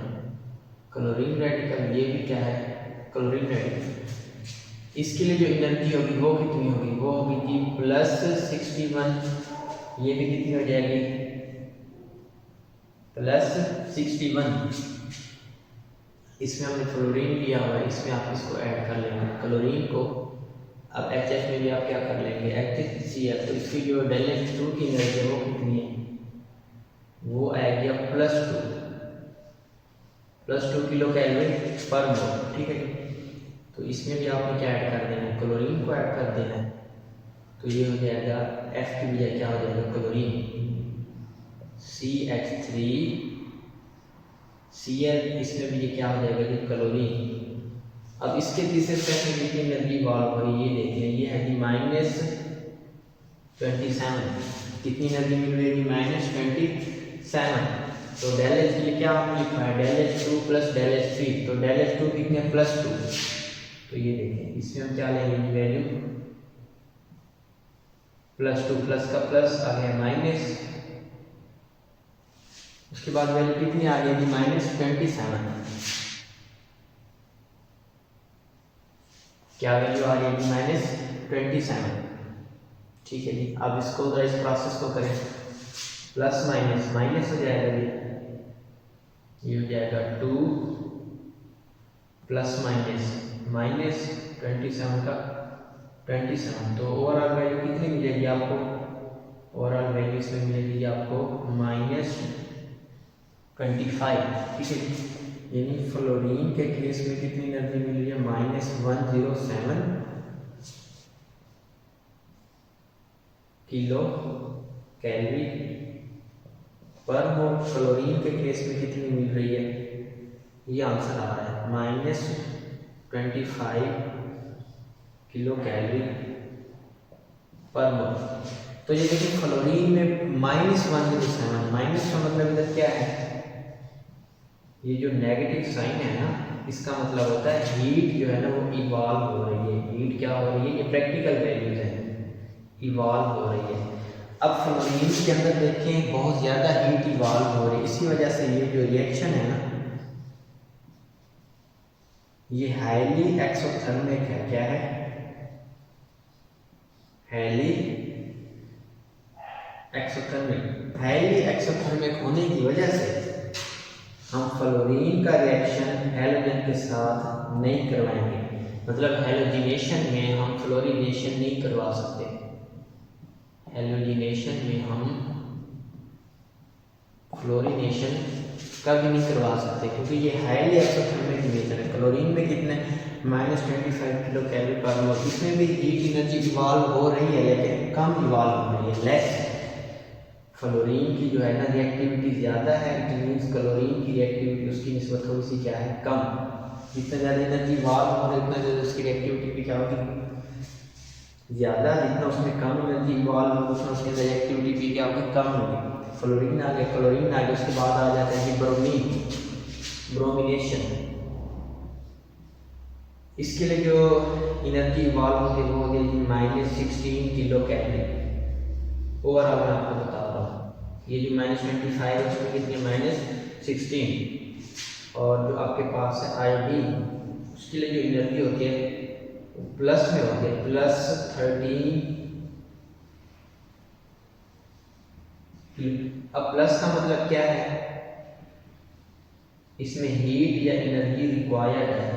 क्लोरीन रेडिकल। ये भी क्या है, क्लोरीन रेडिकल। इसके लिए जो एनर्जी होगी वो कितनी होगी, वो होगी जी +61। ये भी कितनी हो जाएगी, +61। इसमें हमने फ्लोरीन लिया हुआ है, इसमें आप इसको ऐड कर लेंगे क्लोरीन को। अब HF में भी आप क्या कर लेंगे, HCl। तो इसकी जो डेल H2 की एनर्जी है वो कितनी है, वो आएगी +2 किलो कैलोरी पर मोल। ठीक है। तो इसमें भी आपने क्या ऐड कर देना है, क्लोरीन को ऐड कर देना है। तो ये हो जाएगा F की बजाय क्या हो जाएगा, क्लोरीन, CH3Cl। इसमें भी ये क्या हो जाएगा, ये क्लोरीन। अब इसके तीसरे स्टेप में कितनी एनर्जी इवॉल्व हो रही है, ये देखें, ये है कि -27। कितनी एनर्जी मिल रही है, -27। तो डेल H के लिए क्या आपने लिखा है, del H2 plus del H3। तो डेल H2 कितने, +2। तो ये देखें, इसमें हम क्या लेंगे वैल्यू, +2 प्लस का प्लस आ गया माइनस, उसके बाद वैल्यू कितनी आ गई जी -27। क्या वैल्यू आ रही है -27। ठीक है जी। अब इसको जरा इस प्रोसेस को करें, प्लस माइनस माइनस हो जाएगा ये हो जाएगा 2 प्लस माइनस -27 का 27। तो ओवरऑल वैल्यू कितनी मिलेगी आपको? ओवरऑल वैल्यू इसमें मिलेगी आपको -25। ठीक है, यानी फ्लोरीन के केस में कितनी एनर्जी मिल रही है? -107 किलो कैलोरी पर मोल। क्लोरीन के केस में कितनी मिल रही है? ये आंसर आ रहा है -25 किलो कैलोरी पर मोल। तो ये देखिए फ्लोरीन में -107, माइनस का मतलब इधर क्या है? ये जो नेगेटिव साइन है ना, इसका मतलब होता है हीट जो है ना वो इवॉल्व हो रही है। हीट क्या हो रही है? ये प्रैक्टिकल वैल्यूज है, इवॉल्व हो रही है। अब फ्लोरीन के अंदर देखें बहुत ज़्यादा हीट इवॉल्व हो रही है, इसी वजह से ये जो रिएक्शन है ना ये हाईली एक्सोथर्मिक है। क्या है? हाईली एक्सोथर्मिक होने की वजह से हम फ्लोरीन का रिएक्शन हैलोजन के साथ नहीं करवाएंगे। मतलब हैलोजिनेशन में हम फ्लोरीनेशन नहीं करवा सकते। हैलोजिनेशन में हम फ्लोरीनेशन कभी नहीं करवा सकते, क्योंकि ये हाईली एक्सोथर्मिक नेचर है। क्लोरीन में कितने -25 किलो कैलोरी पर मोल। इसमें भी हीट एनर्जी इवॉल्व हो रही है लेकिन कम इवॉल्व हो रही है, लेस। फ्लोरीन की जो है ना रिएक्टिविटी ज़्यादा है, इट मीन्स क्लोरीन की रिएक्टिविटी उसकी निस्बत थोड़ी सी क्या है? कम। जितना ज़्यादा एनर्जी इवॉल्व हो रही है उतना ज़्यादा उसकी रिएक्टिविटी भी क्या होगी? ज़्यादा। जितना उसमें कम एनर्जी इवॉल्व होगी उतना उसकी रिएक्टिविटी भी क्या होगी? कम होगी। फ्लोरीन आ गया, क्लोरीन आ गया, उसके बाद आ जाता है कि ब्रोमिनेशन। इसके लिए जो एनर्जी इवॉल्व होती है वो होगी -16 किलो कैलोरी। ओवरऑल मैं आपको बता रहा हूँ, ये जो -25 है उसमें कितनी -16। और जो आपके पास है आयोडीन, उसके लिए जो एनर्जी होती है प्लस में होती है, +13। अब प्लस का मतलब क्या है? इसमें हीट या एनर्जी रिक्वायर्ड है,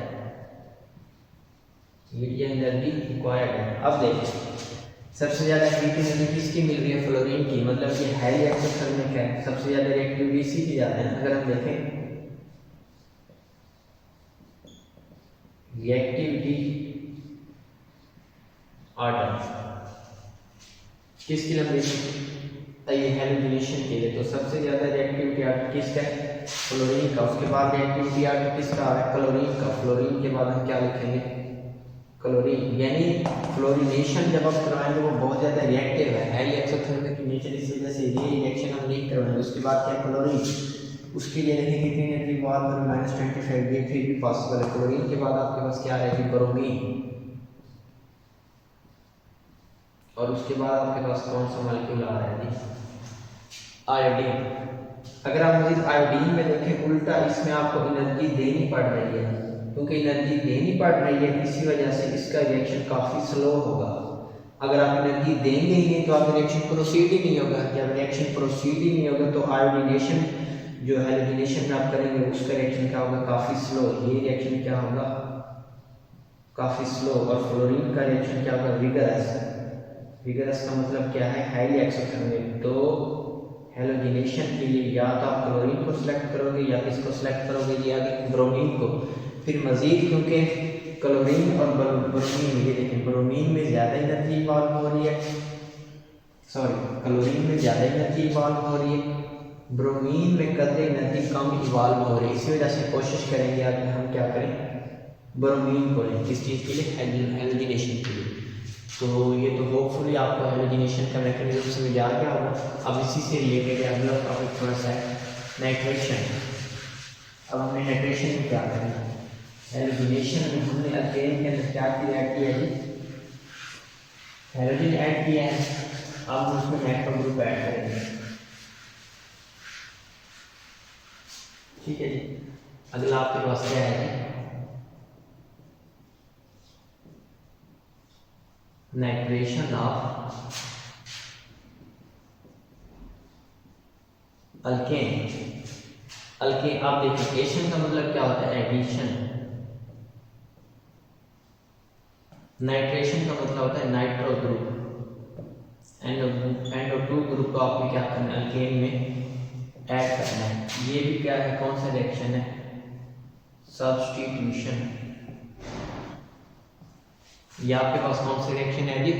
हीट या एनर्जी रिक्वायर्ड है। अब देखिए सबसे ज़्यादा हीट एनर्जी किसकी मिल रही है? फ्लोरीन की। मतलब ये हाईली एक्सोथर्मिक है, सबसे ज़्यादा रिएक्टिविटी इसी की ज़्यादा है। अगर हम देखें रिएक्टिविटी ऑर्डर किसकी लंबी है? ये हैलोजिनेशन के लिए तो सबसे ज़्यादा रिएक्टिविटी ऑर्डर किसका है? फ्लोरीन का। उसके बाद रिएक्टिविटी ऑर्डर किसका है? क्लोरीन का। फ्लोरीन के बाद हम क्या लिखेंगे? क्लोरीन। यानी फ्लोरीनेशन जब आप करवाएंगे वो बहुत ज़्यादा रिएक्टिव है, हाईली एक्सोथर्मिक की नेचर, इस वजह से ये रिएक्शन हम नहीं करवाएंगे। उसके बाद क्या? क्लोरीन। उसके लिए देखिए कितनी एनर्जी इवॉल्व हो रही है? -25। ये फिर भी पॉसिबल है। क्लोरीन के बाद आपके पास क्या रहेगी? ब्रोमीन। और उसके बाद आपके पास कौन सा मॉलिक्यूल आ रहा है? आयोडीन। अगर आप मजीद आयोडीन में देखें उल्टा, इसमें आपको एनर्जी देनी पड़ रही है। क्योंकि एनर्जी देनी पड़ रही है इसी वजह से इसका रिएक्शन काफ़ी स्लो होगा। अगर आप एनर्जी देंगे ही नहीं तो आपका रिएक्शन प्रोसीड ही नहीं होगा। जब रिएक्शन प्रोसीड ही नहीं होगा तो आयोडीनेशन जो हैलोजिनेशन में आप करेंगे उसका रिएक्शन क्या होगा? काफ़ी स्लो। ये रिएक्शन क्या होगा? काफ़ी स्लो। और फ्लोरीन का रिएक्शन क्या होगा? विगरस। विगरस का मतलब क्या है? Highly exothermic. तो हैलोजिनेशन के लिए या तो आप क्लोरीन को सिलेक्ट करोगे या किसको सिलेक्ट करोगे? या ब्रोमीन को। फिर मजीद क्योंकि क्लोरीन और ब्रोमीन, ये देखें ब्रोमीन में ज़्यादा एनर्जी इवॉल्व हो रही है, क्लोरीन में ज़्यादा एनर्जी इवॉल्व हो रही है, ब्रोमीन में कदर एनर्जी कम इवॉल्व हो रही है। इसी वजह से कोशिश करेंगे आज हम क्या करें? ब्रोमीन को लें। किस चीज़ के लिए? हैलोजिनेशन के लिए। तो ये तो होपफुली आपको हैलोजिनेशन का मैकेनिज्म समझ आ गया होगा। अब इसी से रिलेटेड अगला टॉपिक थोड़ा सा है नाइट्रेशन। अब हमने नाइट्रेशन में क्या करना है? हैलोजिनेशन में हमने अल्केन के अंदर क्या ऐड किया है? हैलोजन ऐड किया है। अब हम उसमें नाइट्रो ग्रुप ऐड करेंगे। ठीक है जी। अगला आपके पास क्या है जी, नाइट्रेशन ऑफ अल्केन। अल्केन आप देखिए, एशन का मतलब क्या होता है, एडिशन। नाइट्रेशन का मतलब होता है नाइट्रो ग्रुप। NO2 ग्रुप को आपको क्या करना है, अल्केन में ऐड करना है। ये भी क्या है, कौन सा रिएक्शन है, सब्स्टिट्यूशन। ये आपके पास कौन सा रिएक्शन है जी,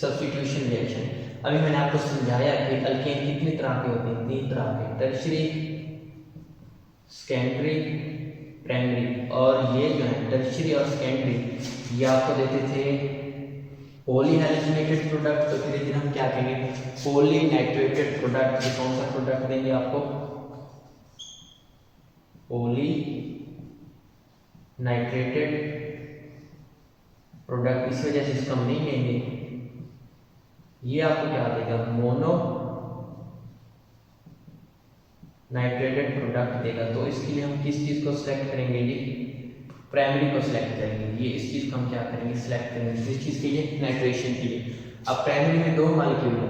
सब्स्टिट्यूशन रिएक्शन। अभी मैंने आपको समझाया कि अल्केन कितने तरह के होते हैं, 3 तरह के, टर्शियरी, सेकेंडरी, प्राइमरी। और ये जो है टर्शियरी और सेकेंडरी, ये आपको देते थे पॉलीहाइड्रोजनेटेड प्रोडक्ट। तो फिर हम क्या कहेंगे, पॉलीनाइट्रेटेड प्रोडक्ट। ये कौन सा प्रोडक्ट देंगे आपको, पॉली नाइट्रेटेड प्रोडक्ट। इस वजह से इसको हम नहीं लेंगे। ये आपको क्या देगा, मोनो नाइट्रेटेड प्रोडक्ट देगा। तो इसके लिए हम किस चीज को सिलेक्ट करेंगे जी, प्राइमरी को सिलेक्ट करेंगे। ये इस चीज को हम क्या करेंगे, सिलेक्ट करेंगे किस चीज के लिए, नाइट्रेशन के लिए। अब प्राइमरी में 2 मॉलिक्यूल है,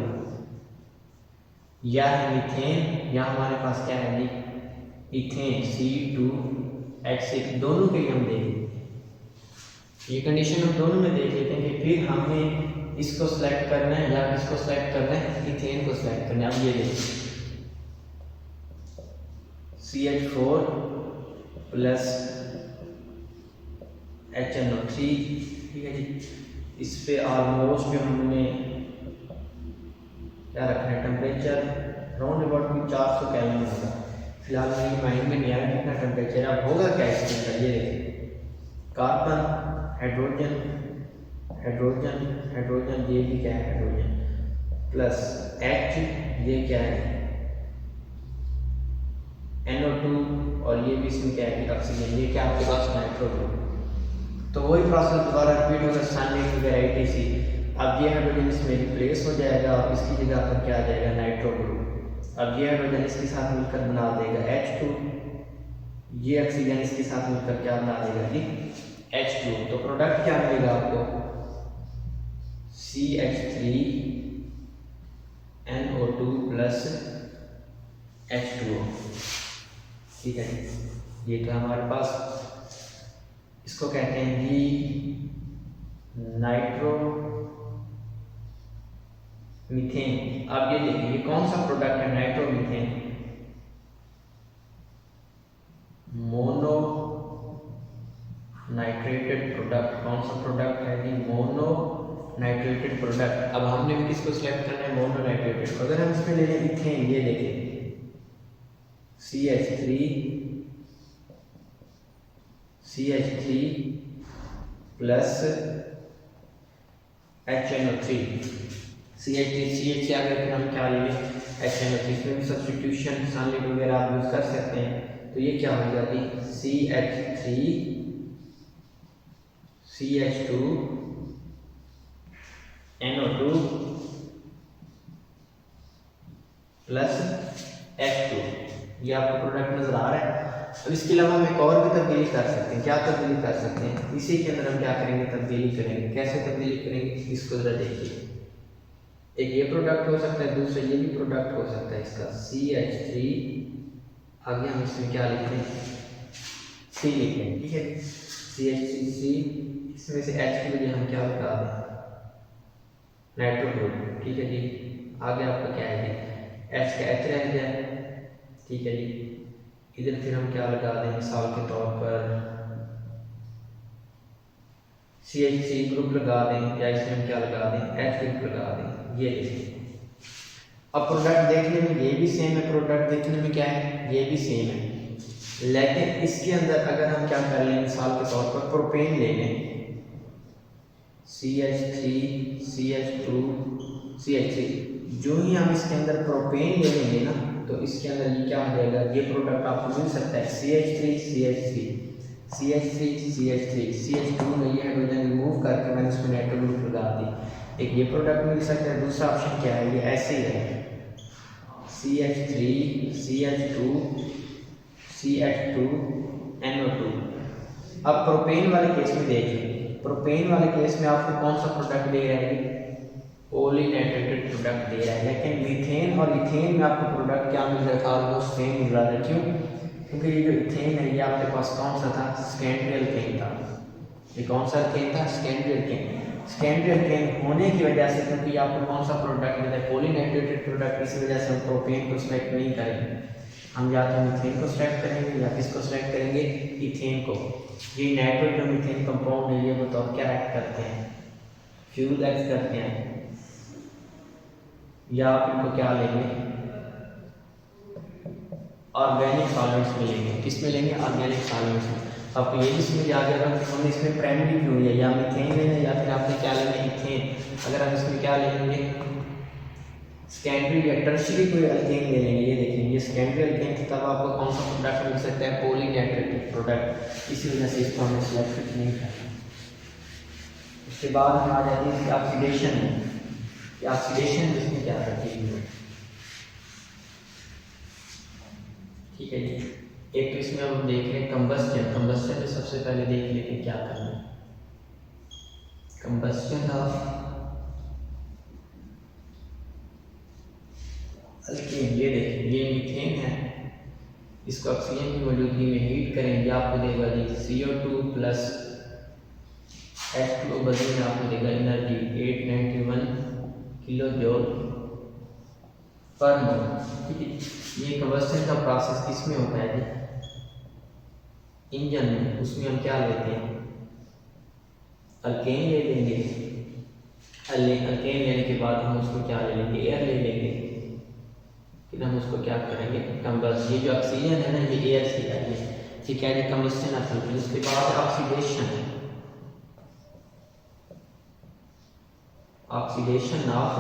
या है मीथेन, या हमारे पास क्या है जी, इथेन C2H6। दोनों के लिए हम देखेंगे, ये कंडीशन हम दोनों में देख लेते हैं कि फिर हमें इसको सिलेक्ट करना है या किसको सिलेक्ट करना है, इथेन को सिलेक्ट करना है। अब ये देखिए CH4 प्लस HNO3, ठीक है जी। इस पे ऑलमोस्ट जो हमने क्या रखना है, टेम्परेचर राउंड अबाउट भी 400 केल्विन होगा। फिलहाल मेरी माइंड में नहीं आया कितना टेम्परेचर। अब होगा क्या इसके अंदर, ये देखिए कार्बन, हाइड्रोजन, हाइड्रोजन, हाइड्रोजन, ये भी क्या है, हाइड्रोजन प्लस H, ये क्या है, NO2, और ये भी इसमें क्या है, ऑक्सीजन। ये क्या आपके पास नाइट्रो ग्रुप। तो वही प्रोसेस दोबारा रिपीट होगा, सनलाइट वैरायटी सी। अब ये हाइड्रोजन इसमें रिप्लेस हो जाएगा और इसकी जगह पर क्या आ जाएगा, नाइट्रो ग्रुप। अब ये हाइड्रोजन इसके साथ मिलकर बना देगा H2, ये ऑक्सीजन इसके साथ मिलकर क्या बना देगा जी, H2। तो प्रोडक्ट क्या मिलेगा आपको, CH3NO2 प्लस H2O, ठीक है। ये तो हमारे पास, इसको कहते हैं जी नाइट्रो मीथेन। अब ये देखिए ये कौन सा प्रोडक्ट है, नाइट्रो मीथेन, मोनो नाइट्रेटेड प्रोडक्ट। कौन सा प्रोडक्ट है जी, मोनो नाइट्रेटेड प्रोडक्ट। अब हमने भी किसको सिलेक्ट करना है, मोनो नाइट्रेटेड। अगर हम इसमें ले लें इथेन, ये देखिए CH3 प्लस HNO3, CH से आगे फिर हम क्या लेंगे, HNO3। इसमें भी सब्स्टिट्यूशन सनलाइट वगैरह आप यूज कर सकते हैं। तो ये क्या हो जाती, CH3 CH2 NO2 plus H2। ये आपको प्रोडक्ट नजर आ रहा है। अब इसके अलावा हम एक और भी तब्दीली कर सकते हैं। क्या तब्दीली कर सकते हैं, इसी के अंदर हम क्या करेंगे, तब्दीली करेंगे। कैसे तब्दीली करेंगे, इसको जरा देखिए। एक ये प्रोडक्ट हो सकता है, दूसरा ये भी प्रोडक्ट हो सकता है इसका, CH3, आगे हम इसमें क्या लिखते हैं, C लिखते हैं, ठीक है। CH3C, इसमें से H की वजह हम क्या लगा दें, नाइट्रो ग्रुप, ठीक है जी। आगे आपका क्या है जी, H का H रह गया, ठीक है जी। इधर फिर हम क्या लगा दें, मिसाल के तौर पर CH3 ग्रुप लगा दें, या इसमें हम क्या लगा दें, H ग्रुप लगा दें। ये देखिए अब प्रोडक्ट देखने में ये भी सेम है, प्रोडक्ट देखने में क्या है, ये भी सेम है। लेकिन इसके अंदर अगर हम क्या कर लें, मिसाल के तौर पर प्रोपेन ले लें, CH3 CH2 CH3, जो ही हम इसके अंदर प्रोपेन ले लेंगे ना, तो इसके अंदर ये क्या हो जाएगा, ये प्रोडक्ट आपको मिल सकता है CH3 CH3 CH3 CH3 CH2 में ये हाइड्रोजन रिमूव करके मैंने इसमें नाइट्रो ग्रुप लगा दी, एक ये प्रोडक्ट मिल सकता है। दूसरा ऑप्शन क्या है, ये ऐसे ही है CH3 CH2 CH2NO2। अब प्रोपेन वाले केस में देखिए, प्रोपेन वाले केस में आपको कौन सा प्रोडक्ट दे रहा है, पॉलीनाइट्रेटेड प्रोडक्ट दे रहा है, लेकिन मीथेन और इथेन में आपको प्रोडक्ट क्या मिल रहा था, ऑलमोस्ट सेम मिल रहा था। क्यों? क्योंकि ये जो इथेन है ये आपके पास कौन सा था, सेकेंडरी एल्केन था। ये कौन सा एल्केन था, सेकेंडरी एल्केन। सेकेंडरी एल्केन होने की वजह से, क्योंकि आपको कौन सा प्रोडक्ट मिलता है, पॉलीनाइट्रेटेड प्रोडक्ट, इसी वजह से हम प्रोपेन को सिलेक्ट नहीं करेंगे, हम या तो मीथेन को सिलेक्ट करेंगे या किसको सिलेक्ट करेंगे, इथेन को। ये नाइट्रोजन मीथेन कंपाउंड है, ये बताओ क्या एक्ट करते हैं, फ्यूल एक्ट करते हैं, या आप इनको क्या लेंगे, ऑर्गेनिक सॉल्वेंट्स में लेंगे। किस में लेंगे, ऑर्गेनिक सॉल्वेंट्स में। आपको ये भी समझ आ गया हमने इसमें प्राइमरी क्यों लिया, या मीथेन लेना या फिर आपने क्या लेना, इथेन। अगर हम इसमें क्या लेंगे, सेकेंडरी या टर्शियरी कोई एल्केन ले लेंगे, ये देखिए ये सेकेंडरी एल्केन थी, तब आपको कौन सा प्रोडक्ट मिल सकता है, पॉलीनाइट्रेटेड प्रोडक्ट। इसी वजह से इसको हमने सिलेक्ट नहीं करना। उसके बाद हम आ जाते हैं ऑक्सीडेशन में। ऑक्सीडेशन इसमें क्या करती है, ठीक है जी। एक तो इसमें हम देख रहे हैं कंबस्टन। कंबस्टन में सबसे पहले देख लेते क्या करना है, कंबस्टन ऑफ अल्केन। ये देखिए ये मीथेन है, इसको ऑक्सीजन की मौजूदगी में हीट करेंगे, आपको देगा जी CO2 प्लस H2O, बदले में आपको देगा एनर्जी 891 किलो जूल पर मोल। ठीक है, ये कंबस्टन का प्रोसेस किस में होता है जी, इंजन में। उसमें हम क्या लेते हैं, अल्केन ले लेंगे। अल्केन लेने के बाद हम उसको क्या ले लेंगे, एयर ले लेंगे, फिर हम उसको क्या करेंगे, कंबस्ट। ये जो ऑक्सीजन है ना, ये एयर से आई है, ठीक है जी, कंबस्टन ऑफ अल्केन। उसके बाद ऑक्सीडेशन, ऑक्सीडेशन ऑफ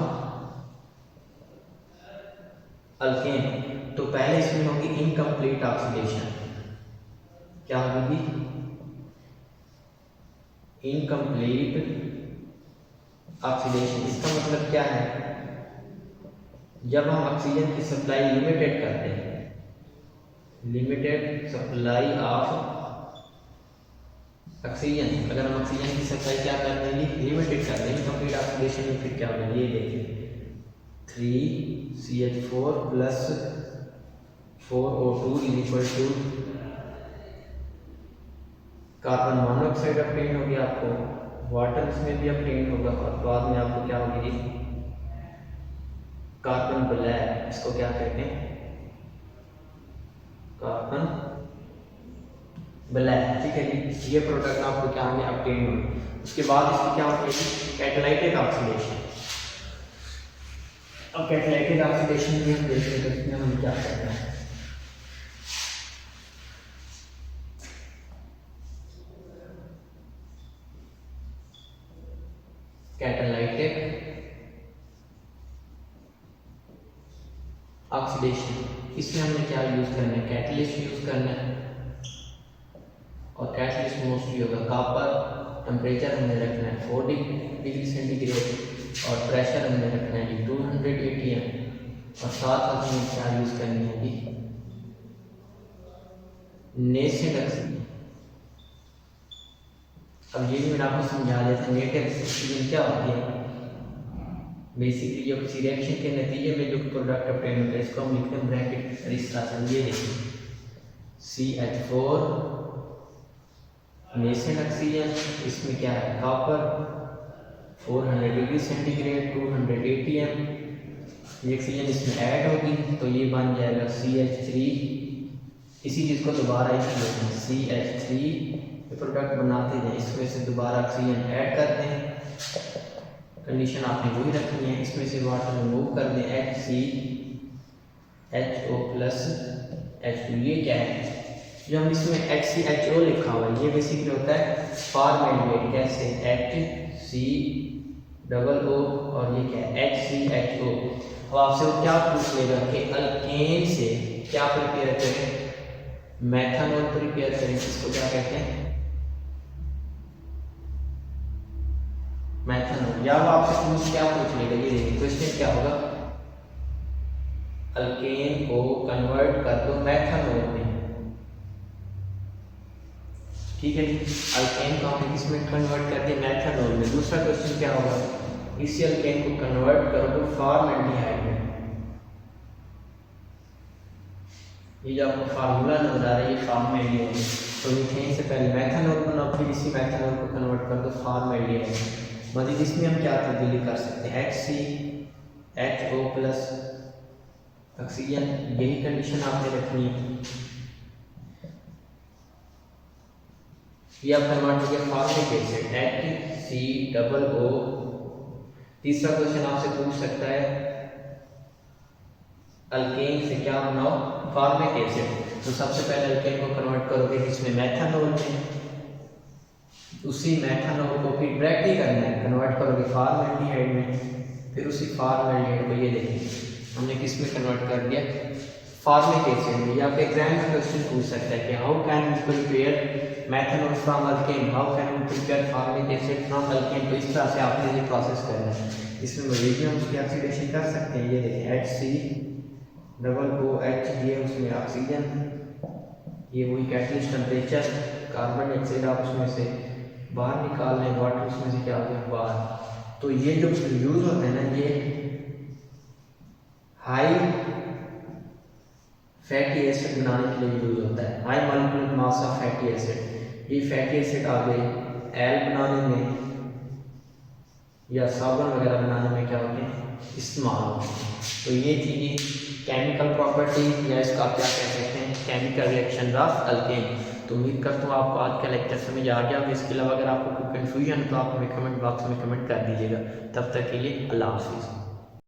अल्केन। तो पहले इसमें होगी इनकम्प्लीट ऑक्सीडेशन। क्या होगी, इनकम्प्लीट ऑक्सीडेशन। इसका मतलब क्या है, जब हम ऑक्सीजन की सप्लाई लिमिटेड करते हैं, लिमिटेड सप्लाई ऑफ ऑक्सीजन, अगर हम ऑक्सीजन की सप्लाई क्या कर देंगे, लिमिटेड कर देंगे, कंप्लीट ऑक्सीडेशन में फिर क्या होगा, ये देखिए 3CH4 plus 4O2 is equal to carbon monoxide obtain हो गया, आपको वाटर इसमें भी ऑब्टेन होगा, और बाद में आपको क्या होगी, कार्बन ब्लैक। इसको क्या कहते हैं, कार्बन ब्लैक। ठीक है जी, ये प्रोडक्ट आपको क्या होंगे, ऑब्टेन होंगे। उसके बाद इसकी क्या होगी, कैटालाइटिक ऑक्सीडेशन। अब कैटालाइटिक ऑक्सीडेशन में हम देखते हैं इसमें हम क्या करते हैं, कैटालाइटिक ऑक्सीडेशन। इसमें हमने क्या यूज करना है, कैटलिस्ट यूज करना है, और कैटलिस्ट मोस्टली होगा कॉपर। टेम्परेचर हमने रखना है 40 डिग्री सेंटीग्रेड, और प्रेशर हमने रखना है जी 200 atm, और साथ साथ में क्या यूज करनी है जी, नेसेंट ऑक्सीजन। अब ये भी मैंने आपको समझा दिया था, नेटिव ऑक्सीजन क्या होती है। बेसिकली जो किसी रिएक्शन के नतीजे में जो प्रोडक्ट ऑब्टेन होता है, इसको हम लिखते हैं ब्रैकेट इस तरह से, ये देखिए CH4 नेसेंट ऑक्सीजन, इसमें क्या है, कॉपर 400 डिग्री सेंटीग्रेड 200 atm, ये ऑक्सीजन इसमें ऐड होगी, तो ये बन जाएगा CH3। इसी चीज़ को दोबारा इसमें CH3 प्रोडक्ट बनाते हैं, इसमें से दोबारा ऑक्सीजन ऐड करते हैं, कंडीशन आपने वही रखनी है। इसमें से वाटर रिमूव कर दें, HCHO प्लस H2। ये क्या है, जो हम इसमें HCHO लिखा हुआ है, ये बेसिकली होता है फॉर्मेल्डिहाइड। कैसे, HCOO, और ये क्या है, HCHO। अब आपसे वो क्या पूछ लेगा कि अल्केन से क्या प्रिपेयर करें, मेथनॉल प्रिपेयर करें। इसको क्या कहते हैं, मेथनॉल। या वो आपसे क्या पूछ लेगा, ये देखिए क्वेश्चन क्या होगा, अल्केन को कन्वर्ट कर दो मेथनॉल में। ठीक है जी। अल्केन को हमने किस में कन्वर्ट कर दिया, मेथनॉल में। दूसरा क्वेश्चन क्या होगा, इसी अल्केन को कन्वर्ट करोगे फॉर्मल्डिहाइड में। ये जो आपको फार्मूला नजर आ रहा है ये फॉर्मल्डिहाइड है, तो मीथेन से पहले मेथनॉल बनाओ, फिर इसी मेथनॉल को कन्वर्ट कर दो फॉर्मल्डिहाइड। मतलब इसमें हम क्या तब्दीली कर सकते हैं, HCHO प्लस ऑक्सीजन, यही कंडीशन आपने रखनी है। ये आप कन्वर्ट हो गया फॉर्मिक एसिड, HCOO। तीसरा क्वेश्चन आपसे पूछ सकता है अल्केन से क्या बनाओ, फॉर्मिक एसिड। तो सबसे पहले अल्केन को कन्वर्ट करोगे इसमें मेथनॉल में, उसी मेथनॉल को फिर ब्रेक ही करना है, कन्वर्ट करोगे फॉर्मल्डिहाइड में, फिर उसी फॉर्मल्डिहाइड को ये देखिए हमने किस में कन्वर्ट कर दिया, फॉर्मिक एसिड में। या फिर एग्जाम में क्वेश्चन पूछ सकता है कि how can we prepare methanol from alkane, how can we prepare formic acid from alkane. तो इस तरह से आपने ये प्रोसेस करना है। इसमें मैग्नीशियम की ऑक्सीडेशन कर सकते हैं, ये देखें HCOOH दिए, उसमें ऑक्सीजन, ये वही कैटलिस्ट टेम्परेचर, कार्बन डाइऑक्साइड आप उसमें से बाहर निकाल लें, वाटर उसमें से क्या हो गया बाहर। तो ये जो यूज होता है ना, ये हाई फैटी एसिड बनाने के लिए यूज होता है, high molecular mass of fatty acid. ये फैटी एसिड आ गए एल बनाने में या साबुन वगैरह बनाने में क्या होते हैं, इस्तेमाल होते हैं। तो ये थी केमिकल प्रॉपर्टी, या इसको आप क्या कह सकते हैं, केमिकल रिएक्शन ऑफ अल्केन। तो उम्मीद करता हूँ आपको आज का लेक्चर समझ आ गया। इसके अलावा अगर आपको कोई कन्फ्यूजन तो आप हमें कमेंट बॉक्स में कमेंट कर दीजिएगा। तब तक के लिए अल्लाह हाफिज़।